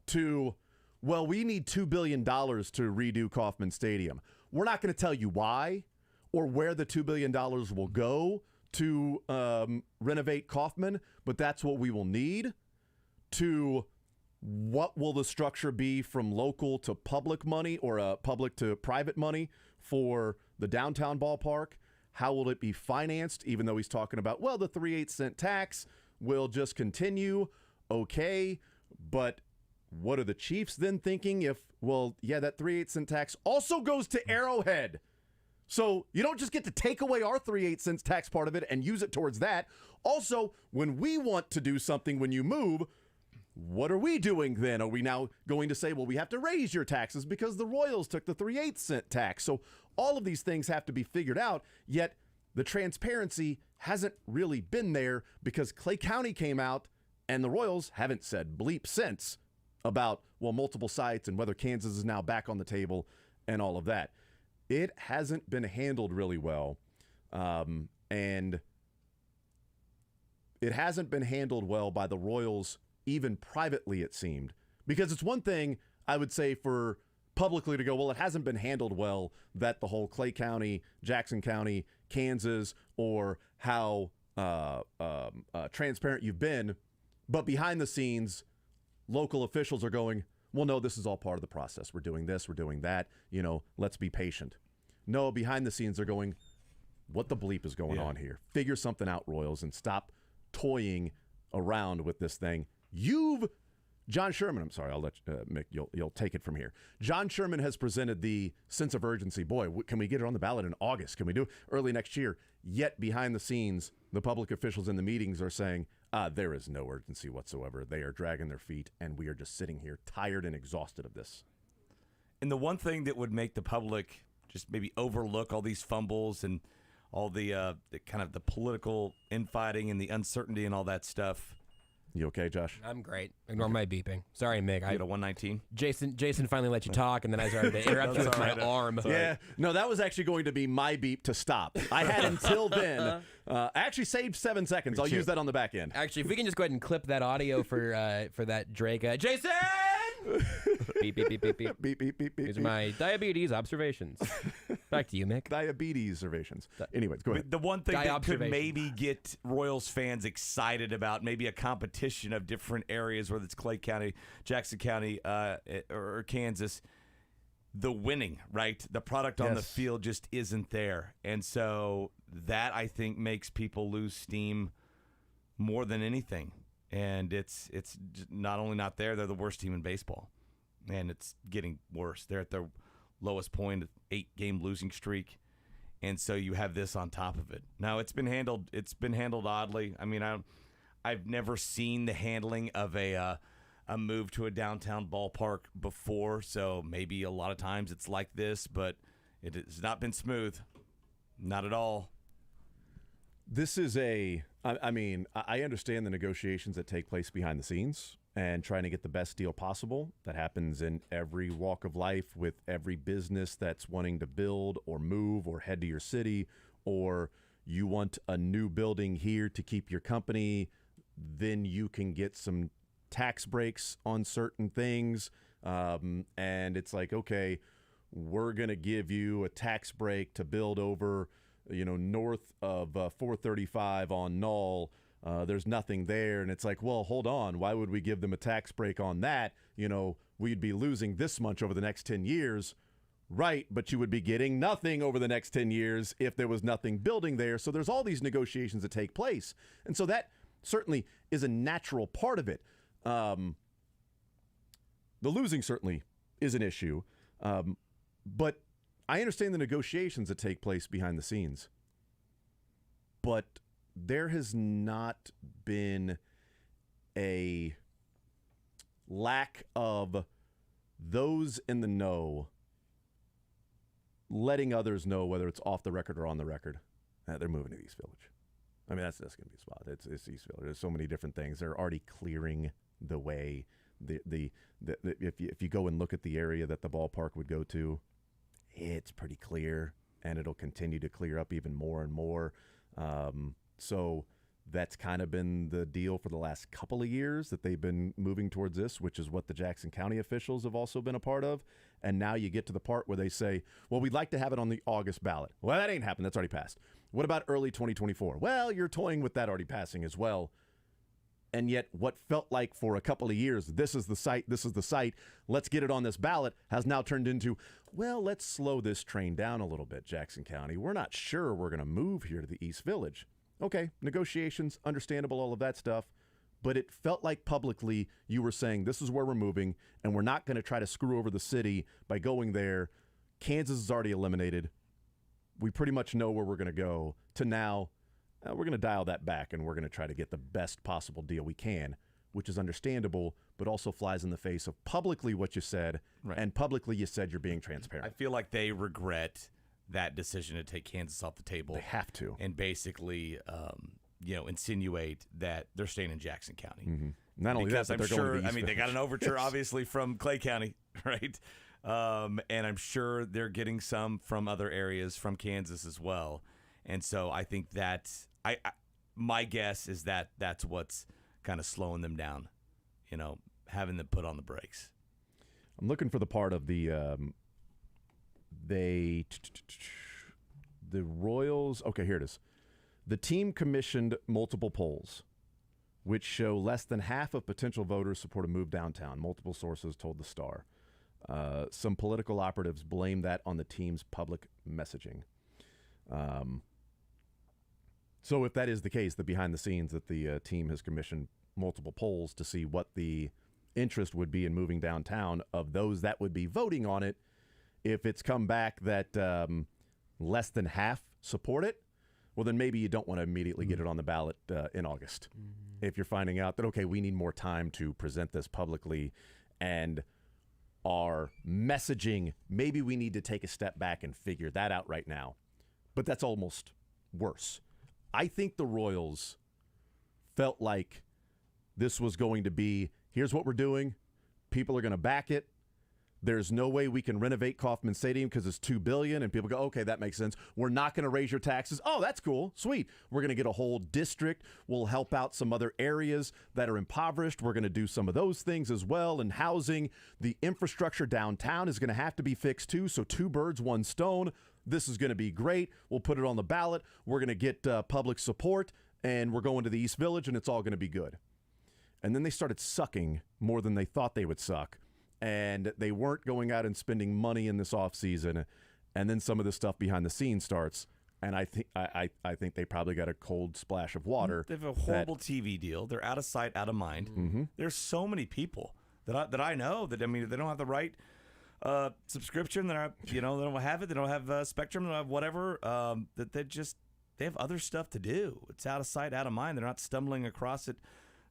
to, well, we need $2 billion to redo Kauffman Stadium. We're not going to tell you why or where the $2 billion will go to renovate Kauffman, but that's what we will need. To what will the structure be from local to public money or public to private money for the downtown ballpark? How will it be financed? Even though he's talking about, well, the 3/8 cent tax will just continue. Okay, but what are the Chiefs then thinking if, well, yeah, that 3/8 cent tax also goes to Arrowhead. So you don't just get to take away our 3/8 cents tax part of it and use it towards that. Also, when we want to do something when you move, what are we doing then? Are we now going to say, well, we have to raise your taxes because the Royals took the 3/8 cent tax? So all of these things have to be figured out, yet the transparency hasn't really been there because Clay County came out and the Royals haven't said bleep since about, well, multiple sites and whether Kansas is now back on the table and all of that. It hasn't been handled really well, and it hasn't been handled well by the Royals even privately, it seemed. Because it's one thing, I would say, for publicly to go, well, it hasn't been handled well, that the whole Clay County, Jackson County, Kansas, or how transparent you've been. But behind the scenes, local officials are going, well, no, this is all part of the process. We're doing this, we're doing that. Let's be patient. No, behind the scenes, they're going, what the bleep is going on here? Figure something out, Royals, and stop toying around with this thing. You've John Sherman, I'm sorry, I'll let Mick, you'll take it from here. John Sherman has presented the sense of urgency. Boy, can we get it on the ballot in August? Can we do it early next year? Yet behind the scenes, the public officials in the meetings are saying, there is no urgency whatsoever. They are dragging their feet, and we are just sitting here tired and exhausted of this. And the one thing that would make the public just maybe overlook all these fumbles and all the kind of the political infighting and the uncertainty and all that stuff. You okay, Josh? I'm great. Ignore my beeping. Sorry, Mick. I had a 119. Jason finally let you talk, and then I started to interrupt you with my arm. Yeah. No, that was actually going to be my beep to stop. I had until then. I actually saved 7 seconds. I'll use that on the back end. Actually, if we can just go ahead and clip that audio for that Drake. Jason! Beep, beep, beep, beep, beep. Beep, beep, beep, beep. These are my diabetes observations. Back to you, Mick. Diabetes observations. Anyways, go ahead. The one thing that could maybe get Royals fans excited about, maybe a competition of different areas, whether it's Clay County, Jackson County, or Kansas, the winning, right? The product on the field just isn't there. And so that, I think, makes people lose steam more than anything. And it's not only not there, they're the worst team in baseball. And it's getting worse. They're at their lowest point, 8-game losing streak. And so you have this on top of it. Now, it's been handled oddly. I mean, I've never seen the handling of a move to a downtown ballpark before, so maybe a lot of times it's like this, but it has not been smooth. Not at all. This is I mean, I understand the negotiations that take place behind the scenes and trying to get the best deal possible. That happens in every walk of life with every business that's wanting to build or move or head to your city, or you want a new building here to keep your company, then you can get some tax breaks on certain things. And it's like, okay, we're going to give you a tax break to build over, north of 435 on Null. There's nothing there. And it's like, well, hold on. Why would we give them a tax break on that? We'd be losing this much over the next 10 years. Right, but you would be getting nothing over the next 10 years if there was nothing building there. So there's all these negotiations that take place. And so that certainly is a natural part of it. The losing certainly is an issue. But I understand the negotiations that take place behind the scenes. But there has not been a lack of those in the know letting others know, whether it's off the record or on the record, they're moving to East Village. I mean, that's going to be a spot. It's East Village. There's so many different things. They're already clearing the way. If you go and look at the area that the ballpark would go to, it's pretty clear, and it'll continue to clear up even more and more. So that's kind of been the deal for the last couple of years, that they've been moving towards this, which is what the Jackson County officials have also been a part of. And now you get to the part where they say, well, we'd like to have it on the August ballot. Well, that ain't happened. That's already passed. What about early 2024? Well, you're toying with that already passing as well. And yet what felt like for a couple of years, this is the site, let's get it on this ballot, has now turned into, well, let's slow this train down a little bit, Jackson County. We're not sure we're going to move here to the East Village. Okay, negotiations, understandable, all of that stuff. But it felt like publicly you were saying, this is where we're moving, and we're not going to try to screw over the city by going there. Kansas is already eliminated. We pretty much know where we're going to go. To now, we're going to dial that back, and we're going to try to get the best possible deal we can, which is understandable, but also flies in the face of publicly what you said, right. And publicly you said you're being transparent. I feel like they regret that decision to take Kansas off the table. They have to. And basically, insinuate that they're staying in Jackson County. Mm-hmm. Not only because that, but I'm they're sure, going to the East Village. They got an overture, obviously, from Clay County, right? And I'm sure they're getting some from other areas from Kansas as well. And so I think that's my guess is that that's what's kind of slowing them down, having them put on the brakes. I'm looking for the part of the Royals. Okay, here it is. The team commissioned multiple polls, which show less than half of potential voters support a move downtown. Multiple sources told the Star. Some political operatives blame that on the team's public messaging. So if that is the case, that behind the scenes that the team has commissioned multiple polls to see what the interest would be in moving downtown of those that would be voting on it. If it's come back that less than half support it, well, then maybe you don't want to immediately get it on the ballot in August. If you're finding out that, okay, we need more time to present this publicly and our messaging, maybe we need to take a step back and figure that out right now. But that's almost worse. I think the Royals felt like this was going to be, here's what we're doing. People are going to back it. There's no way we can renovate Kauffman Stadium because it's $2 billion, and people go, okay, that makes sense. We're not going to raise your taxes. Oh, that's cool. Sweet. We're going to get a whole district. We'll help out some other areas that are impoverished. We're going to do some of those things as well. And housing, the infrastructure downtown is going to have to be fixed too. So 2 birds, 1 stone. This is going to be great. We'll put it on the ballot. We're going to get public support, and we're going to the East Village, and it's all going to be good. And then they started sucking more than they thought they would suck. And they weren't going out and spending money in this offseason. And then some of the stuff behind the scenes starts. And I think they probably got a cold splash of water. They have a horrible TV deal. They're out of sight, out of mind. Mm-hmm. There's so many people that I know that, I mean, they don't have the right subscription. They don't have it. They don't have Spectrum. They don't have whatever. That they have other stuff to do. It's out of sight, out of mind. They're not stumbling across it,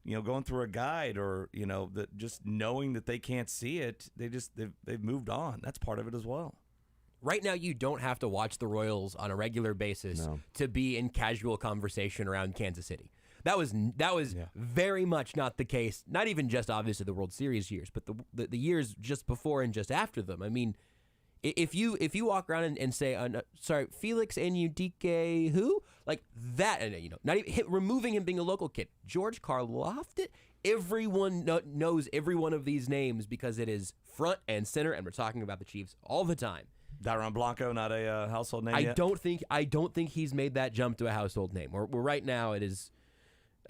going through a guide or, that just knowing that they can't see it. They've moved on. That's part of it as well. Right now, you don't have to watch the Royals on a regular basis to be in casual conversation around Kansas City. That was very much not the case. Not even just obviously the World Series years, but the years just before and just after them. I mean, if you walk around and say, Felix Anudike, who like that, and not even removing him being a local kid, George Karloff, everyone knows every one of these names because it is front and center, and we're talking about the Chiefs all the time. Dairon Blanco, not a household name yet? I don't think he's made that jump to a household name. We're right now, it is.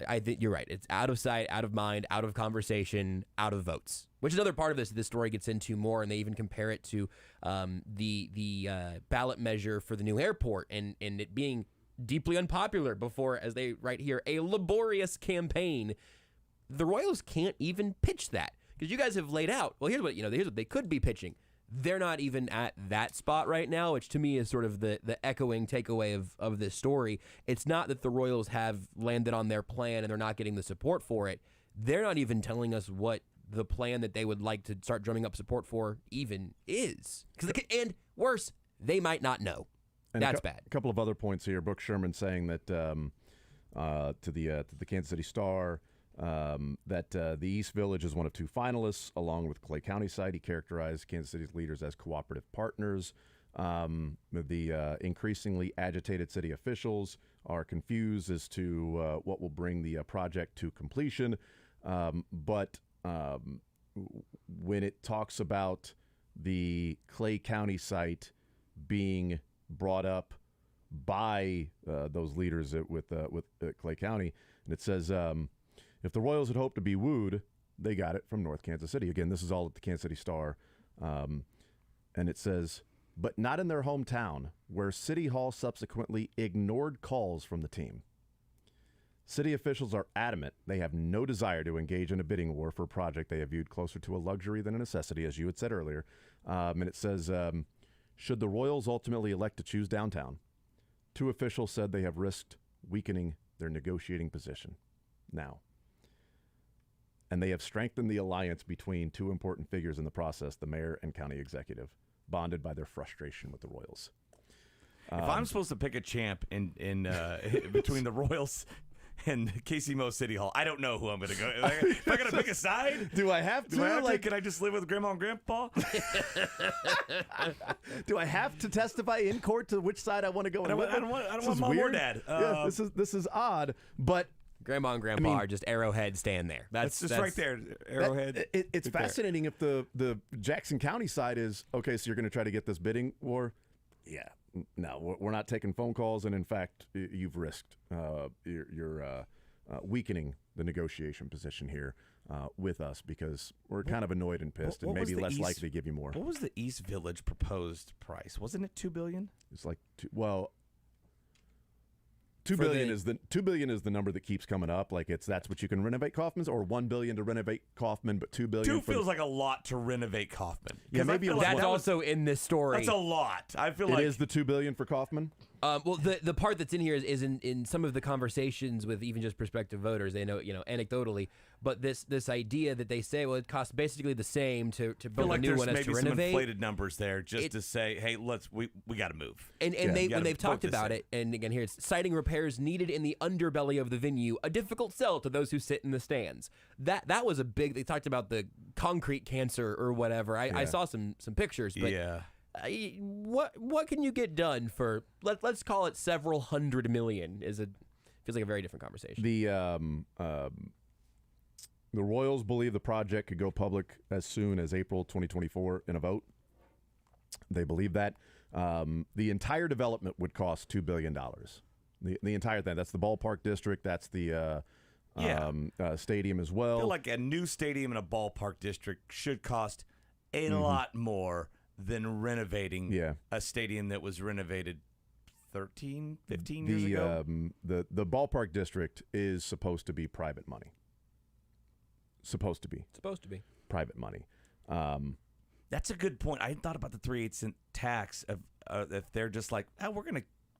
I think you're right. It's out of sight, out of mind, out of conversation, out of votes. Which is another part of this. This story gets into more, and they even compare it to the ballot measure for the new airport, and it being deeply unpopular before, as they write here, a laborious campaign. The Royals can't even pitch that because you guys have laid out. Well, here's what they could be pitching. They're not even at that spot right now, which to me is sort of the echoing takeaway of this story. It's not that the Royals have landed on their plan and they're not getting the support for it. They're not even telling us what the plan that they would like to start drumming up support for even is. And worse, they might not know. And that's bad. A couple of other points here. Brooke Sherman saying that to the Kansas City Star, that the East Village is one of 2 finalists, along with Clay County side. He characterized Kansas City's leaders as cooperative partners. The increasingly agitated city officials are confused as to what will bring the project to completion. But when it talks about the Clay County site being brought up by those leaders with Clay County, and it says, if the Royals had hoped to be wooed, they got it from North Kansas City. Again, this is all at the Kansas City Star. And it says, but not in their hometown, where City Hall subsequently ignored calls from the team. City officials are adamant they have no desire to engage in a bidding war for a project they have viewed closer to a luxury than a necessity, as you had said earlier. And it says, should the Royals ultimately elect to choose downtown, 2 officials said they have risked weakening their negotiating position now. And they have strengthened the alliance between 2 important figures in the process, the mayor and county executive, bonded by their frustration with the Royals. If I'm supposed to pick a champ in between the Royals and Casey Mo City Hall, I don't know who I'm going to go. If I got to pick a side, do I have to? Can I just live with Grandma and Grandpa? Do I have to testify in court to which side I want to go? I don't want mom or dad. This is odd, but. Grandma and Grandpa are just Arrowhead stand there. That's just right there. Arrowhead. It's fascinating if the Jackson County side is, okay, so you're going to try to get this bidding war? Yeah. No, we're not taking phone calls, and in fact, you've risked you're weakening the negotiation position here with us because we're kind of annoyed and pissed, and maybe less likely to give you more. What was the East Village proposed price? Wasn't it $2 billion? It's like well, $2 billion is the number that keeps coming up. Like that's what you can renovate Kaufman's, or $1 billion to renovate Kaufman, but $2 billion. Two feels like a lot to renovate Kaufman. Yeah, maybe that's also in this story. That's a lot. I feel it like is the $2 billion for Kaufman. Well, the part that's in here is in some of the conversations with even just prospective voters. They know, anecdotally, but this idea that they say, well, it costs basically the same to build like a new one as to maybe some renovate. inflated numbers there just to say, hey, we got to move. And when they've talked about it, and again here it's citing repairs needed in the underbelly of the venue, a difficult sell to those who sit in the stands. That was a big. They talked about the concrete cancer or whatever. I saw some pictures, but yeah. What can you get done for let's call it several $100 million feels like a very different conversation. The Royals believe the project could go public as soon as April 2024 in a vote. They believe that the entire development would cost $2 billion. The entire thing. That's the ballpark district. That's the stadium as well. I feel like a new stadium in a ballpark district should cost a lot more than renovating a stadium that was renovated 15 years ago. The ballpark district is supposed to be private money. Supposed to be private money. That's a good point. I hadn't thought about the 3/8 cent tax of if they're just like,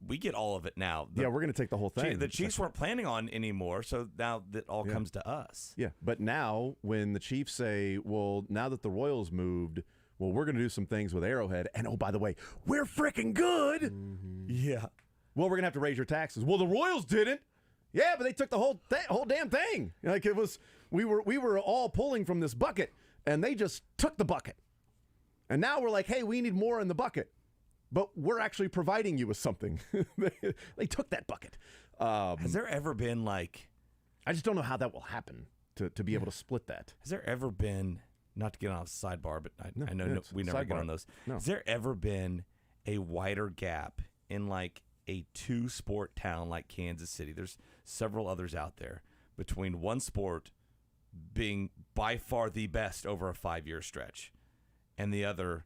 we get all of it now. We're going to take the whole thing. The Chiefs weren't planning on anymore, so now that all comes to us. Yeah, but now when the Chiefs say, well, now that the Royals moved, well, we're going to do some things with Arrowhead, and oh, by the way, we're freaking good. Mm-hmm. Yeah. Well, we're going to have to raise your taxes. Well, the Royals didn't. Yeah, but they took the whole damn thing. Like it was, we were all pulling from this bucket, and they just took the bucket. And now we're like, hey, we need more in the bucket. But we're actually providing you with something. They took that bucket. Has there ever been like... I just don't know how that will happen to be able to split that. Has there ever been, not to get on a sidebar, but I know we never get on those. No. Has there ever been a wider gap in like a two-sport town like Kansas City? There's several others out there between one sport being by far the best over a 5-year stretch and the other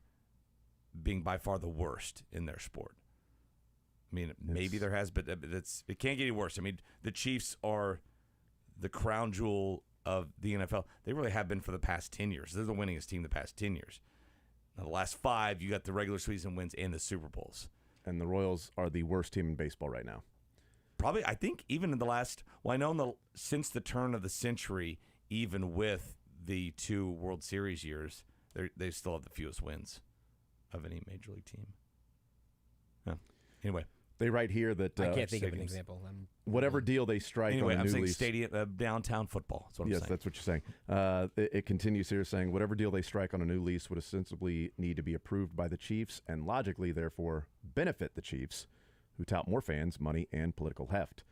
being by far the worst in their sport. I mean, maybe there has, but it can't get any worse. I mean, the Chiefs are the crown jewel of the NFL. They really have been for the past 10 years. They're the winningest team the past 10 years. Now, the last 5, you got the regular season wins and the Super Bowls. And the Royals are the worst team in baseball right now. Probably, I think even in the last, since the turn of the century, even with the 2 World Series years, they still have the fewest wins of any major league team. Yeah. Anyway, they write here that I can't think of an example. Whatever deal they strike on a new I'm saying lease, stadium, downtown football. That's what I'm saying. Yes, that's what you're saying. It continues here saying whatever deal they strike on a new lease would ostensibly need to be approved by the Chiefs and logically, therefore, benefit the Chiefs, who tout more fans, money, and political heft.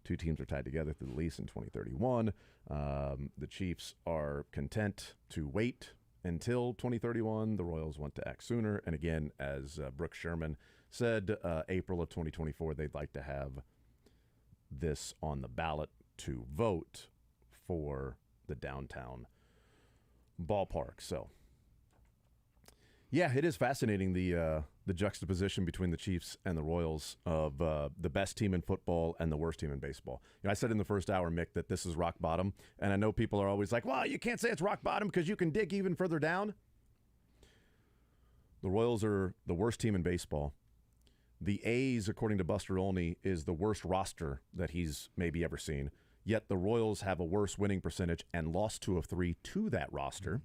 2 teams are tied together through the lease in 2031. The Chiefs are content to wait until 2031. The Royals want to act sooner. And again, as Brooks Sherman said, April of 2024, they'd like to have this on the ballot to vote for the downtown ballpark. So, yeah, it is fascinating, the juxtaposition between the Chiefs and the Royals of the best team in football and the worst team in baseball. I said in the first hour, Mick, that this is rock bottom, and I know people are always like, well, you can't say it's rock bottom because you can dig even further down. The Royals are the worst team in baseball. The A's, according to Buster Olney, is the worst roster that he's maybe ever seen. Yet the Royals have a worse winning percentage and lost 2 of 3 to that roster.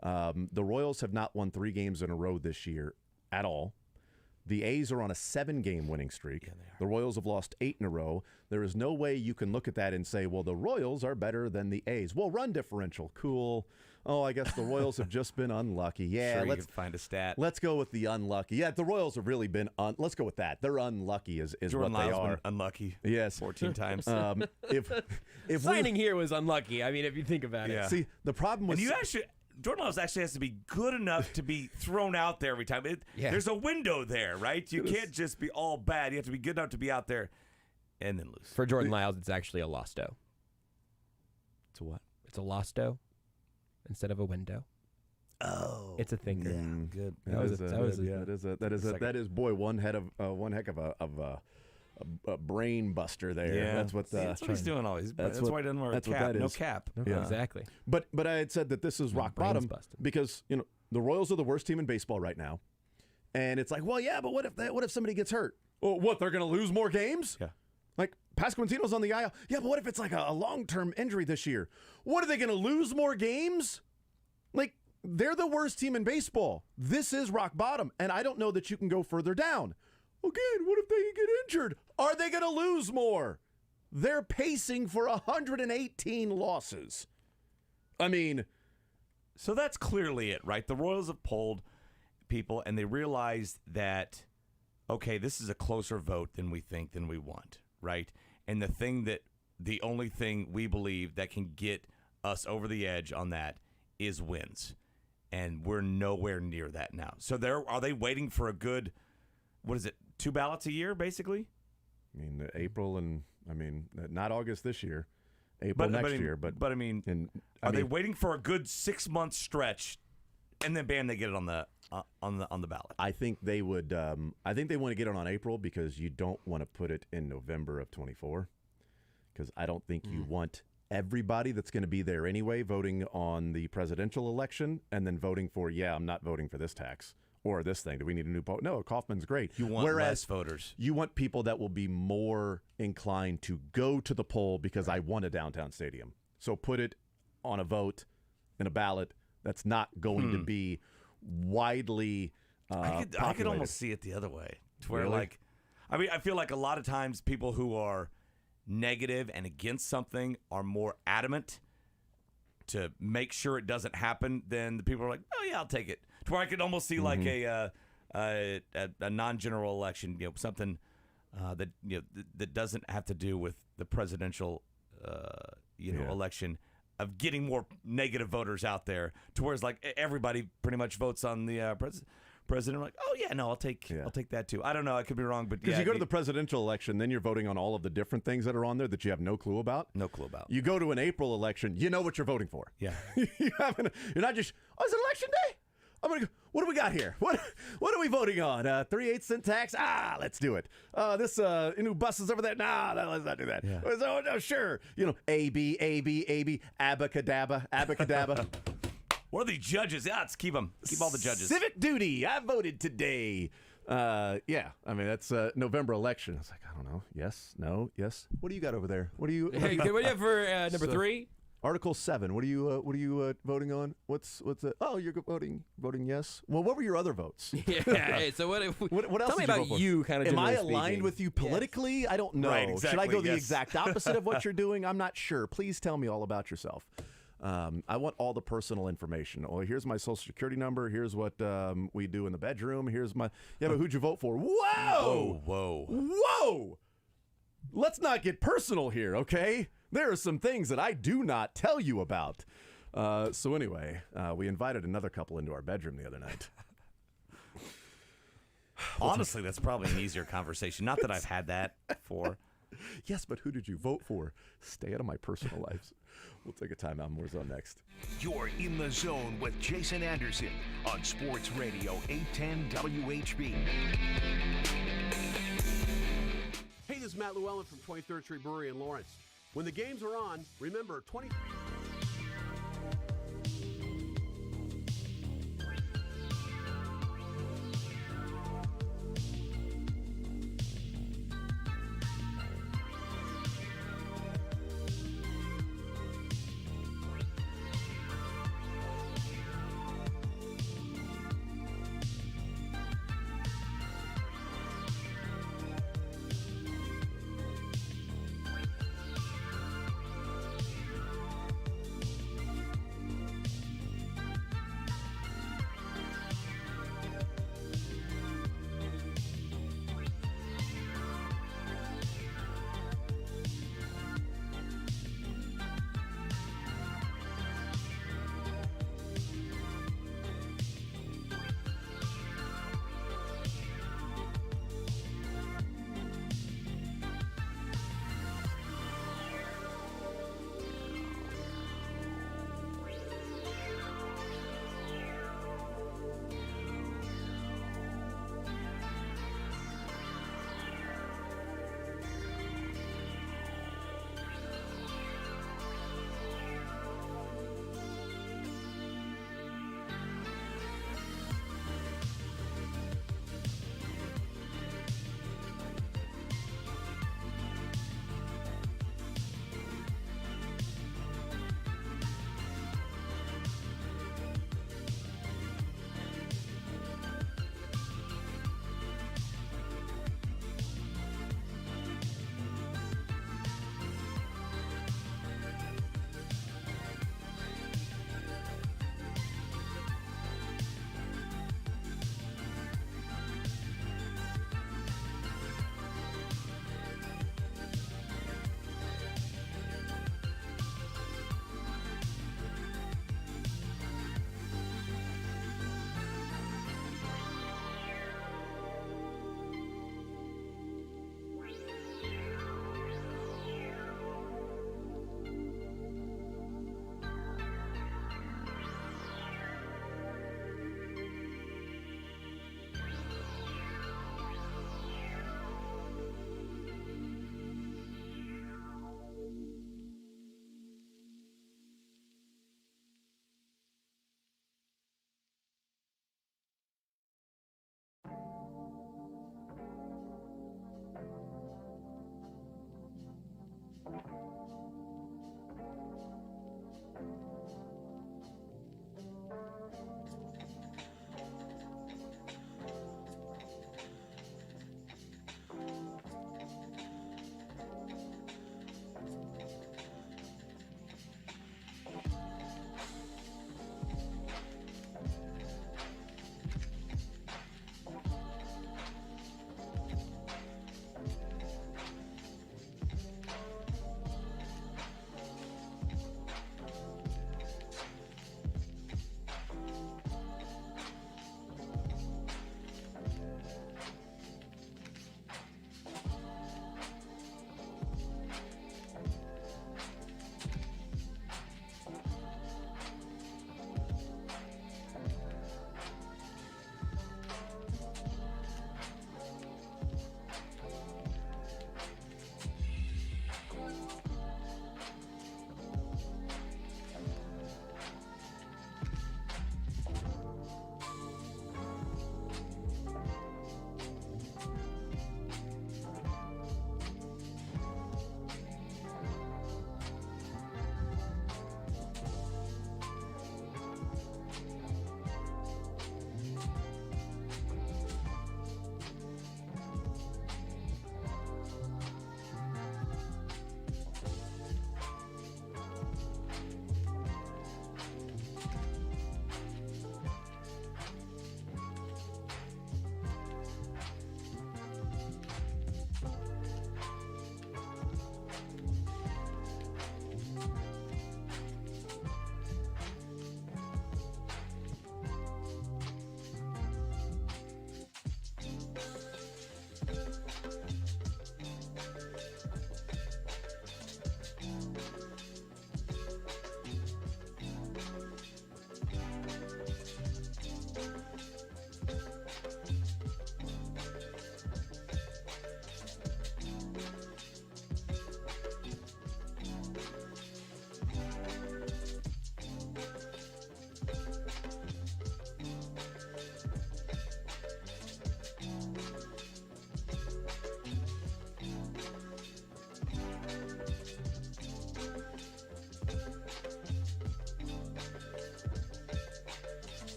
The Royals have not won 3 games in a row this year at all. The A's are on a 7-game winning streak. Yeah, the Royals have lost 8 in a row. There is no way you can look at that and say, well, the Royals are better than the A's. Well, run differential, cool. Oh, I guess the Royals have just been unlucky. Yeah, let's find a stat. Let's go with the unlucky. Yeah, the Royals have really been let's go with that. They're unlucky is Jordan what they Lyle's are. Been unlucky. Yes, 14 times. If signing here was unlucky. I mean, if you think about it. See, the problem was Jordan Love actually has to be good enough to be thrown out there every time. There's a window there, right? You can't just be all bad. You have to be good enough to be out there and then lose. For Jordan Lyles, it's actually a losto. It's a what? It's a losto instead of a window. Oh, it's a thinker. Yeah, good. That is boy one heck of a brain buster there. Yeah, That's what he's doing always. That's why he doesn't wear a that's what cap. that No is. cap. Yeah. Exactly. But I had said that this is rock brain's bottom busted. because the Royals are the worst team in baseball right now, and it's like, well, yeah, but what if somebody gets hurt? Well, what, they're going to lose more games? Yeah. Like Pasquantino's on the IL. Yeah, but what if it's like a long-term injury this year? What, are they going to lose more games? Like, they're the worst team in baseball. This is rock bottom, and I don't know that you can go further down. Again, what if they get injured? Are they going to lose more? They're pacing for 118 losses. I mean, So that's clearly it, right? The Royals have polled people, and they realized that, okay, this is a closer vote than we want, right? And the only thing we believe that can get us over the edge on that is wins. And we're nowhere near that now. So are they waiting for a good, 2 ballots a year, basically? I mean, April and, not August this year, April next year. But I mean, are they waiting for a good 6-month stretch, and then bam, they get it on the ballot? I think they would. I think they want to get it on April because you don't want to put it in November of 24. Because I don't think you want everybody that's going to be there anyway voting on the presidential election and then voting for, I'm not voting for this tax or this thing. Do we need a new poll? No, Kaufman's great. You want less voters. You want people that will be more inclined to go to the poll because I want a downtown stadium. So put it on a vote in a ballot that's not going to be widely I could populated. almost see it the other way. To where, Really? I feel like a lot of times people who are negative and against something are more adamant to make sure it doesn't happen than the people who are like, oh yeah, I'll take it. To where I could almost see like a non-general election, something that that doesn't have to do with the presidential election, of getting more negative voters out there, to where it's like everybody pretty much votes on the president. Like, oh yeah, no, I'll take that too. I don't know, I could be wrong, but Because you go to the presidential election, then you're voting on all of the different things that are on there that you have no clue about. No clue about. You go to an April election, you know what you're voting for. Yeah. You're not just, is it election day? I'm gonna go, what do we got here? What are we voting on? 3/8 cent tax? Let's do it. This new buses over there? Nah, let's not do that. Yeah. Oh, no, sure. A, B, abacadabra. What are the judges? Yeah, let's keep them. Keep all the judges. Civic duty. I voted today. That's November election. I was like, I don't know. Yes, no, yes. What do you got over there? What do you? Hey, what do you have for number 3? Article 7. What are you voting on? What's it? Oh, you're voting yes. Well, what were your other votes? Yeah. Hey, so what else? Tell me did about you. Kind of. Am I aligned with you politically? Yes. I don't know. Right, exactly, Should I go the yes. exact opposite of what you're doing? I'm not sure. Please tell me all about yourself. I want all the personal information. Oh, here's my social security number. Here's what we do in the bedroom. Here's my. Yeah, but who'd you vote for? Whoa! Whoa! Let's not get personal here, okay? There are some things that I do not tell you about. So anyway, we invited another couple into our bedroom the other night. Honestly, that's probably an easier conversation. Not that I've had that before. Yes, but who did you vote for? Stay out of my personal lives. We'll take a timeout. More Zone next. You're in the zone with Jason Anderson on Sports Radio 810 WHB. Hey, this is Matt Llewellyn from 23rd Street Brewery in Lawrence. When the games are on, remember 20...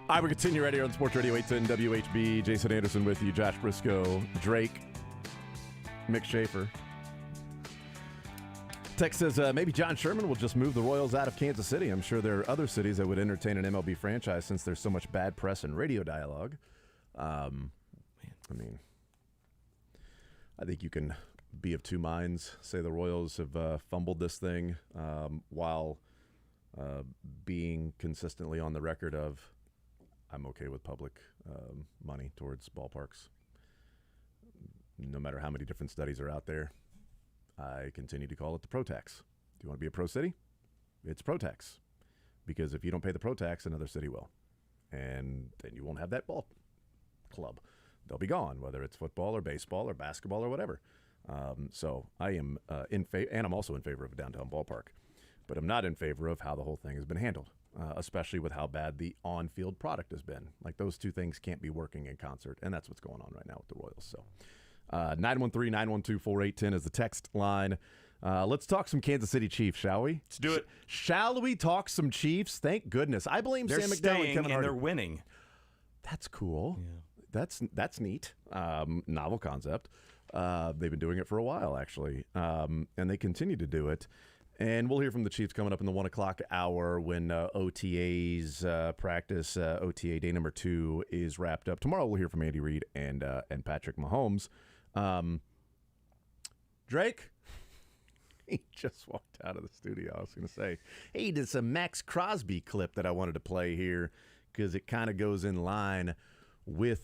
All right, we continue right here on Sports Radio 810 WHB. Jason Anderson with you, Josh Briscoe, Drake, Mick Schaefer. Text says, maybe John Sherman will just move the Royals out of Kansas City. I'm sure there are other cities that would entertain an MLB franchise since there's so much bad press and radio dialogue. I think you can be of two minds. Say the Royals have fumbled this thing while being consistently on the record of, I'm okay with public money towards ballparks. No matter how many different studies are out there, I continue to call it the pro tax. Do you want to be a pro city? It's pro tax. Because if you don't pay the pro tax, another city will. And then you won't have that ball club. They'll be gone, whether it's football or baseball or basketball or whatever. So I am in favor, and I'm also in favor of a downtown ballpark. But I'm not in favor of how the whole thing has been handled. Especially with how bad the on-field product has been. Like, those two things can't be working in concert, and that's what's going on right now with the Royals. So, 913-912-4810 is the text line. Let's talk some Kansas City Chiefs, shall we? Let's do it. Shall we talk some Chiefs? Thank goodness. I blame They're Sam McDowell staying and Kevin Hart. They're winning. That's cool. Yeah. That's neat. Novel concept. They've been doing it for a while, actually, and they continue to do it. And we'll hear from the Chiefs coming up in the 1 o'clock hour when OTAs practice, OTA day number 2 is wrapped up. Tomorrow we'll hear from Andy Reid and Patrick Mahomes. Drake, he just walked out of the studio. I was going to say, hey, he did some Max Crosby clip that I wanted to play here because it kind of goes in line with...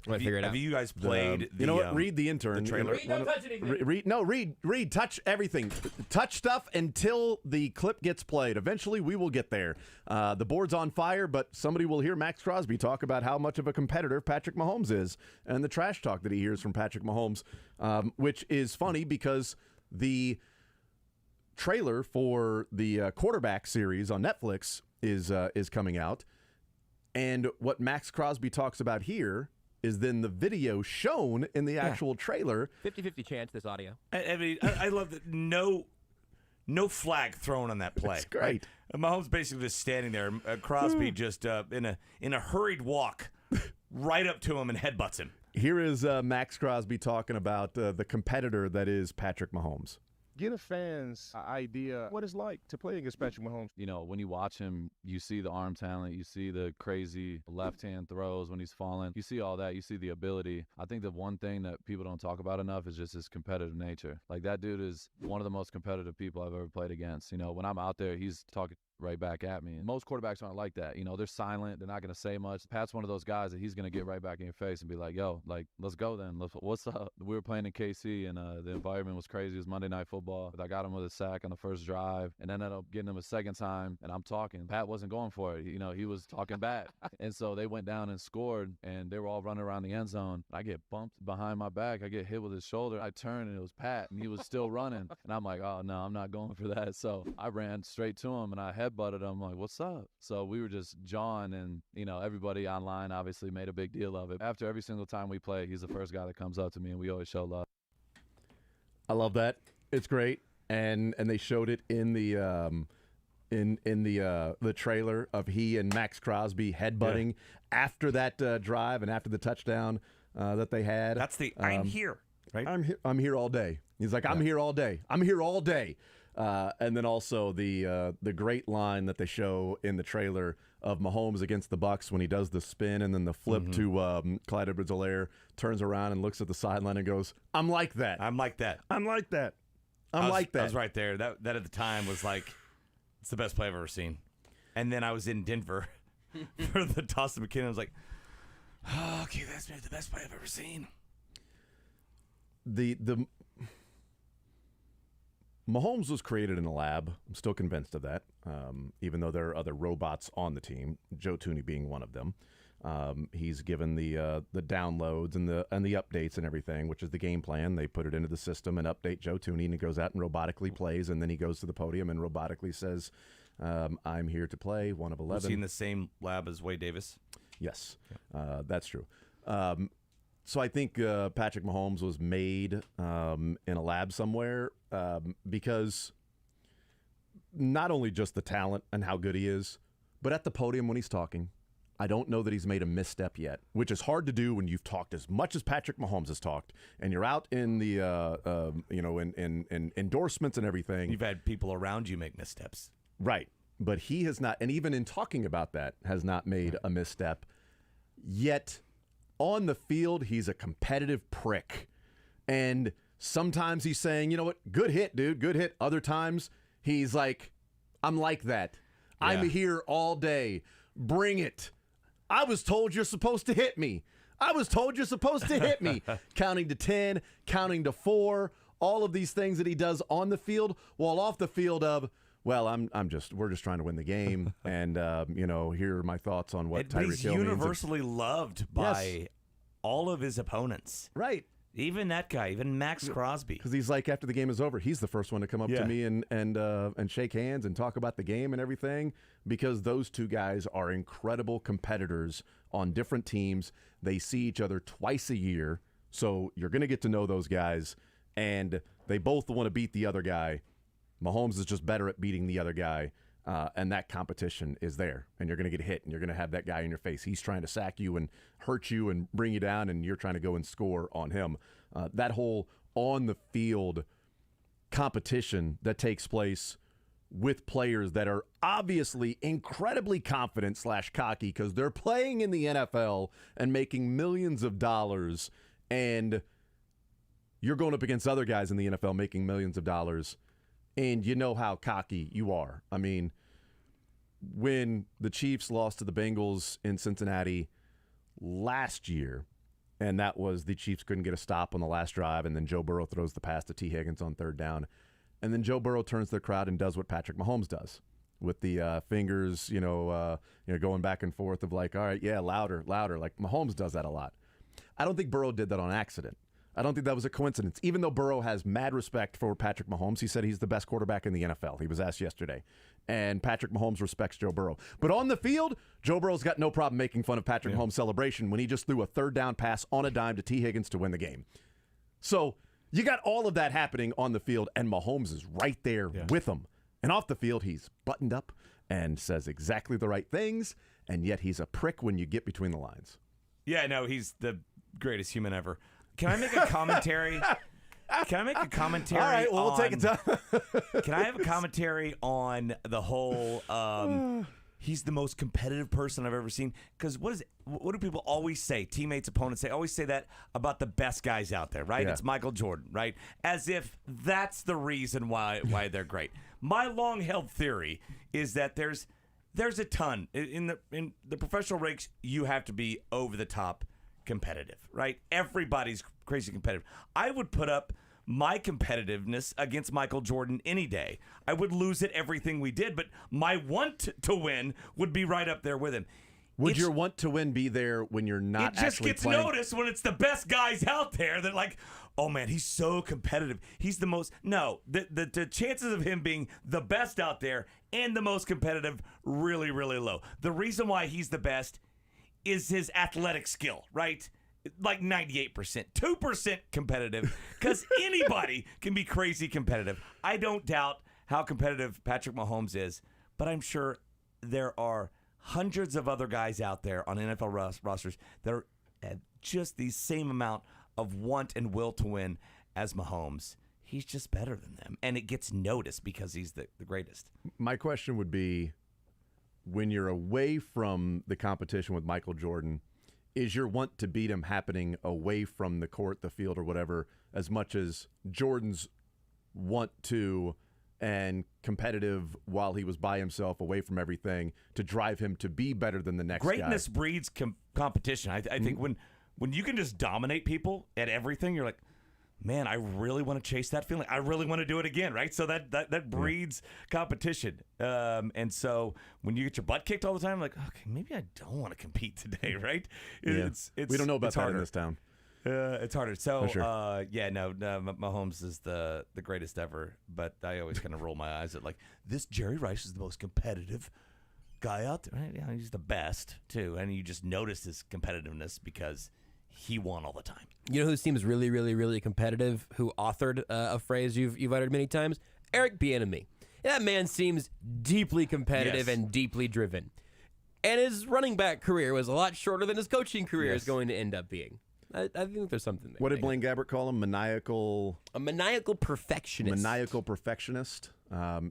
Have you guys played you know what? Read the intern. The trailer. Read, don't touch anything. Read, touch everything. Touch stuff until the clip gets played. Eventually, we will get there. The board's on fire, but somebody will hear Max Crosby talk about how much of a competitor Patrick Mahomes is and the trash talk that he hears from Patrick Mahomes, which is funny because the trailer for the quarterback series on Netflix is coming out, and what Max Crosby talks about here is then the video shown in the actual trailer. 50-50 chance this audio. I mean, I love that no flag thrown on that play. It's great. Right? Mahomes basically just standing there. Crosby just in a hurried walk right up to him and headbutts him. Here is Max Crosby talking about the competitor that is Patrick Mahomes. Get a fan's idea what it's like to play against Patrick Mahomes. You know, when you watch him, you see the arm talent, you see the crazy left-hand throws when he's falling. You see all that. You see the ability. I think the one thing that people don't talk about enough is just his competitive nature. Like, that dude is one of the most competitive people I've ever played against. You know, when I'm out there, he's talking right back at me. And most quarterbacks aren't like that. You know, they're silent. They're not going to say much. Pat's one of those guys that he's going to get right back in your face and be like, yo, like, let's go then. What's up? We were playing in KC, and the environment was crazy. It was Monday Night Football. I got him with a sack on the first drive and ended up getting him a second time, and I'm talking. Pat wasn't going for it. You know, he was talking back. And so they went down and scored, and they were all running around the end zone. I get bumped behind my back. I get hit with his shoulder. I turn, and it was Pat, and he was still running. And I'm like, oh, no, I'm not going for that. So I ran straight to him, and I headbutted him. I'm like, what's up? So we were just jawing, and, you know, everybody online obviously made a big deal of it. After every single time we play, he's the first guy that comes up to me, and we always show love. I love that. It's great. And they showed it in the the trailer of he and Max Crosby headbutting after that drive and after the touchdown that they had. That's the I'm here, right? I'm here all day. He's like, I'm here all day. I'm here all day. And then also the great line that they show in the trailer of Mahomes against the Bucs when he does the spin and then the flip to Clyde Edwards-Helaire, turns around and looks at the sideline and goes, I'm like that. I'm like that. I'm like that. I was right there. That at the time was like, it's the best play I've ever seen. And then I was in Denver for the toss to McKinnon. I was like, oh, okay, that's the best play I've ever seen. The Mahomes was created in a lab. I'm still convinced of that, even though there are other robots on the team, Joe Thuney being one of them. He's given the downloads and the updates and everything, which is the game plan. They put it into the system and update Joe Thuney, and he goes out and robotically plays, and then he goes to the podium and robotically says, I'm here to play, 1 of 11. Was he in the same lab as Wade Davis? Yes, that's true. So I think Patrick Mahomes was made in a lab somewhere because not only just the talent and how good he is, but at the podium when he's talking, I don't know that he's made a misstep yet, which is hard to do when you've talked as much as Patrick Mahomes has talked, and you're out in the in endorsements and everything. You've had people around you make missteps, right? But he has not, and even in talking about that, has not made a misstep yet. On the field, he's a competitive prick, and sometimes he's saying, "You know what? Good hit, dude. Good hit." Other times he's like, "I'm like that. Yeah. I'm here all day. Bring it. I was told you're supposed to hit me. I was told you're supposed to hit me." Counting to 10, counting to 4, all of these things that he does on the field, while off the field well, we're just trying to win the game, and here are my thoughts on what Tyreek Hill means. He's universally loved by all of his opponents. Right. Even that guy, even Max Crosby. Because he's like, after the game is over, he's the first one to come up to me and shake hands and talk about the game and everything, because those two guys are incredible competitors on different teams. They see each other twice a year, so you're going to get to know those guys, and they both want to beat the other guy. Mahomes is just better at beating the other guy, and that competition is there, and you're going to get hit, and you're going to have that guy in your face. He's trying to sack you and hurt you and bring you down, and you're trying to go and score on him. That whole on-the-field competition that takes place with players that are obviously incredibly confident / cocky because they're playing in the NFL and making millions of dollars, and you're going up against other guys in the NFL making millions of dollars, and you know how cocky you are. I mean, when the Chiefs lost to the Bengals in Cincinnati last year, and that was the Chiefs couldn't get a stop on the last drive, and then Joe Burrow throws the pass to T. Higgins on 3rd down, and then Joe Burrow turns to the crowd and does what Patrick Mahomes does with the fingers, going back and forth of like, all right, yeah, louder, louder. Like Mahomes does that a lot. I don't think Burrow did that on accident. I don't think that was a coincidence. Even though Burrow has mad respect for Patrick Mahomes, he said he's the best quarterback in the NFL. He was asked yesterday. And Patrick Mahomes respects Joe Burrow. But on the field, Joe Burrow's got no problem making fun of Patrick Mahomes' celebration when he just threw a 3rd down pass on a dime to T. Higgins to win the game. So you got all of that happening on the field, and Mahomes is right there with him. And off the field, he's buttoned up and says exactly the right things, and yet he's a prick when you get between the lines. Yeah, no, he's the greatest human ever. Can I make a commentary? Can I make a commentary? All right, well, we'll take it down. Can I have a commentary on the whole he's the most competitive person I've ever seen? Because what do people always say? Teammates, opponents, they always say that about the best guys out there, right? Yeah. It's Michael Jordan, right? As if that's the reason why they're great. My long-held theory is that there's a ton in the professional ranks. You have to be over the top competitive, right? Everybody's crazy competitive. I would put up my competitiveness against Michael Jordan any day. I would lose at everything we did, but my want to win would be right up there with him. Would your want to win be there when you're not actually It just gets playing? noticed when it's the best guys out there that like, oh man, he's so competitive. He's the most. No, the chances of him being the best out there and the most competitive really, really low. The reason why he's the best is his athletic skill, right? Like 98%, 2% competitive, because anybody can be crazy competitive. I don't doubt how competitive Patrick Mahomes is, but I'm sure there are hundreds of other guys out there on NFL rosters that are at just the same amount of want and will to win as Mahomes. He's just better than them, and it gets noticed because he's the greatest. My question would be, when you're away from the competition with Michael Jordan, is your want to beat him happening away from the court, the field, or whatever, as much as Jordan's want to and competitive while he was by himself, away from everything, to drive him to be better than the next guy? Greatness breeds competition. I think when you can just dominate people at everything, you're like, man, I really want to chase that feeling. I really want to do it again, right? So that breeds competition. And so when you get your butt kicked all the time, like, okay, maybe I don't want to compete today, right? It's we don't know about that harder in this town. It's harder. So, For sure. Mahomes is the greatest ever, but I always kind of roll my eyes at, like, this Jerry Rice is the most competitive guy out there. Yeah, he's the best, too. And you just notice his competitiveness because he won all the time. You know who seems really, really, really competitive, who authored a phrase you've uttered many times? Eric Bieniemy. That man seems deeply competitive and deeply driven. And his running back career was a lot shorter than his coaching career is going to end up being. I think there's something there. What did Blaine Gabbert call him? A maniacal perfectionist. Maniacal perfectionist.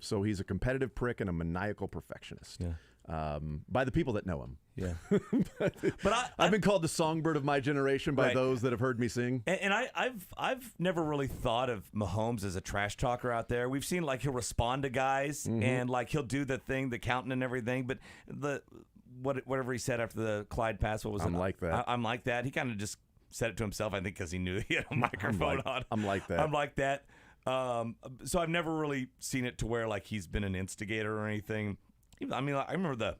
So he's a competitive prick and a maniacal perfectionist. Yeah. By the people that know him. Yeah. but I've been called the songbird of my generation by those that have heard me sing. And I've never really thought of Mahomes as a trash talker out there. We've seen like he'll respond to guys and like he'll do the thing, the counting and everything. But whatever he said after the Clyde pass, what was it? I'm like that. I'm like that. He kind of just said it to himself, I think, because he knew he had a microphone on. I'm like that. I'm like that. So I've never really seen it to where like he's been an instigator or anything. I mean, I remember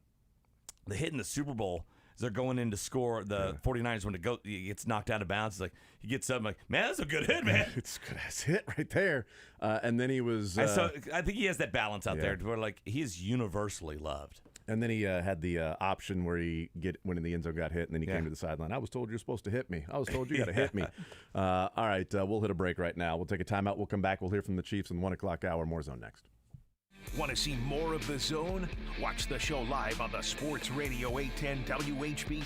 the hit in the Super Bowl as they're going in to score. The 49ers, when he gets knocked out of bounds, it's like he gets up, like, man, that's a good hit, man. It's a good ass hit right there. And then he was. So I think he has that balance out there to where like he is universally loved. And then he had the option where he went in the end zone, got hit, and then he came to the sideline. I was told you're supposed to hit me. I was told you got to hit me. All right, we'll hit a break right now. We'll take a timeout. We'll come back. We'll hear from the Chiefs in the 1 o'clock hour. More Zone next. Want to see more of The Zone? Watch the show live on the Sports Radio 810 WHB.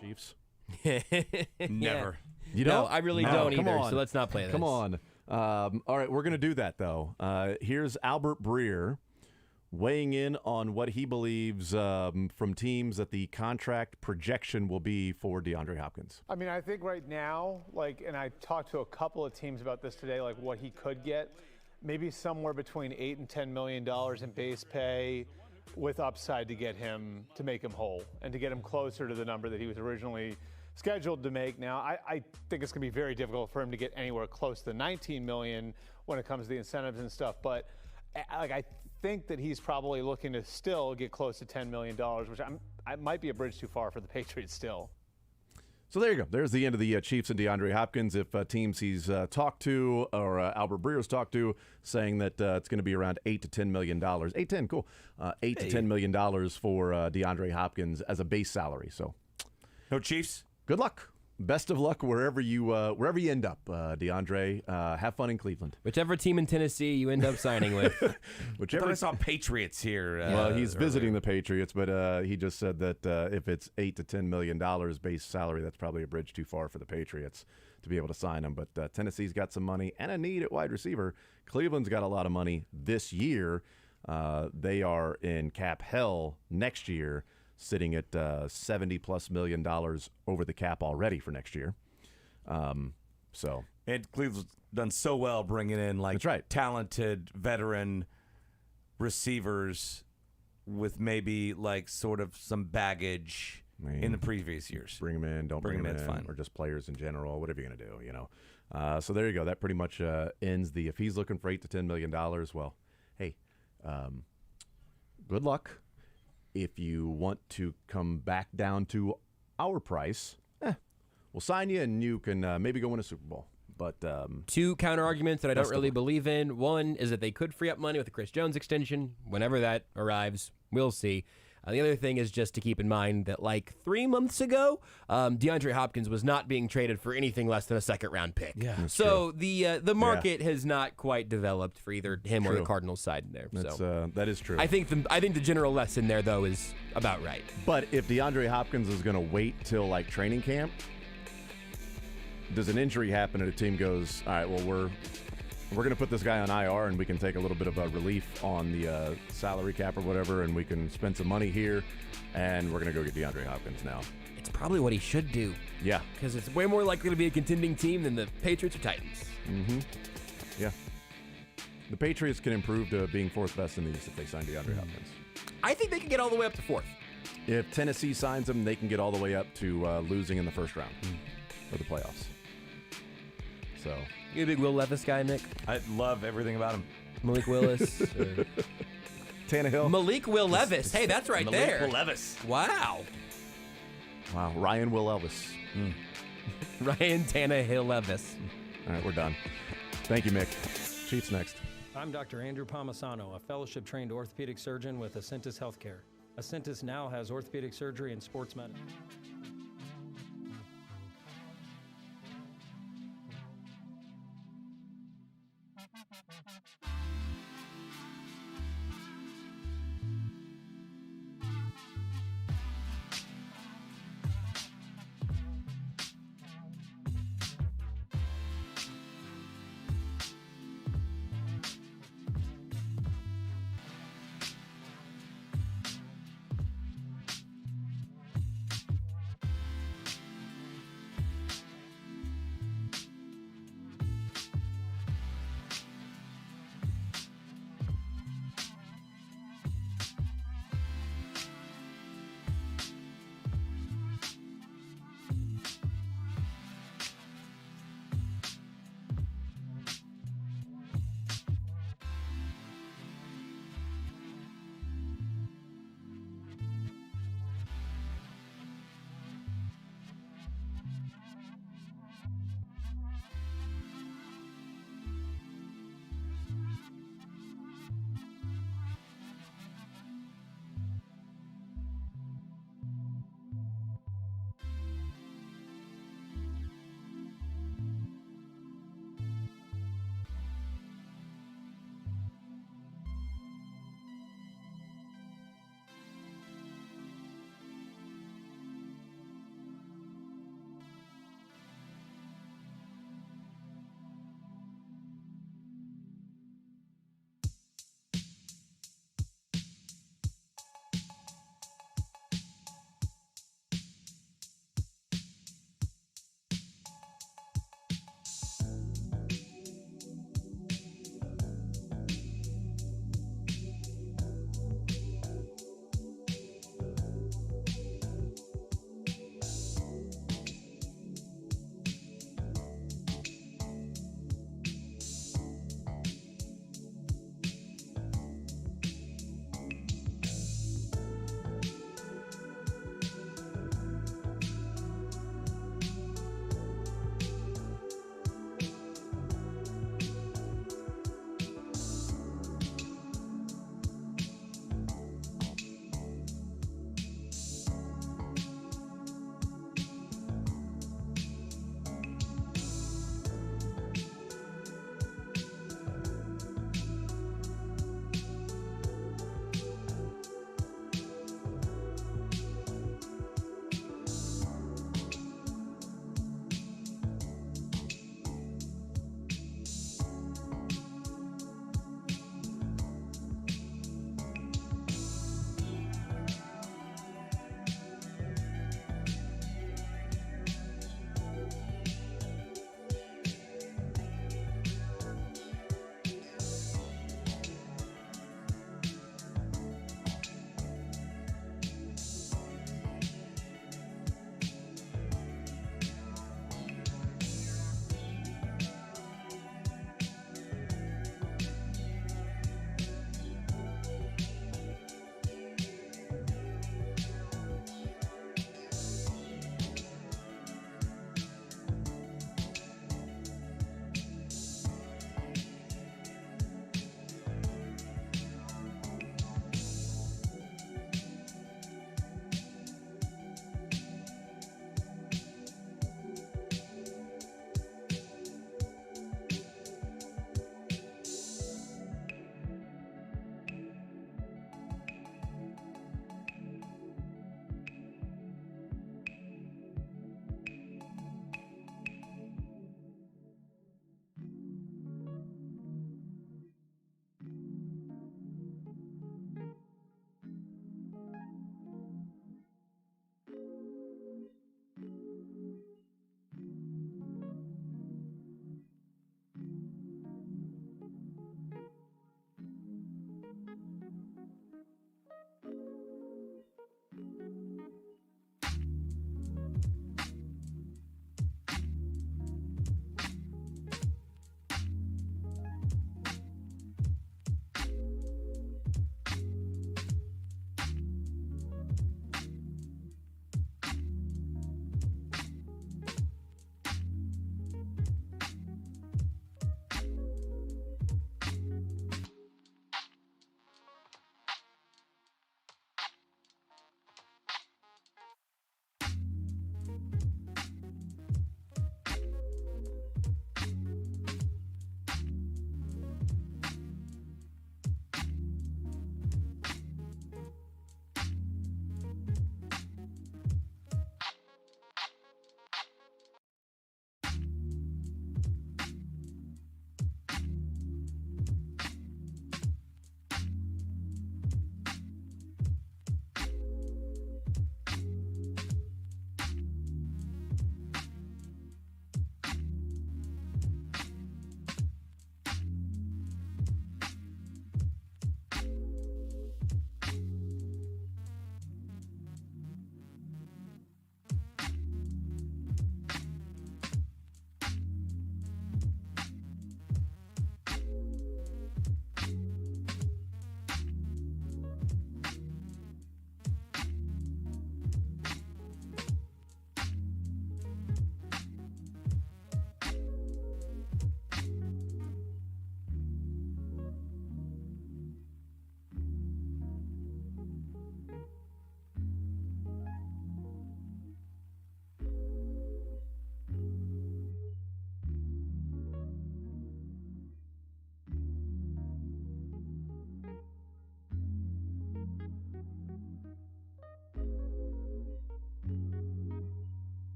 Chiefs? Never. You No, don't? I really No, don't come either, on. so let's not play this. Come on. All right, we're going to do that, though. Here's Albert Breer weighing in on what he believes from teams that the contract projection will be for DeAndre Hopkins. I mean, I think right now, and I talked to a couple of teams about this today, like what he could get, maybe somewhere between $8 and $10 million in base pay with upside to get him, to make him whole and to get him closer to the number that he was originally scheduled to make. Now, I think it's going to be very difficult for him to get anywhere close to $19 million when it comes to the incentives and stuff, but I think that he's probably looking to still get close to $10 million, which I might be a bridge too far for the Patriots still. So there you go. There's the end of the Chiefs and DeAndre Hopkins. If teams he's talked to or Albert Breer's talked to, saying that it's going to be around $8 to $10 million. 8-10, cool. $8 to $10 million for DeAndre Hopkins as a base salary. So, no Chiefs. Good luck. Best of luck wherever you end up, DeAndre. Have fun in Cleveland. Whichever team in Tennessee you end up signing with. I saw Patriots here. Well, he's visiting the Patriots, but he just said that if it's $8 to $10 million base salary, that's probably a bridge too far for the Patriots to be able to sign him. But Tennessee's got some money and a need at wide receiver. Cleveland's got a lot of money this year. They are in cap hell next year, sitting at $70+ million over the cap already for next year. And Cleveland's done so well bringing in That's right. talented veteran receivers with maybe sort of some baggage in the previous years. Bring them in, don't bring them in, fine. or just players in general, whatever you're going to do, you know. So there you go. That pretty much ends the, if he's looking for $8 to $10 million, well, hey, good luck. If you want to come back down to our price, we'll sign you and you can maybe go win a Super Bowl. But two counter arguments that I don't really believe in. One is that they could free up money with the Chris Jones extension whenever that arrives. We'll see. The other thing is just to keep in mind that 3 months ago, DeAndre Hopkins was not being traded for anything less than a second-round pick. Yeah, so the market has not quite developed for either him or the Cardinals side in there. That's, so that is true. I think the general lesson there though is about right. But if DeAndre Hopkins is going to wait till training camp, does an injury happen and a team goes, all right, well we're going to put this guy on IR and we can take a little bit of a relief on the salary cap or whatever, and we can spend some money here, and we're going to go get DeAndre Hopkins now. It's probably what he should do. Yeah. Because it's way more likely to be a contending team than the Patriots or Titans. Mm-hmm. Yeah. The Patriots can improve to being fourth best in the East if they sign DeAndre Hopkins. I think they can get all the way up to fourth. If Tennessee signs him, they can get all the way up to losing in the first round for the playoffs. So... You a big Will Levis guy, Nick? I love everything about him. Malik Willis. Tannehill. Malik Will Levis. Hey, that's right Malik there. Will Levis. Wow. Wow. Ryan Will Elvis. Ryan Tannehill-Levis. All right, we're done. Thank you, Mick. Chiefs next. I'm Dr. Andrew Palmisano, a fellowship-trained orthopedic surgeon with Ascentus Healthcare. Ascentus now has orthopedic surgery and sports medicine.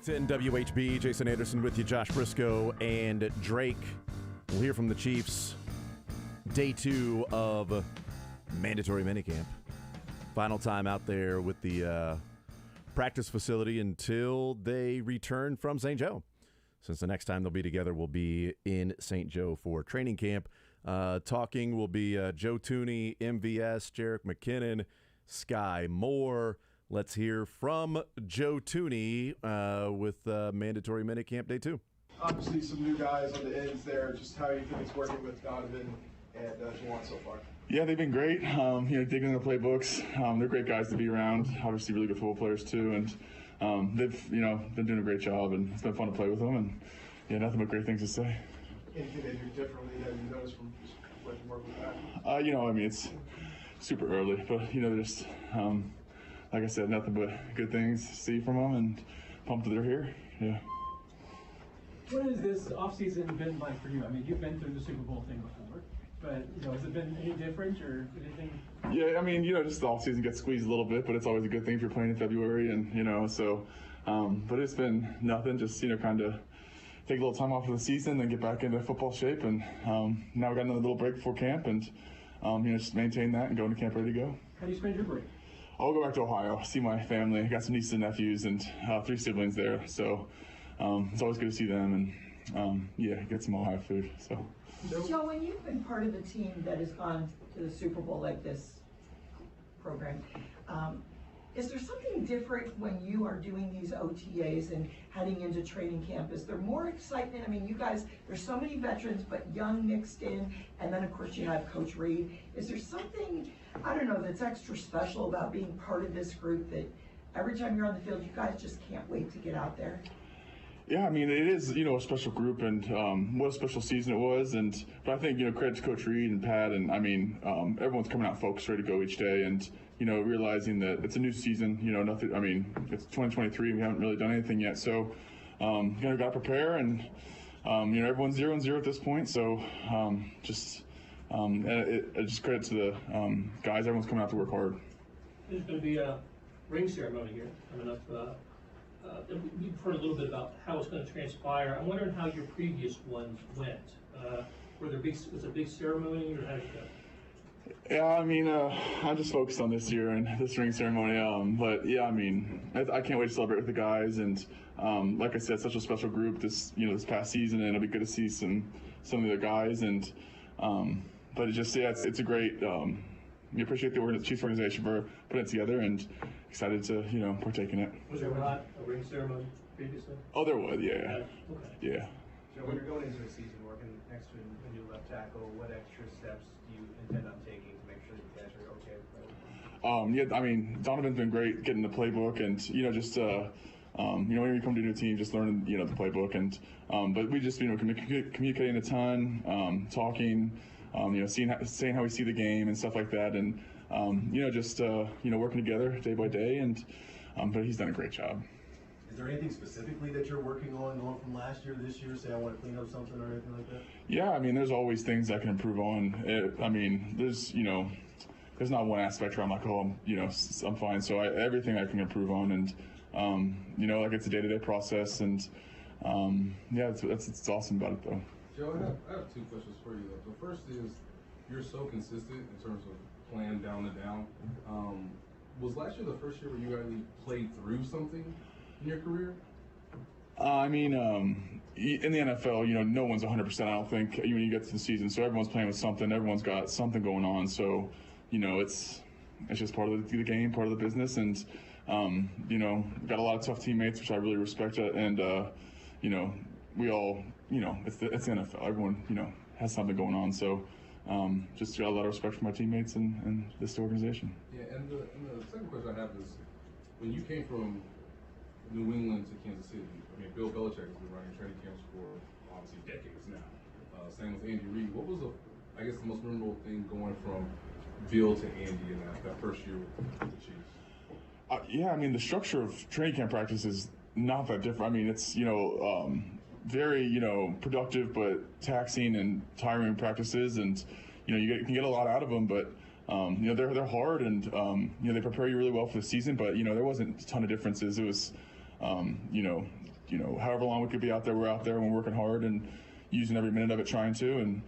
810 WHB, Jason Anderson with you, Josh Briscoe and Drake. We'll hear from the Chiefs. Day 2 of mandatory minicamp. Final time out there with the practice facility until they return from St. Joe. Since the next time they'll be together will be in St. Joe for training camp. Talking will be Joe Thuney, MVS, Jerick McKinnon, Sky Moore. Let's hear from Joe Thuney with mandatory minicamp day 2. Obviously, some new guys on the ends there. Just how you think it's working with Donovan and Juwan so far? Yeah, they've been great. Digging in the playbooks. They're great guys to be around. Obviously, really good football players too, and they've been doing a great job, and it's been fun to play with them. And yeah, nothing but great things to say. Anything they do differently that you noticed from just what you work with that? It's super early, but just like I said, nothing but good things to see from them, and pumped that they're here. Yeah. What has this offseason been like for you? I mean, you've been through the Super Bowl thing before, but has it been any different or anything? Yeah, just the offseason gets squeezed a little bit, but it's always a good thing if you're playing in February, and but it's been nothing. Just kind of take a little time off of the season, then get back into football shape, and now we got another little break before camp, and just maintain that and go into camp ready to go. How do you spend your break? I'll go back to Ohio, see my family. I got some nieces and nephews and 3 siblings there, so it's always good to see them and get some Ohio food. So. Joe, when you've been part of a team that has gone to the Super Bowl like this program, is there something different when you are doing these OTAs and heading into training camp? Is there more excitement? I mean, you guys, there's so many veterans, but young mixed in, and then of course you have Coach Reid. Is there something, I don't know, that's extra special about being part of this group that every time you're on the field, you guys just can't wait to get out there? Yeah, it is, a special group, and what a special season it was. But I think, credit to Coach Reid and Pat, and everyone's coming out focused, ready to go each day, and realizing that it's a new season. Nothing. It's 2023. We haven't really done anything yet, so got to prepare, and everyone's 0-0 at this point. So just credit to the guys. Everyone's coming out to work hard. There's going to be a ring ceremony here coming up. We've heard a little bit about how it's going to transpire. I'm wondering how your previous ones went. Was it a big ceremony, or how did it go? Yeah, I'm just focused on this year and this ring ceremony. But yeah, I can't wait to celebrate with the guys. And like I said, such a special group this past season, and it'll be good to see some of the other guys. And but it's a great. We appreciate the Chiefs organization for putting it together, and excited to partake in it. Was there not a ring ceremony previously? Oh, there was, yeah. Okay. Yeah. So when you're going into a season working next to a new left tackle, what extra steps do you intend on taking to make sure that you guys are okay with that? Donovan's been great getting the playbook, and when you come to a new team, just learning the playbook, and but we just communicating a ton, talking, saying how we see the game and stuff like that, and working together day by day, and but he's done a great job. Is there anything specifically that you're working on going from last year to this year? Say I want to clean up something or anything like that? Yeah, there's always things I can improve on. There's not one aspect where I'm like, I'm fine. So everything I can improve on, and it's a day-to-day process, and that's awesome about it though. Joe, I have 2 questions for you though. The first is, you're so consistent in terms of playing down to down. Was last year the first year where you actually played through something in your career? In the NFL, no one's 100%, I don't think, when you get to the season. So everyone's playing with something. Everyone's got something going on. So, it's just part of the game, part of the business. And, got a lot of tough teammates, which I really respect. And, we all, it's the NFL. Everyone, has something going on. So, just got a lot of respect for my teammates and this organization. Yeah, and the second question I have is, when you came from New England to Kansas City, Bill Belichick has been running training camps for obviously decades now. Same with Andy Reid. What was the most memorable thing going from Bill to Andy in that first year with the Chiefs? The structure of training camp practice is not that different. It's very productive but taxing and tiring practices, and you can get a lot out of them, but they're hard, and they prepare you really well for the season. But there wasn't a ton of differences. It was however long we could be out there, we're out there and we're working hard and using every minute of it trying to. And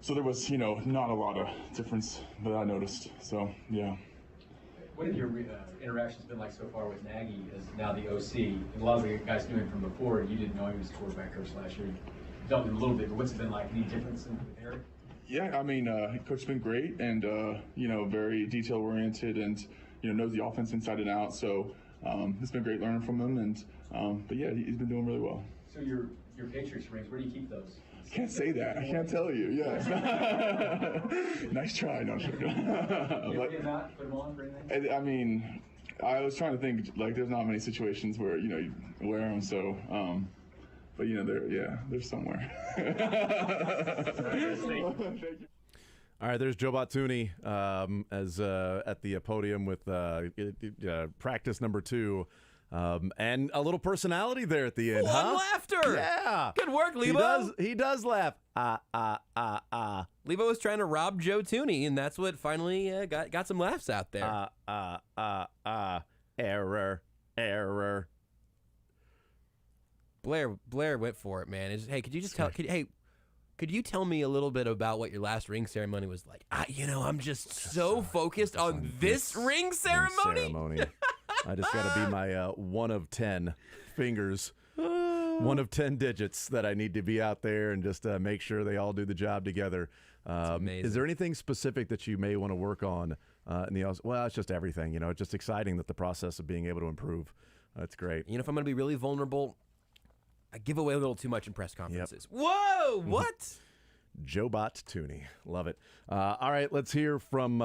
so there was, not a lot of difference that I noticed. So, yeah. What have your interactions been like so far with Nagy as now the OC? And a lot of the guys knew him from before, and you didn't know he was quarterback coach last year. You dealt with him a little bit, but what's it been like? Any difference with Eric? Yeah, I mean, coach's been great and, very detail-oriented and, knows the offense inside and out. So it's been great learning from him. And but, yeah, he's been doing really well. So your Patriots rings, where do you keep those? I can't say that. I can't tell you. Yeah. Nice try. No, sure. You not put them on for anything? I mean, I was trying to think, there's not many situations where, you wear them. So, but, they're somewhere. All right, there's Joe Batuni as at the podium with practice number 2. And a little personality there at the end, Full-on laughter. Yeah. Good work, Lebo. He does laugh. Lebo was trying to rob Joe Tooney, and that's what finally got some laughs out there. Error. Blair went for it, man. Hey, could you just could you tell me a little bit about what your last ring ceremony was like? I'm just so focused on this ring ceremony. I just got to be my 1 of 10 fingers, 1 of 10 digits that I need to be out there and just make sure they all do the job together. Is there anything specific that you may want to work on in the? Well, it's just everything. It's just exciting that the process of being able to improve. That's great. If I'm going to be really vulnerable, I give away a little too much in press conferences. Yep. Whoa, what? Joe Batuni. Love it. All right, let's hear from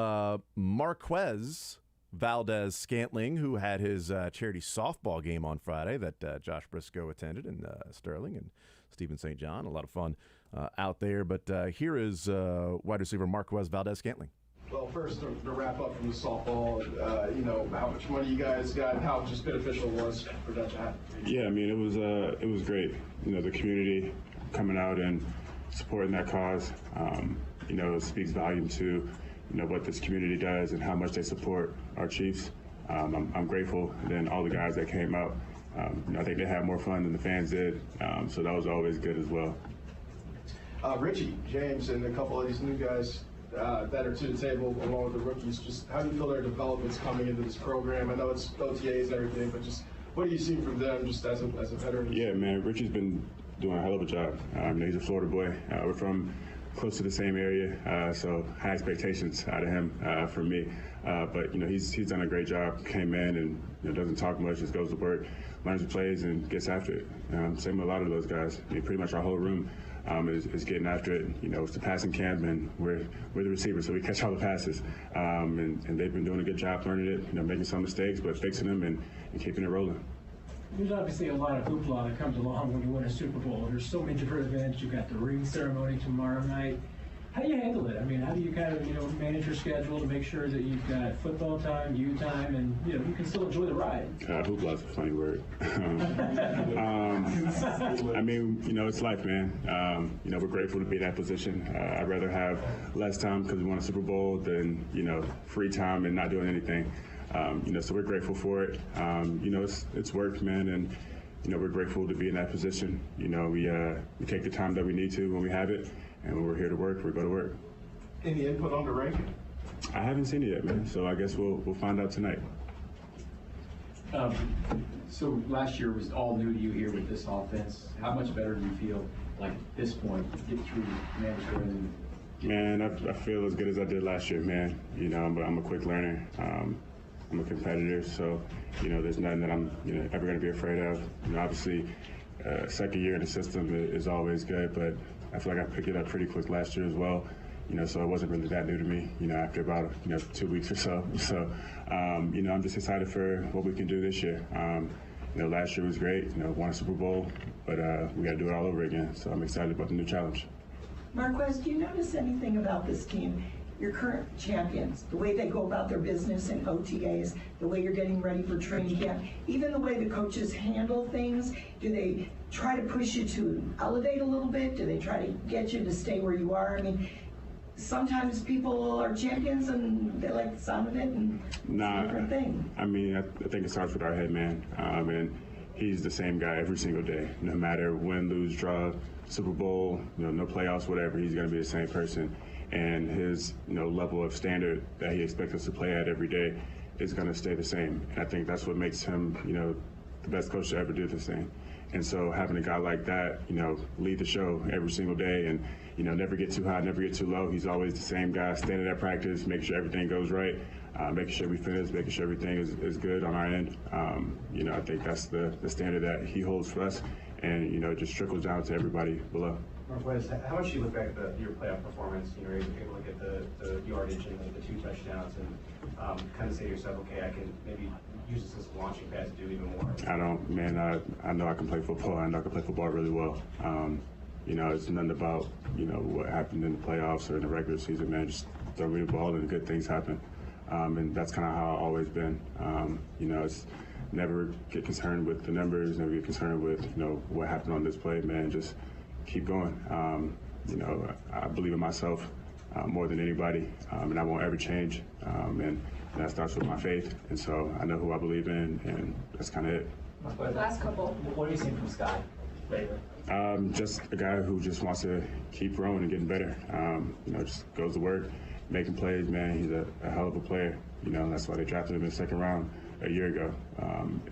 Marquez Valdez-Scantling, who had his charity softball game on Friday that Josh Briscoe attended in Sterling and Stephen St. John. A lot of fun out there. But here is wide receiver Marquez Valdez-Scantling. Well, first, to wrap up from the softball, how much money you guys got and how just beneficial it was for that to happen. Yeah, I mean, it was great. The community coming out and supporting that cause, it speaks volume to what this community does and how much they support our Chiefs. I'm grateful. And then all the guys that came out, I think they had more fun than the fans did. So that was always good as well. Richie, James, and a couple of these new guys that are to the table along with the rookies, just how do you feel their development's coming into this program? I know it's OTAs and everything, but just what do you see from them just as a veteran? Yeah, man, Richie's been doing a hell of a job. He's a Florida boy. We're from close to the same area, so high expectations out of him from me. But he's done a great job. Came in and doesn't talk much, just goes to work, learns the plays, and gets after it. Same with a lot of those guys. Pretty much our whole room is getting after it. It's the passing camp, and we're the receivers, so we catch all the passes. And they've been doing a good job learning it. Making some mistakes, but fixing them and keeping it rolling. There's obviously a lot of hoopla that comes along when you win a Super Bowl. There's so many different events. You've got the ring ceremony tomorrow night. How do you handle it? I mean, how do you kind of, manage your schedule to make sure that you've got football time, you time, and, you can still enjoy the ride? Hoopla is a funny word. I mean, it's life, man. We're grateful to be in that position. I'd rather have less time because we won a Super Bowl than, free time and not doing anything. So we're grateful for it. It's work, man, and we're grateful to be in that position. We take the time that we need to when we have it, and when we're here to work, we go to work. Any input on the ranking? I haven't seen it yet, man. So I guess we'll find out tonight. So last year was all new to you here with this offense. How much better do you feel like at this point to get through mandatory? Man, I feel as good as I did last year, man. I'm a quick learner. I'm a competitor, so there's nothing that I'm ever going to be afraid of. Obviously, second year in the system is always good, but I feel like I picked it up pretty quick last year as well. So it wasn't really that new to me. After about 2 weeks or so. So I'm just excited for what we can do this year. Last year was great. Won a Super Bowl, but we got to do it all over again. So I'm excited about the new challenge. Marquez, do you notice anything about this team? Your current champions, the way they go about their business in OTAs, the way you're getting ready for training camp, even the way the coaches handle things, do they try to push you to elevate a little bit? Do they try to get you to stay where you are? I mean, sometimes people are champions and they like the sound of it, and it's a different thing. I mean, I think it starts with our head, man. And he's the same guy every single day. No matter win, lose, draw, Super Bowl, no playoffs, whatever, he's going to be the same person. And his level of standard that he expects us to play at every day is going to stay the same. And I think that's what makes him, the best coach to ever do this thing. And so having a guy like that, lead the show every single day and, never get too high, never get too low. He's always the same guy, standing at practice, making sure everything goes right, making sure we finish, making sure everything is good on our end. I think that's the standard that he holds for us. And, it just trickles down to everybody below. Marquez, how much do you look back at your playoff performance? You're able to get the yardage and the 2 touchdowns and kind of say to yourself, okay, I can maybe use this as a launching pad to do even more? I don't, man. I know I can play football. I know I can play football really well. It's nothing about, what happened in the playoffs or in the regular season, man. Just throw me the ball and good things happen. And that's kind of how I've always been. It's never get concerned with the numbers, never get concerned with, what happened on this play, man. Just keep going. I believe in myself more than anybody, and I won't ever change. And that starts with my faith. And so I know who I believe in, and that's kind of it. Last couple. What have you seen from Sky lately? Just a guy who just wants to keep growing and getting better. Just goes to work, making plays, man. He's a hell of a player. That's why they drafted him in the 2nd round a year ago.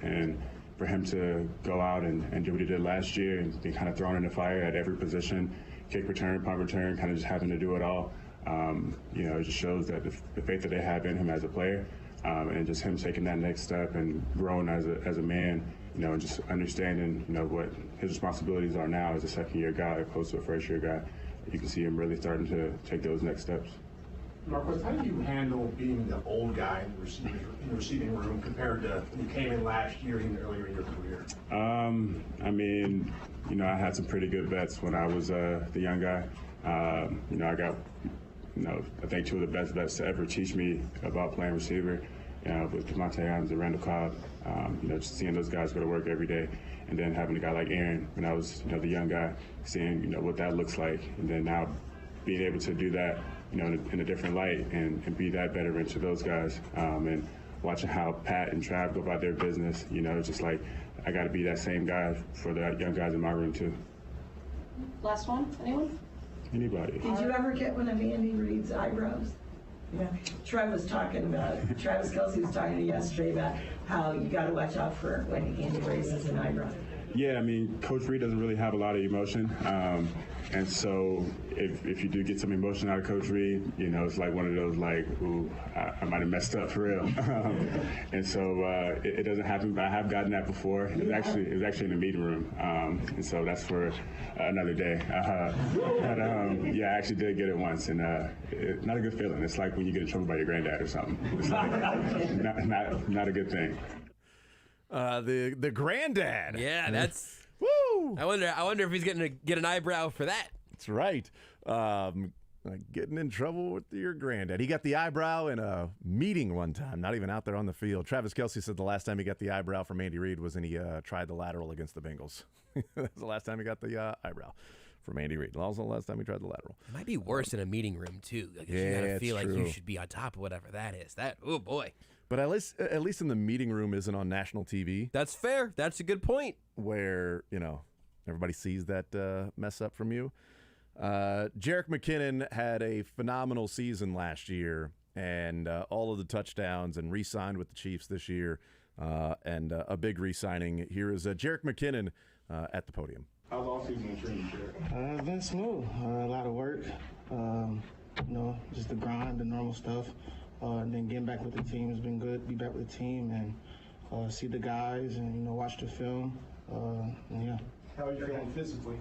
And for him to go out and do what he did last year and be kind of thrown in the fire at every position, kick return, punt return, kind of just having to do it all, it just shows that the faith that they have in him as a player, and just him taking that next step and growing as a man, and just understanding, what his responsibilities are now as a 2nd-year guy opposed to a 1st-year guy. You can see him really starting to take those next steps. Marquez, how do you handle being the old guy in the receiving room compared to when you came in last year and earlier in your career? I had some pretty good vets when I was the young guy. I got, I think 2 of the best vets to ever teach me about playing receiver, with Davante Adams and Randall Cobb. Just seeing those guys go to work every day, and then having a guy like Aaron when I was, the young guy, seeing, what that looks like, and then now being able to do that, in a different light and be that veteran to those guys, and watching how Pat and Trav go about their business, it's just like I got to be that same guy for the young guys in my room too. Last one, anyone? Anybody. Did you ever get one of Andy Reid's eyebrows? Yeah. Travis Kelce was talking to you yesterday about how you got to watch out for when Andy raises an eyebrow. Yeah, Coach Reid doesn't really have a lot of emotion. And so if you do get some emotion out of Coach Reid, it's like one of those like, ooh, I might have messed up for real. And so it doesn't happen, but I have gotten that before. It was actually in the meeting room. And so that's for another day. But I actually did get it once, and not a good feeling. It's like when you get in trouble by your granddad or something. It's like not a good thing. The granddad. Yeah, that's. Woo! I wonder if he's going to get an eyebrow for that. That's right. Getting in trouble with your granddad. He got the eyebrow in a meeting one time, not even out there on the field. Travis Kelce said the last time he got the eyebrow from Andy Reid was when he tried the lateral against the Bengals. That's the last time he got the eyebrow from Andy Reid. Also the last time he tried the lateral. It might be worse in a meeting room, too. Yeah, you got to feel like true. you should be on top of whatever that is. Oh, boy. But at least in the meeting room isn't on national TV. That's fair. That's a good point. Where, everybody sees that mess up from you. Jerick McKinnon had a phenomenal season last year, and all of the touchdowns, and re-signed with the Chiefs this year, and a big re-signing. Here is Jerick McKinnon at the podium. How's all season training, Jerick? It's been smooth. A lot of work. Just the grind, the normal stuff. And then getting back with the team has been good. Be back with the team and see the guys and watch the film. Yeah. How are you feeling physically?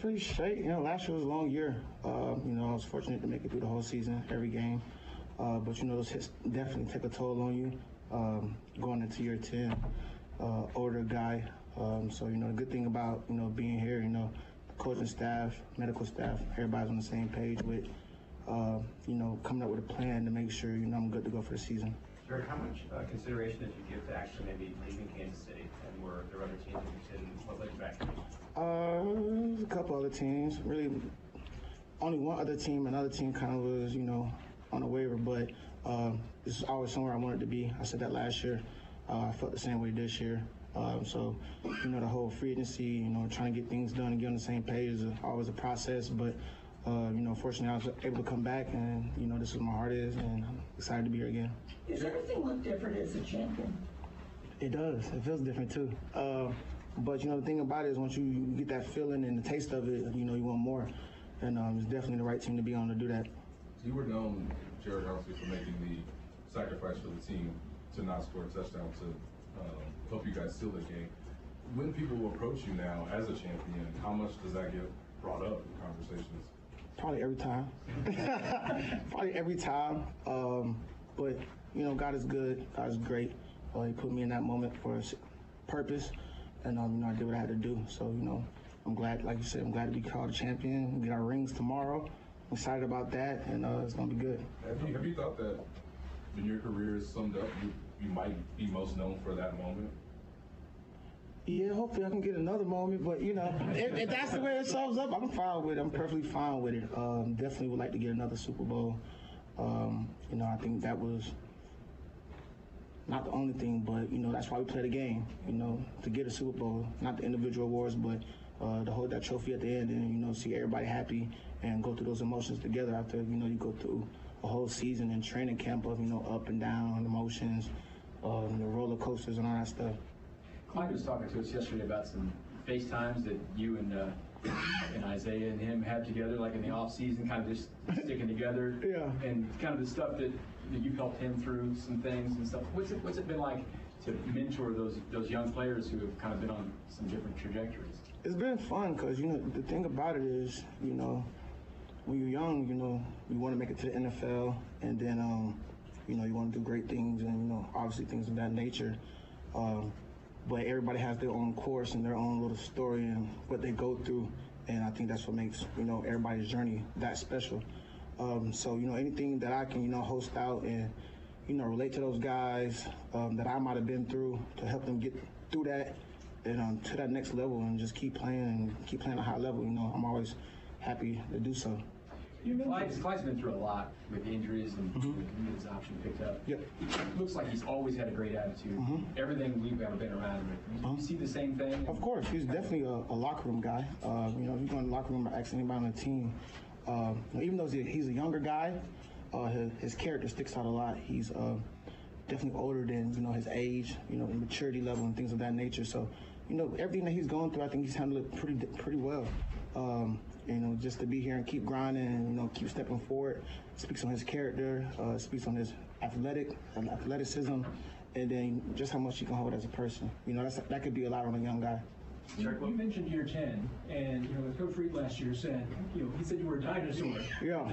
Pretty straight. Last year was a long year. I was fortunate to make it through the whole season, every game. But those hits definitely take a toll on you. Going into year 10, older guy. So the good thing about being here, the coaching staff, medical staff, everybody's on the same page with. Coming up with a plan to make sure, I'm good to go for the season. Jerick, how much consideration did you give to actually maybe leaving Kansas City, and were there other teams interested in what led you back? There's a couple other teams. Really, only one other team. Another team kind of was, on a waiver, but this is always somewhere I wanted to be. I said that last year. I felt the same way this year. So, you know, the whole free agency, you know, trying to get things done and get on the same page is always a process. But, you know, fortunately, I was able to come back, and, you know, this is where my heart is, and I'm excited to be here again. Does everything look different as a champion? It does. It feels different, too. But, you know, the thing about it is once you get that feeling and the taste of it, you know, you want more. And it's definitely the right team to be on to do that. You were known, Jared, obviously, for making the sacrifice for the team to not score a touchdown to help you guys steal the game. When people will approach you now as a champion, how much does that get brought up in conversations? Probably every time. Probably every time. But, you know, God is good. God is great. He put me in that moment for a purpose. And, you know, I did what I had to do. So, you know, I'm glad, like you said, I'm glad to be called a champion. We get our rings tomorrow. I'm excited about that, and it's going to be good. Have you thought that when your career is summed up, you might be most known for that moment? Yeah, hopefully I can get another moment, but, you know, if that's the way it sums up, I'm fine with it. I'm perfectly fine with it. Definitely would like to get another Super Bowl. You know, I think that was not the only thing, but, you know, that's why we play the game, you know, to get a Super Bowl, not the individual awards, but to hold that trophy at the end and, you know, see everybody happy and go through those emotions together after, you know, you go through a whole season in training camp of, you know, up and down emotions, the roller coasters and all that stuff. Clyde was talking to us yesterday about some FaceTimes that you and Isaiah and him had together, like in the off season, kind of just sticking together. Yeah. And kind of the stuff that you've helped him through, some things and stuff. What's it been like to mentor those young players who have kind of been on some different trajectories? It's been fun because, you know, the thing about it is, you know, when you're young, you know, you want to make it to the NFL, and then, you know, you want to do great things and, you know, obviously things of that nature. But everybody has their own course and their own little story and what they go through, and I think that's what makes, you know, everybody's journey that special. So, you know, anything that I can, you know, host out and, you know, relate to those guys that I might have been through to help them get through that and to that next level and just keep playing at a high level, you know, I'm always happy to do so. Clyde's been through a lot with injuries and his option picked up. Yep. It looks like he's always had a great attitude. Everything we've ever been around with. You see the same thing? Of course. He's definitely a locker room guy. You know, if you go in the locker room or ask anybody on the team, even though he's a younger guy, his character sticks out a lot. He's definitely older than, you know, his age, you know, maturity level and things of that nature. So, you know, everything that he's going through, I think he's handled it pretty well. You know, just to be here and keep grinding and, you know, keep stepping forward, speaks on his character, speaks on his athleticism, and then just how much he can hold as a person. You know, that could be a lot on a young guy. You mentioned year 10, and, you know, Coach Reed last year said, you know, he said you were a dinosaur. Yeah,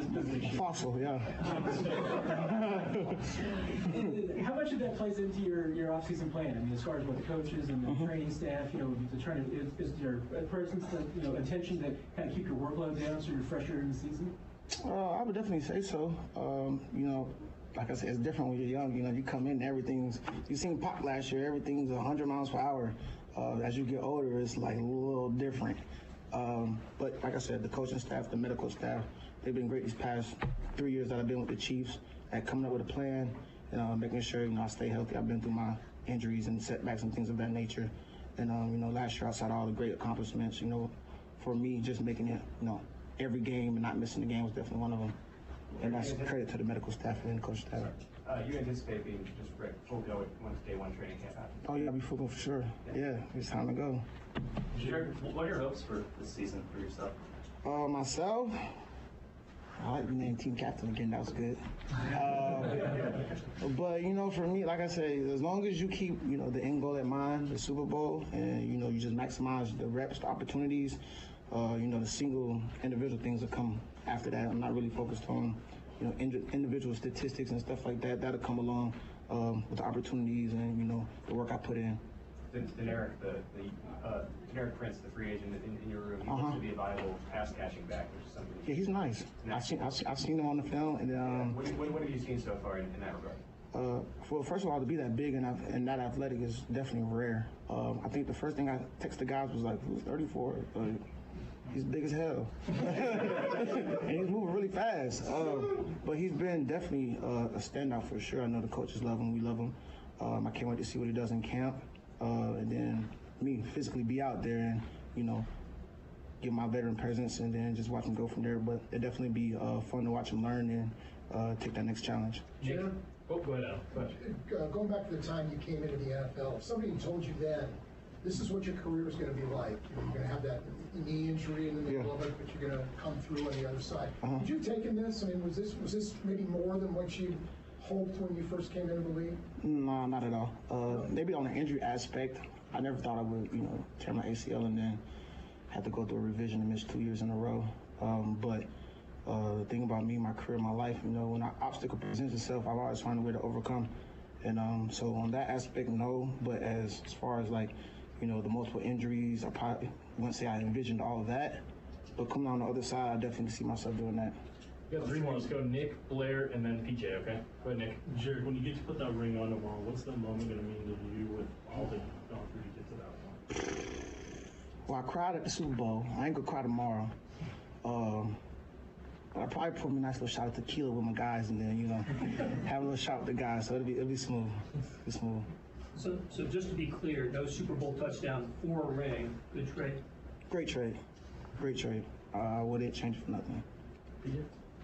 fossil, yeah. How much of that plays into your off-season plan? I mean, as far as what the coaches and the training staff, you know, is there a presence, you know, intention to kind of keep your workload down so you're fresher in the season? I would definitely say so. You know, like I said, it's different when you're young. You know, you come in, you seen Pop last year, everything's 100 miles per hour. As you get older, it's like a little different. But like I said, the coaching staff, the medical staff, they've been great these past 3 years that I've been with the Chiefs at coming up with a plan and making sure, you know, I stay healthy. I've been through my injuries and setbacks and things of that nature. And, you know, last year outside all the great accomplishments, you know, for me, just making it, you know, every game and not missing the game was definitely one of them. And that's credit to the medical staff and the coach staff. You anticipate being just full go once day one training camp happens? Oh, yeah, I'll be full go for sure. Yeah, it's time to go. Jared, what are your hopes for this season for yourself? Myself? I like being named team captain again. That was good. But, you know, for me, like I say, as long as you keep, you know, the end goal in mind, the Super Bowl, and, you know, you just maximize the reps, the opportunities, you know, the single individual things that come after that. I'm not really focused on, you know, individual statistics and stuff like that. That'll come along with the opportunities and, you know, the work I put in. Deneric Prince, the free agent in your room, he looks to be a viable pass catching back, which is something. Yeah, he's nice. I've seen him on the film, and what have you seen so far in that regard? Well, first of all, to be that big and that athletic is definitely rare. I think the first thing I texted the guys was like, "Who's 34?" He's big as hell, and he's moving really fast. But he's been definitely a standout for sure. I know the coaches love him. We love him. I can't wait to see what he does in camp. and then me physically be out there and, you know, get my veteran presence and then just watch him go from there. But it'd definitely be fun to watch him learn and take that next challenge. Jim? Oh, go ahead, Al. Go ahead. Going back to the time you came into the NFL, if somebody told you then, this is what your career is going to be like. You're going to have that knee injury in the middle of it, but you're going to come through on the other side. Did you take in this? I mean, was this maybe more than what you hoped when you first came into the league? No, not at all. Maybe on the injury aspect, I never thought I would, you know, tear my ACL and then have to go through a revision and miss 2 years in a row. But the thing about me, my career, my life, you know, when an obstacle presents itself, I've always found a way to overcome. And so on that aspect, no. But as far as like, you know, the multiple injuries, I probably wouldn't say I envisioned all of that. But coming on the other side, I definitely see myself doing that. You got 3 more. Let's go Nick, Blair, and then PJ, okay? Go ahead, Nick. Jared, when you get to put that ring on tomorrow, what's that moment going to mean to you with all that you've gone through to get to that one? Well, I cried at the Super Bowl. I ain't gonna cry tomorrow. But I probably put me a nice little shot of tequila with my guys and then, you know, have a little shot with the guys. So it'll be smooth. It'll be smooth. So just to be clear, no Super Bowl touchdown for a ring. Good trade. Great trade. Great trade. I wouldn't change it for nothing.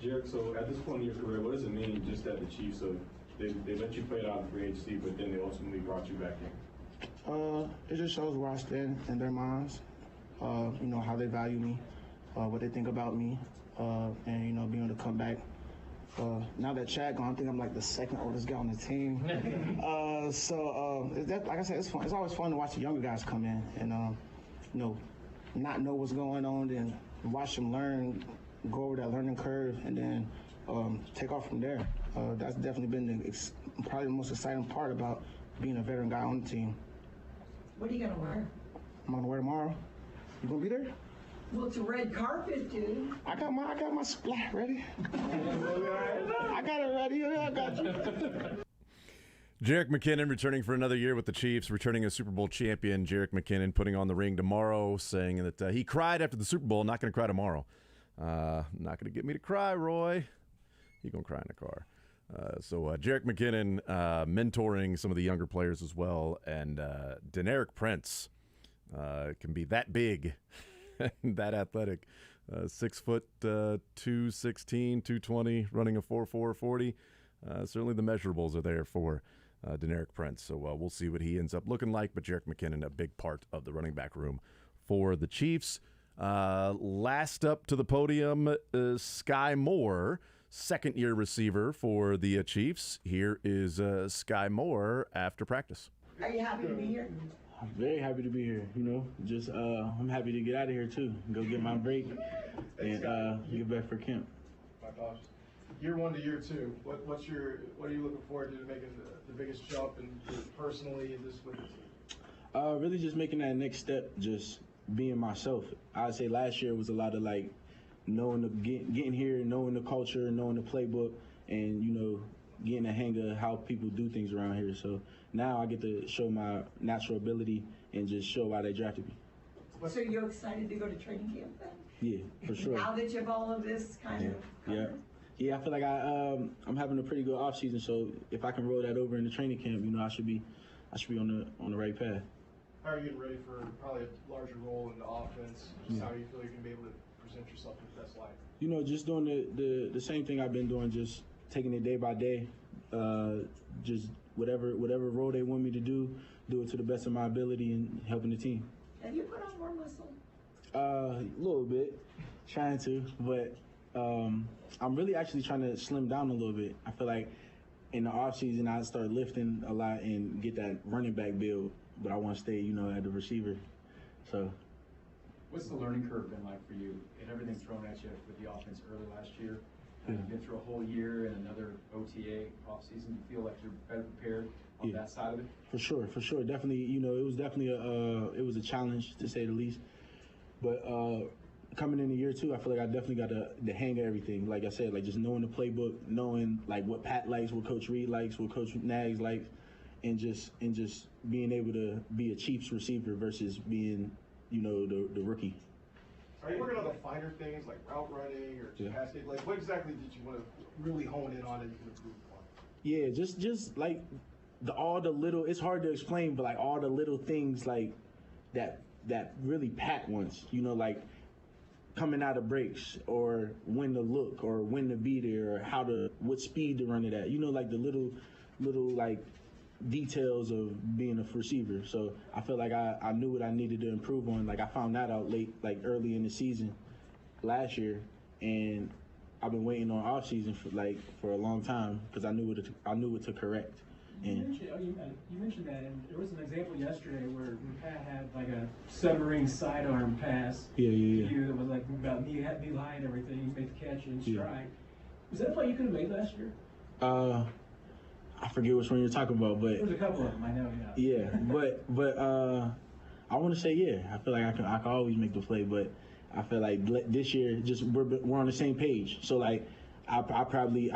Jared, so at this point in your career, what does it mean just that the Chiefs, they let you play it out in free agency, but then they ultimately brought you back in? It just shows where I stand in their minds. You know, how they value me, what they think about me, and, you know, being able to come back. Now that Chad gone, I think I'm like the second oldest guy on the team. Like I said, it's fun. It's always fun to watch the younger guys come in and, you know, not know what's going on, and watch them learn, go over that learning curve, and then take off from there. That's definitely been probably the most exciting part about being a veteran guy on the team. What are you gonna wear? I'm gonna wear tomorrow. You gonna be there? Well, it's a red carpet, dude. I got my splat ready. I got it ready. I got you. Jerick McKinnon returning for another year with the Chiefs, returning as Super Bowl champion. Jerick McKinnon putting on the ring tomorrow, saying that he cried after the Super Bowl. Not going to cry tomorrow. Not going to get me to cry, Roy. He going to cry in the car. So Jerick McKinnon mentoring some of the younger players as well, and Deneric Prince can be that big and that athletic. 6 foot 216, 220, running a 4.4 40. Certainly the measurables are there for Deneric Prince. So we'll see what he ends up looking like. But Jerick McKinnon, a big part of the running back room for the Chiefs. Last up to the podium, Sky Moore, second-year receiver for the Chiefs. Here is Sky Moore after practice. Are you happy to be here? I'm very happy to be here. You know, just I'm happy to get out of here too, go get my break, and get back for camp. My gosh. Year 1 to year 2, what are you looking forward to making the biggest jump, and personally, and just with the team? Really just making that next step, just being myself. I'd say last year was a lot of like knowing getting here, knowing the culture, knowing the playbook, and, you know, getting a hang of how people do things around here. So now I get to show my natural ability and just show why they drafted me. So you're excited to go to training camp then? Yeah, for sure. Now that you have all of this kind of covered? Yeah, I feel like I'm having a pretty good off season. So if I can roll that over in the training camp, you know, I should be on the right path. How are you getting ready for probably a larger role in the offense? Just how do you feel you're gonna be able to present yourself in the best light? You know, just doing the same thing I've been doing, just taking it day by day. Just whatever role they want me to do it to the best of my ability and helping the team. Have you put on more muscle? A little bit, trying to, but I'm really actually trying to slim down a little bit. I feel like in the off season I start lifting a lot and get that running back build, but I want to stay, you know, at the receiver. So. What's the learning curve been like for you and everything thrown at you with the offense early last year? You've been through a whole year and another OTA offseason. Do you feel like you're better prepared on that side of it? For sure. Definitely, you know, it was definitely a challenge to say the least. But coming into year 2, I feel like I definitely got the hang of everything. Like I said, like just knowing the playbook, knowing like what Pat likes, what Coach Reed likes, what Coach Nags likes, and just being able to be a Chiefs receiver versus being, you know, the rookie. Are you working on the finer things like route running or just passing? Like, what exactly did you want to really hone in on and improve on? Yeah, just like all the little, it's hard to explain, but like all the little things like that really Pat wants, you know, like coming out of breaks or when to look or when to be there or what speed to run it at, you know, like the little like details of being a receiver. So I feel like I knew what I needed to improve on. Like I found that out late, like early in the season last year, and I've been waiting on off season for a long time because I knew what to correct. You mentioned that, and there was an example yesterday where Pat had like a submarine sidearm pass. Yeah. You that was like about knee high and everything. You made the catch in stride. Was that a play you could have made last year? I forget which one you're talking about, but there's a couple of them. I know. Yeah, but I want to say I feel like I can always make the play, but I feel like this year just we're on the same page. So like I probably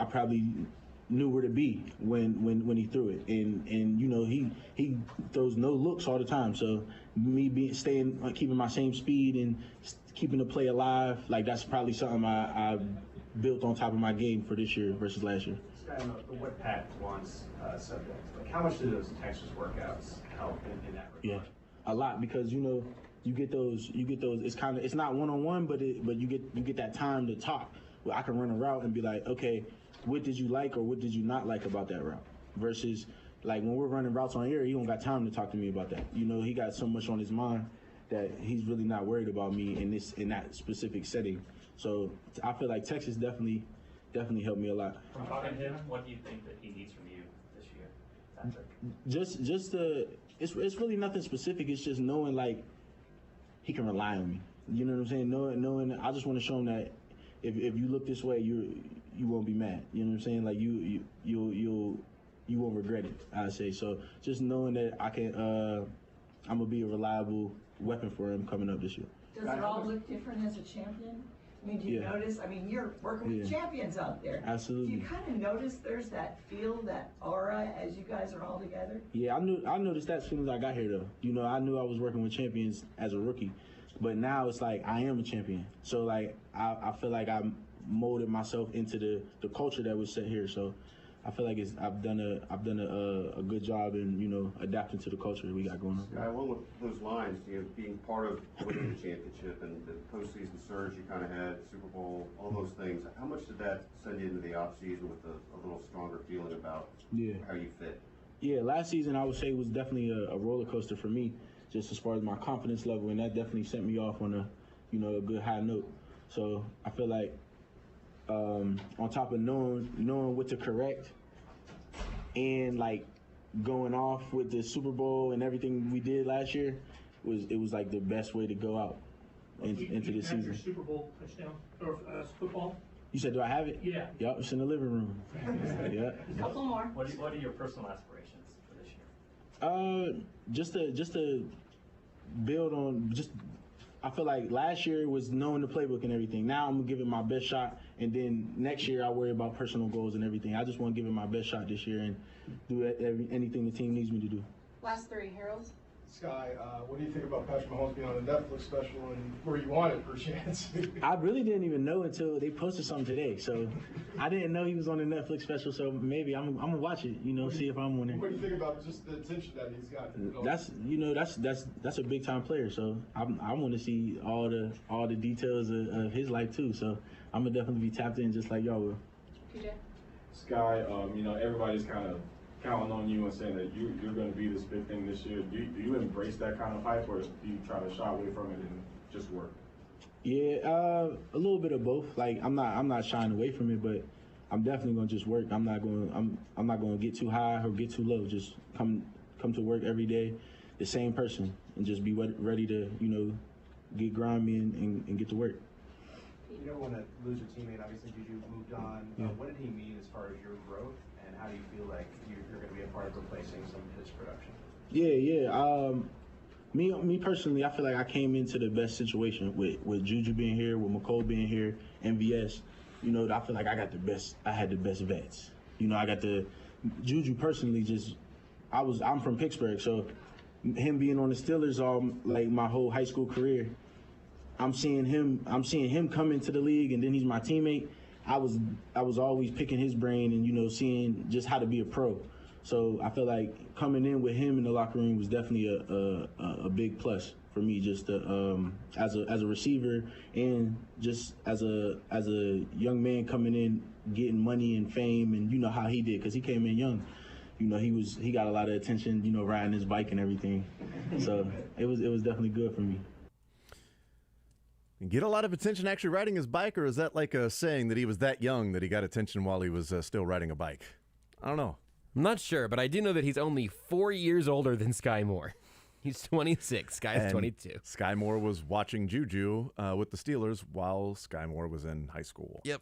knew where to be when he threw it, and you know he throws no looks all the time. So me keeping my same speed and keeping the play alive, like that's probably something I built on top of my game for this year versus last year. The what Pat wants subject. Like how much do those Texas workouts help in that regard? Yeah, a lot, because you know you get those. It's not one-on-one, but you get that time to talk. Well, I can run a route and be like, okay, what did you like or what did you not like about that route? Versus like when we're running routes on air, he don't got time to talk to me about that. You know, he got so much on his mind that he's really not worried about me in that specific setting. So I feel like Texas definitely helped me a lot. From talking to him, what do you think that he needs from you this year, Patrick? It's really nothing specific. It's just knowing like he can rely on me. You know what I'm saying? Knowing I just want to show him that if you look this way, you won't be mad. You know what I'm saying? Like you won't regret it, I say. So just knowing that I'm gonna be a reliable weapon for him coming up this year. Does it all look different as a champion? I mean, do you notice? I mean, you're working with champions out there. Absolutely. Do you kind of notice there's that feel, that aura as you guys are all together? Yeah, I noticed that as soon as I got here, though. You know, I knew I was working with champions as a rookie, but now it's like I am a champion. So like I feel like I molded myself into the culture that was set here. So I feel like I've done a good job in, you know, adapting to the culture that we got going on. Along those lines, you know, being part of winning the championship and the postseason surge you kind of had, Super Bowl, all those things, how much did that send you into the offseason with a little stronger feeling about how you fit? Yeah, last season I would say was definitely a roller coaster for me, just as far as my confidence level, and that definitely sent me off on a good high note. So I feel like on top of knowing what to correct and like going off with the Super Bowl and everything we did last year, it was like the best way to go out into the season. Your Super Bowl touchdown or football? You said, do I have it? Yeah. Yep, it's in the living room. Yeah. A couple more. What are your personal aspirations for this year? Just to build on I feel like last year was knowing the playbook and everything. Now I'm gonna give it my best shot, and then next year I'll worry about personal goals and everything. I just want to give it my best shot this year and do anything the team needs me to do. Last three, Harold. Sky, what do you think about Patrick Mahomes being on the Netflix special and where you wanted for a chance? I really didn't even know until they posted something today. So I didn't know he was on the Netflix special. So maybe I'm gonna watch it. You know, see if I'm on there. What do you think about just the attention that he's got? That's a big time player. So I want to see all the details of his life too. So I'm gonna definitely be tapped in just like y'all will. PJ. Sky, you know, everybody's kind of counting on you and saying that you're going to be this big thing this year. Do you embrace that kind of hype, or do you try to shy away from it and just work? Yeah, a little bit of both. Like I'm not shying away from it, but I'm definitely going to just work. I'm not going to get too high or get too low. Just come to work every day, the same person, and just be ready to, you know, get grimy and get to work. You don't want to lose your teammate. Obviously, Juju moved on. What did he mean as far as your growth, and how do you feel like you're going to be a part of replacing some of his production? Yeah. Me personally, I feel like I came into the best situation with Juju being here, with McCole being here, MVS. You know, I feel like I had the best vets. You know, I got Juju personally. I'm from Pittsburgh, so him being on the Steelers all like my whole high school career. I'm seeing him come into the league, and then he's my teammate. I was always picking his brain and, you know, seeing just how to be a pro. So I feel like coming in with him in the locker room was definitely a big plus for me, just to, as a receiver and just as a young man coming in, getting money and fame, and you know how he did because he came in young. You know, he got a lot of attention, you know, riding his bike and everything. So it was definitely good for me. Get a lot of attention actually riding his bike, or is that like a saying that he was that young that he got attention while he was still riding a bike? I don't know. I'm not sure, but I do know that he's only 4 years older than Sky Moore. He's 26. Sky's 22. Sky Moore was watching Juju with the Steelers while Sky Moore was in high school. Yep.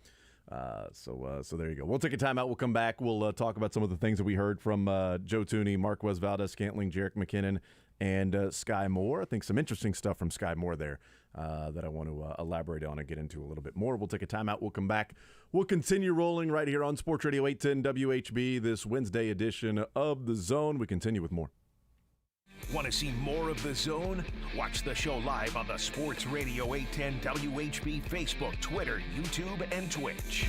So there you go. We'll take a timeout. We'll come back. We'll talk about some of the things that we heard from Joe Thuney, Marquez Valdez-Scantling, Jerick McKinnon, and Sky Moore. I think some interesting stuff from Sky Moore there that I want to elaborate on and get into a little bit more. We'll take a timeout. We'll come back. We'll continue rolling right here on Sports Radio 810 WHB, this Wednesday edition of The Zone. We continue with more. Want to see more of The Zone? Watch the show live on the Sports Radio 810 WHB Facebook, Twitter, YouTube, and Twitch.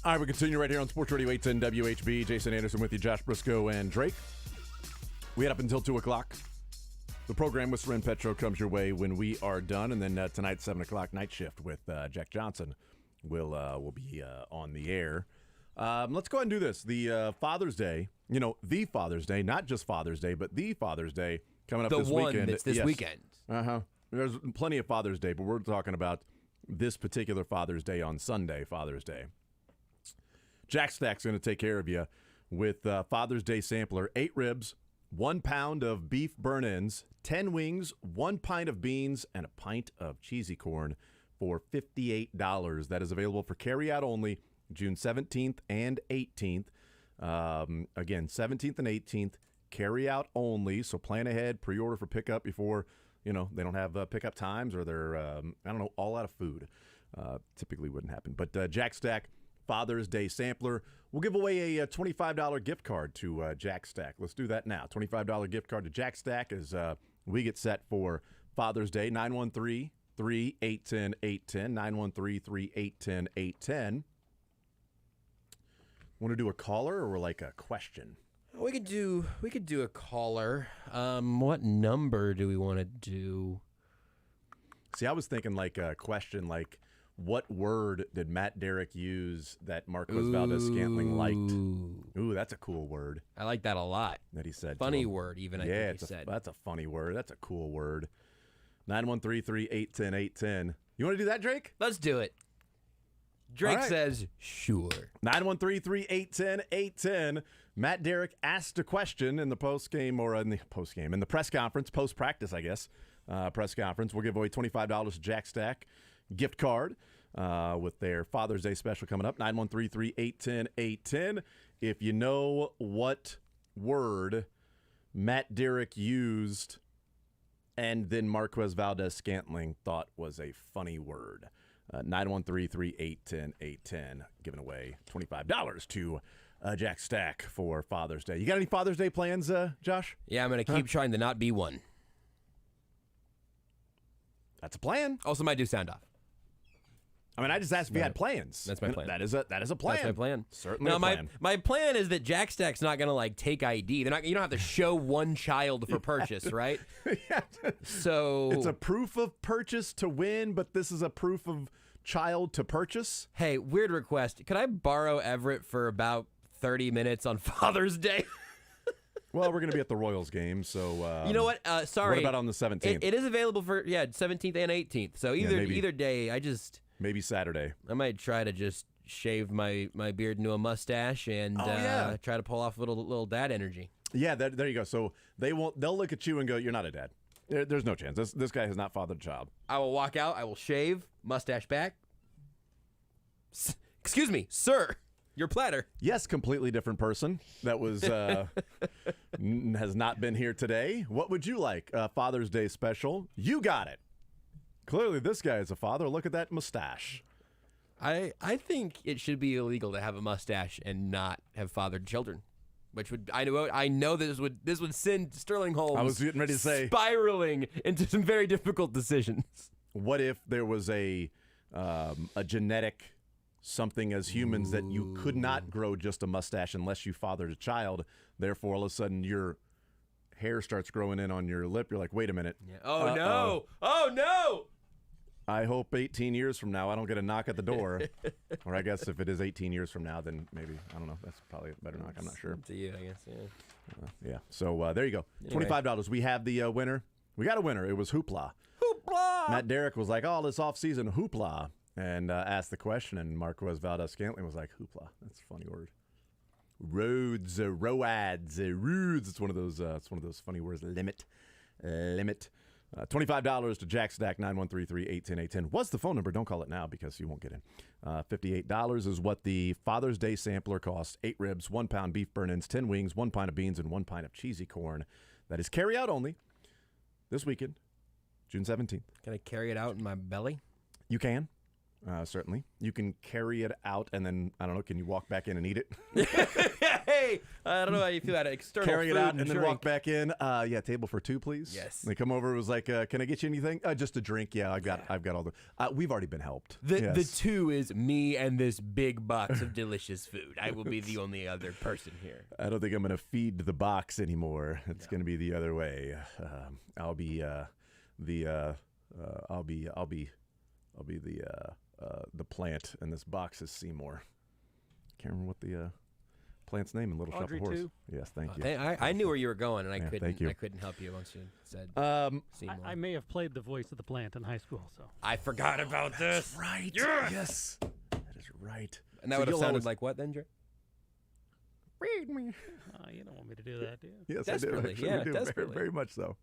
All right, we continue right here on Sports Radio 810 WHB. Jason Anderson with you, Josh Briscoe, and Drake. We had up until 2 o'clock. The program with Soren Petro comes your way when we are done. And then tonight, 7 o'clock, night shift with Jack Johnson will be on the air. Let's go ahead and do this. The Father's Day, the Father's Day, not just Father's Day, but the Father's Day coming up this weekend. The one that's this weekend. Uh-huh. There's plenty of Father's Day, but we're talking about this particular Father's Day on Sunday, Father's Day. Jack Stack's going to take care of you with Father's Day sampler, 8 ribs, 1 pound of beef burn-ins, 10 wings, 1 pint of beans, and a pint of cheesy corn for $58. That is available for carry-out only June 17th and 18th. Again, 17th and 18th, carry-out only, so plan ahead, pre-order for pickup before, they don't have pickup times or they're, all out of food. Typically wouldn't happen. But Jack Stack, Father's Day sampler. We'll give away a $25 gift card to Jack Stack. Let's do that now. $25 gift card to Jack Stack as we get set for Father's Day. 913-3-810-810. 913-3-810-810. Want to do a caller or like a question? We could do a caller. What number do we want to do? See, I was thinking like a question like, what word did Matt Derrick use that Marquez Valdez-Scantling liked? Ooh, that's a cool word. I like that a lot. That he said. Funny word, even, I think he said. That's a funny word. That's a cool word. 913-3-810-810. You want to do that, Drake? Let's do it. Drake says, sure. 913-3-810-810. Matt Derrick asked a question in the postgame or in the press conference, post-practice, I guess, press conference. We'll give away $25 to Jack Stack gift card with their Father's Day special coming up. 913-3-810-810. If you know what word Matt Derrick used and then Marquez Valdez-Scantling thought was a funny word. 913-3-810-810. Giving away $25 to Jack Stack for Father's Day. You got any Father's Day plans, Josh? Yeah, I'm going to keep trying to not be one. That's a plan. Also might do sound off. I mean, I just asked if you had plans. That's my plan. That is a plan. That's my plan. Certainly a plan. My plan is that Jack Stack's not going to take ID. You don't have to show one child for purchase, right? So it's a proof of purchase to win, but this is a proof of child to purchase. Hey, weird request. Could I borrow Everett for about 30 minutes on Father's Day? Well, we're going to be at the Royals game, so... you know what? Sorry. What about on the 17th? It is available for, 17th and 18th. So either day, Maybe Saturday. I might try to just shave my beard into a mustache and try to pull off a little dad energy. Yeah, there you go. So they'll look at you and go, you're not a dad. There's no chance. This guy has not fathered a child. I will walk out. I will shave, mustache back. Excuse me, sir. Your platter. Yes, completely different person that was has not been here today. What would you like? Father's Day special. You got it. Clearly, this guy is a father. Look at that mustache. I think it should be illegal to have a mustache and not have fathered children. Which would I know this would send Sterling Holmes. I was getting ready to say spiraling into some very difficult decisions. What if there was a genetic something as humans that you could not grow just a mustache unless you fathered a child? Therefore, all of a sudden your hair starts growing in on your lip. You're like, wait a minute. Yeah. Oh no! Oh no! I hope 18 years from now I don't get a knock at the door. Or I guess if it is 18 years from now, then maybe, I don't know. That's probably a better knock. I'm not sure. To you, I guess, yeah. So there you go. Anyway. $25. We have the winner. We got a winner. It was Hoopla. Hoopla! Matt Derrick was like, this offseason, Hoopla. And asked the question, and Marquez Valdez-Scantling was like, Hoopla. That's a funny word. Roads, roads. It's one of those funny words. Limit. $25 to Jack Stack, 913-3-810-810. What's the phone number? Don't call it now because you won't get in. $58 is what the Father's Day sampler costs. 8 ribs, 1 pound beef burn-ins, 10 wings, 1 pint of beans, and 1 pint of cheesy corn. That is carry out only this weekend, June 17th. Can I carry it out in my belly? You can. certainly. You can carry it out and then, I don't know, can you walk back in and eat it? Hey, I don't know how you feel about it. External Carry it food out and then drink. walk back in. Yeah, table for 2, please. Yes. They come over. It was like, can I get you anything? Just a drink. Yeah, I've got all the. We've already been helped. The Yes. 2 is me and this big box of delicious food. I will be the only other person here. I don't think I'm going to feed the box anymore. It's going to be the other way. I'll be the plant, and this box is Seymour. Can't remember what the plant's name in Little Shop Audrey of Horrors. 2. Yes, thank you. I knew where you were going, and I Yeah, couldn't. thank you. I couldn't help you once you said. Seymour. I may have played the voice of the plant in high school, so. I forgot about this. Right. Yes. That is right. And that So would have you'll sounded always- like what then, Dre? Read me. You don't want me to do that, do you? Yes, Desperately, I do. Actually, yeah, we do. desperately. Very much so.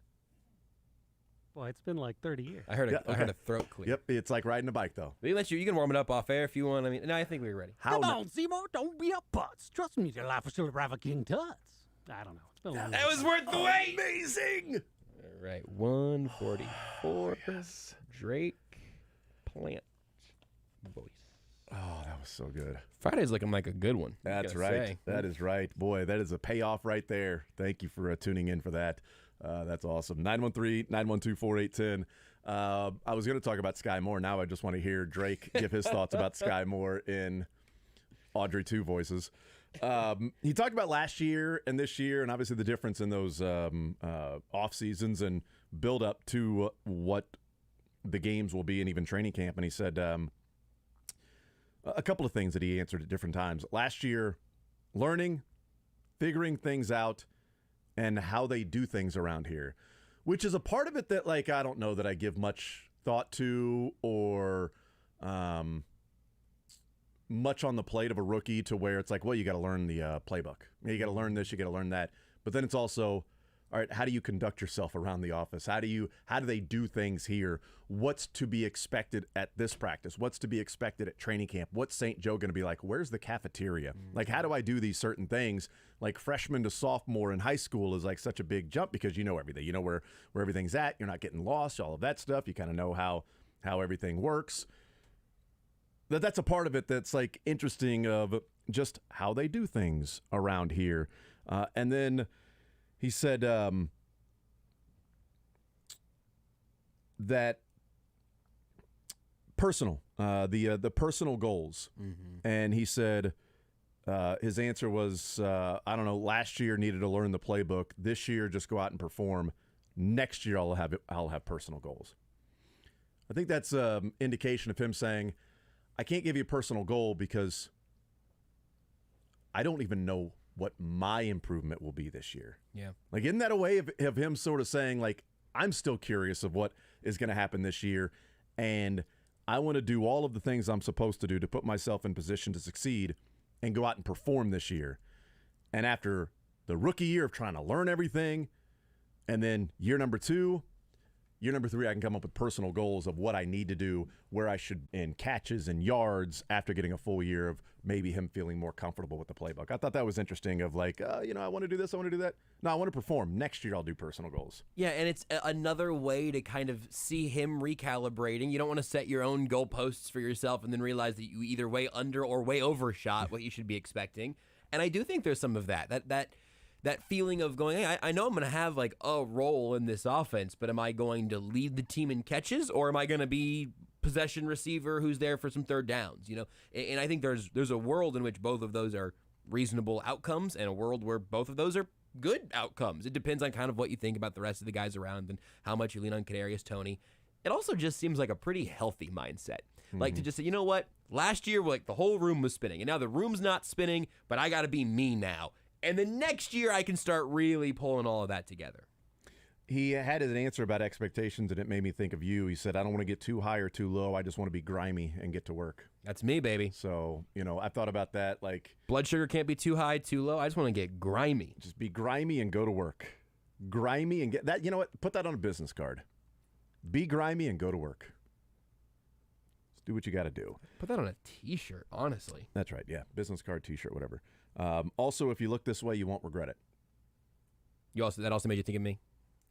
Boy, it's been like 30 years. I heard Yeah, I heard a throat clear. Yep, it's like riding a bike, though. We let you. You can warm it up off air if you want. I mean, no, I think we're ready. Come on, Seymour, don't be a putz. Trust me, your life will still have a king tuts. I don't know. It's been a long That was worth the wait. Amazing. All right, 144. Yes. Drake Plant voice. Oh, that was so good. Friday's looking like a good one. That's gotta right. say. That is right. Boy, that is a payoff right there. Thank you for tuning in for that. That's awesome. 913-912-4810. I was going to talk about Sky Moore. Now I just want to hear Drake give his thoughts about Sky Moore in Audrey 2 voices. He talked about last year and this year, and obviously the difference in those off seasons and build up to what the games will be and even training camp. And he said a couple of things that he answered at different times. Last year, learning, figuring things out, and how they do things around here, which is a part of it that, like, I don't know that I give much thought to or much on the plate of a rookie to where it's like, well, you got to learn the playbook. You got to learn this, you got to learn that. But then it's also, all right, how do you conduct yourself around the office? How do they do things here? What's to be expected at this practice? What's to be expected at training camp? What's St. Joe going to be like? Where's the cafeteria? Like, how do I do these certain things? Like, freshman to sophomore in high school is like such a big jump because you know everything. You know where everything's at. You're not getting lost, all of that stuff. You kind of know how everything works. That's a part of it that's like interesting of just how they do things around here. And then he said that personal, the personal goals. Mm-hmm. And he said his answer was, I don't know, last year needed to learn the playbook. This year, just go out and perform. Next year, I'll have personal goals. I think that's an indication of him saying, I can't give you a personal goal because I don't even know what my improvement will be this year. Yeah. Like, isn't that a way of him sort of saying, like, I'm still curious of what is going to happen this year, and I want to do all of the things I'm supposed to do to put myself in position to succeed and go out and perform this year. And after the rookie year of trying to learn everything, and then year number 2, year number 3, I can come up with personal goals of what I need to do, where I should in catches and yards after getting a full year of maybe him feeling more comfortable with the playbook. I thought that was interesting of like, I want to do this, I want to do that. No, I want to perform. Next year I'll do personal goals. Yeah, and it's another way to kind of see him recalibrating. You don't want to set your own goalposts for yourself and then realize that you either way under or way overshot what you should be expecting. And I do think there's some of that feeling of going, hey, I know I'm going to have like a role in this offense, but am I going to lead the team in catches or am I going to be possession receiver who's there for some third downs? You know, and I think there's a world in which both of those are reasonable outcomes and a world where both of those are good outcomes. It depends on kind of what you think about the rest of the guys around and how much you lean on Kadarius Toney. It also just seems like a pretty healthy mindset. Like to just say, you know what? Last year, like the whole room was spinning and now the room's not spinning, but I got to be me now. And then next year, I can start really pulling all of that together. He had an answer about expectations, and it made me think of you. He said, I don't want to get too high or too low. I just want to be grimy and get to work. That's me, baby. So, I thought about that. Like, blood sugar can't be too high, too low. I just want to get grimy. Just be grimy and go to work. Grimy and get that. You know what? Put that on a business card. Be grimy and go to work. Just do what you got to do. Put that on a T-shirt, honestly. That's right. Yeah. Business card, T-shirt, whatever. Also, if you look this way, you won't regret it. That also made you think of me?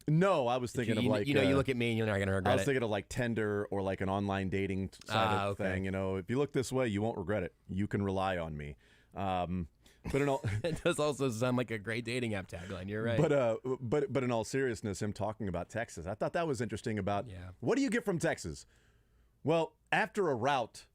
No, I was thinking of like you look at me and you're not gonna regret it. I was thinking of like Tinder or like an online dating side thing. If you look this way, you won't regret it. You can rely on me. But in all, it does also sound like a great dating app tagline. You're right. But in all seriousness, him talking about Texas, I thought that was interesting. About what do you get from Texas? Well, after a route,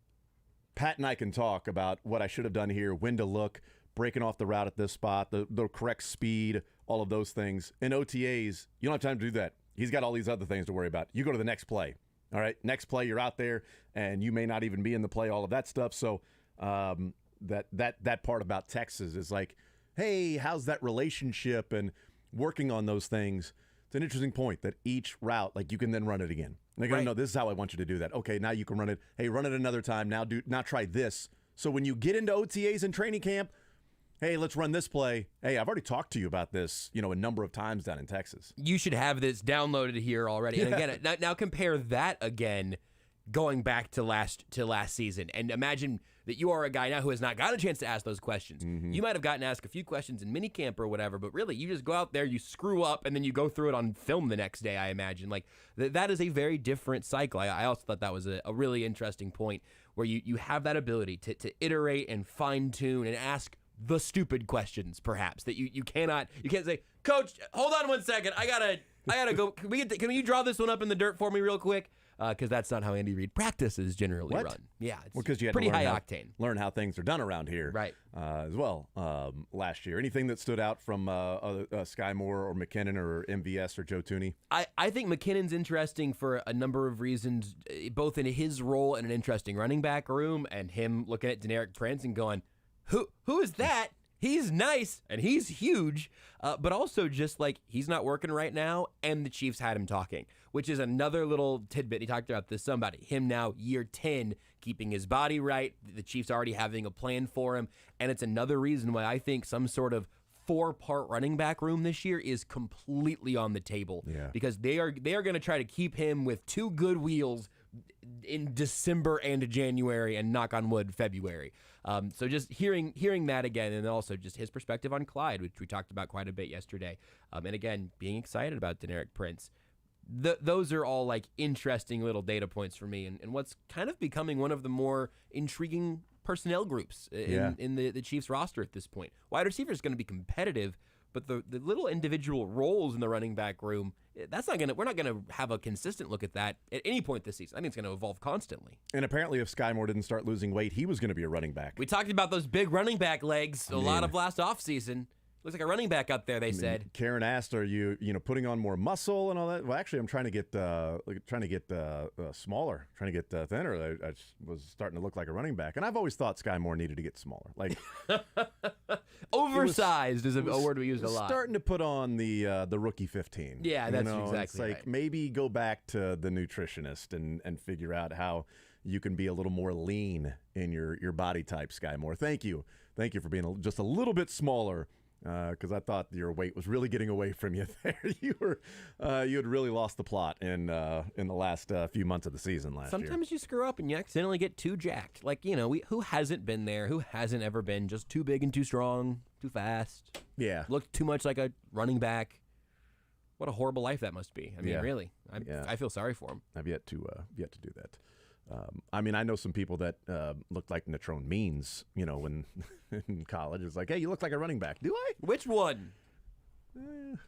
Pat and I can talk about what I should have done here, when to look, breaking off the route at this spot, the correct speed, all of those things. In OTAs, you don't have time to do that. He's got all these other things to worry about. You go to the next play. All right, next play, you're out there, and you may not even be in the play, all of that stuff. So that part about Texas is like, hey, how's that relationship and working on those things? It's an interesting point that each route, like you can then run it again. And they're going to know, this is how I want you to do that. Okay, now you can run it. Hey, run it another time. Now try this. So when you get into OTAs and training camp, hey, let's run this play. Hey, I've already talked to you about this, a number of times down in Texas. You should have this downloaded here already. And again, now compare that again, going back to last season, and imagine that you are a guy now who has not gotten a chance to ask those questions. You might have gotten asked a few questions in minicamp or whatever, but really, you just go out there, you screw up, and then you go through it on film the next day, I imagine. Like, that is a very different cycle. I also thought that was a really interesting point, where you have that ability to iterate and fine-tune and ask the stupid questions, perhaps, that you can't say, Coach, hold on 1 second, I gotta go. Can you draw this one up in the dirt for me real quick? Because that's not how Andy Reid practices generally run. Yeah, it's because you had pretty to high octane. Learn how things are done around here, right? As well. Last year, anything that stood out from Sky Moore or McKinnon or MVS or Joe Thuney? I think McKinnon's interesting for a number of reasons, both in his role in an interesting running back room, and him looking at Deneric Prince and going, who is that? He's nice and he's huge, but also just like he's not working right now, and the Chiefs had him talking, which is another little tidbit. He talked about this somebody. Him now, year 10, keeping his body right. The Chiefs already having a plan for him, and it's another reason why I think some sort of 4-part running back room this year is completely on the table. Yeah. Because they are going to try to keep him with 2 good wheels in December and January, and knock on wood, February. So just hearing that again, and also just his perspective on Clyde, which we talked about quite a bit yesterday. And again, being excited about Deneric Prince. Those are all like interesting little data points for me, and what's kind of becoming one of the more intriguing personnel groups in the Chiefs roster at this point. Wide receiver is going to be competitive, but the little individual roles in the running back room, we're not gonna have a consistent look at that at any point this season. I think it's gonna evolve constantly. And apparently, if Sky Moore didn't start losing weight, he was gonna be a running back. We talked about those big running back legs a lot of last offseason. Looks like a running back up there, they said. Karen asked, "Are you putting on more muscle and all that?" Well, actually, I'm trying to get smaller, trying to get thinner. I was starting to look like a running back, and I've always thought Sky Moore needed to get smaller. Like oversized is a word we use a lot. Starting to put on the rookie 15. Yeah, that's exactly it's like right. Maybe go back to the nutritionist and figure out how you can be a little more lean in your body type, Sky Moore. Thank you for being just a little bit smaller. Because I thought your weight was really getting away from you there. You had really lost the plot in the last few months of the season last year. Sometimes you screw up and you accidentally get too jacked. Like, who hasn't been there? Who hasn't ever been just too big and too strong, too fast? Yeah. Looked too much like a running back. What a horrible life that must be. I mean, really. I feel sorry for him. I've yet to do that. I know some people that looked like Natrone Means, when in college. It's like, hey, you look like a running back. Do I? Which one? You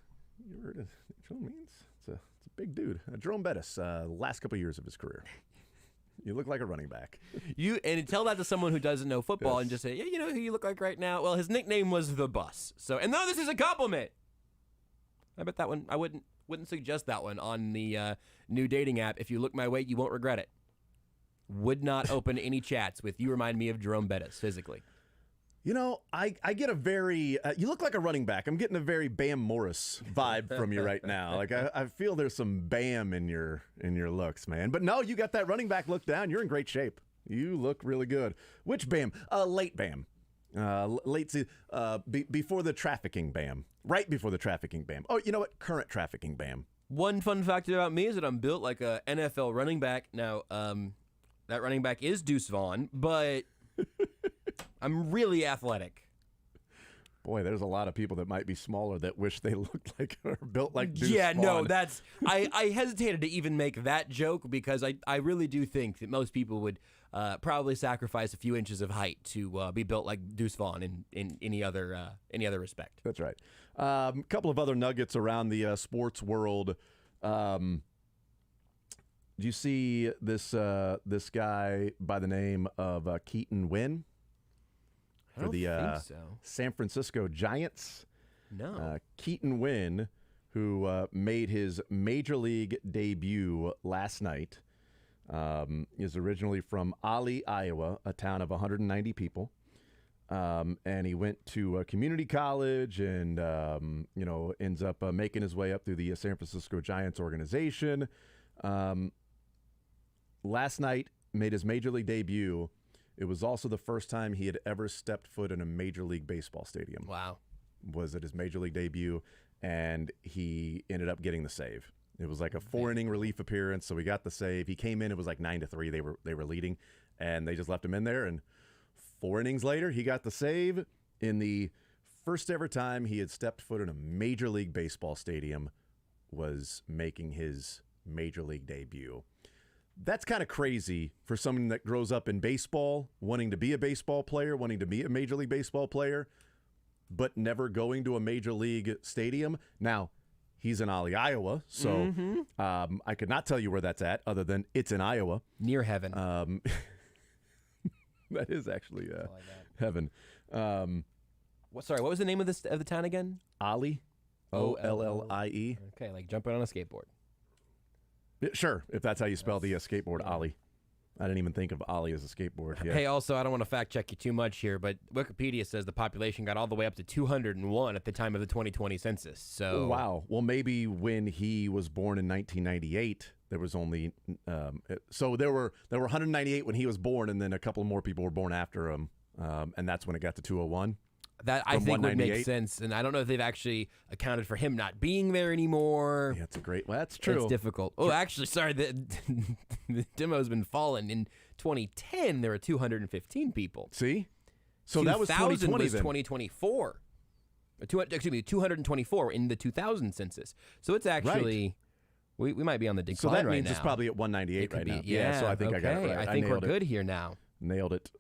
heard of Natrone Means? It's a big dude. Jerome Bettis, last couple of years of his career. You look like a running back. And tell that to someone who doesn't know football and just say, yeah, you know who you look like right now? Well, his nickname was The Bus. So, and no, this is a compliment. I bet that one, I wouldn't suggest that one on the new dating app. If you look my way, you won't regret it. Would not open any chats with you remind me of Jerome Bettis physically. I get a very you look like a running back. I'm getting a very Bam Morris vibe from you right now. Like I feel there's some Bam in your looks, man. But no, you got that running back look down. You're in great shape. You look really good. Which Bam? Late Bam. Before the trafficking Bam. Right before the trafficking Bam. Oh, you know what? Current trafficking Bam. One fun fact about me is that I'm built like a NFL running back. Now, that running back is Deuce Vaughn, but I'm really athletic. Boy, there's a lot of people that might be smaller that wish they looked like or built like Deuce Yeah, no, Vaughn. that's I hesitated to even make that joke because I really do think that most people would probably sacrifice a few inches of height to be built like Deuce Vaughn in any other respect. That's right. A couple of other nuggets around the sports world. Do you see this guy by the name of Keaton Wynn I for don't the think so. San Francisco Giants? No. Keaton Wynn, who made his major league debut last night, is originally from Ali, Iowa, a town of 190 people. And he went to a community college and, ends up making his way up through the San Francisco Giants organization. Last night, made his major league debut. It was also the first time he had ever stepped foot in a Major League Baseball stadium. Wow. Was at his major league debut, and he ended up getting the save. It was like a 4-inning relief appearance, so he got the save. He came in, it was like 9-3. They were leading, and they just left him in there. And 4 innings later, he got the save in the first ever time he had stepped foot in a Major League Baseball stadium. Was making his major league debut. That's kind of crazy for someone that grows up in baseball, wanting to be a baseball player, wanting to be a Major League Baseball player, but never going to a major league stadium. Now, he's in Ali, Iowa, so I could not tell you where that's at other than it's in Iowa. Near heaven. That is actually heaven. What was the name of the town again? Ali, O-L-L-I-E. Okay, like jumping on a skateboard. Sure, if that's how you spell the skateboard, Ali. I didn't even think of Ali as a skateboard. Yeah. Hey, also, I don't want to fact check you too much here, but Wikipedia says the population got all the way up to 201 at the time of the 2020 census. So Oh, wow. Well, maybe when he was born in 1998, there was only so there were 198 when he was born, and then a couple more people were born after him, and that's when it got to 201. That I think would make sense, and I don't know if they've actually accounted for him not being there anymore. Yeah, it's a great. Well, that's true. It's difficult. Oh, actually, sorry, the demo's been falling. In 2010, there were 215 people. See, so that was 2020. Was 2024. 224 in the 2000 census. So it's actually we might be on the decline. So that right means now. it's probably at 198 right now. Yeah, so I think I got it right. I think we're good here now. Nailed it.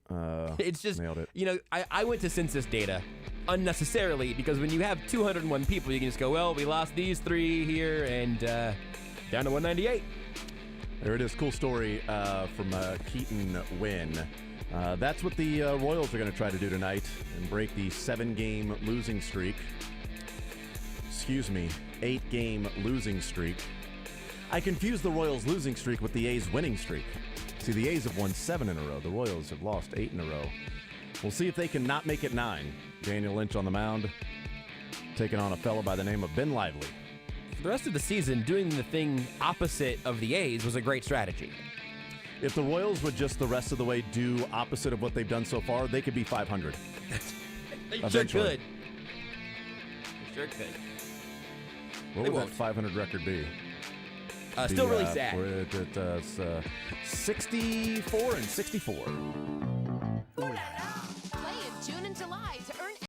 It's just, nailed it. I went to census data unnecessarily because when you have 201 people, you can just go, well, we lost these 3 here and down to 198. There it is. Cool story from Keaton Wynn. That's what the Royals are going to try to do tonight and break the 7-game losing streak. 8-game losing streak. I confused the Royals losing streak with the A's winning streak. See, the A's have won 7 in a row. The Royals have lost 8 in a row. We'll see if they can not make it 9. Daniel Lynch on the mound, taking on a fellow by the name of Ben Lively. For the rest of the season, doing the thing opposite of the A's was a great strategy. If the Royals would just the rest of the way do opposite of what they've done so far, they could be 500. They Eventually. sure could. They sure could. What They would won't. that 500 record be? Still really sad. We're at 64 and 64.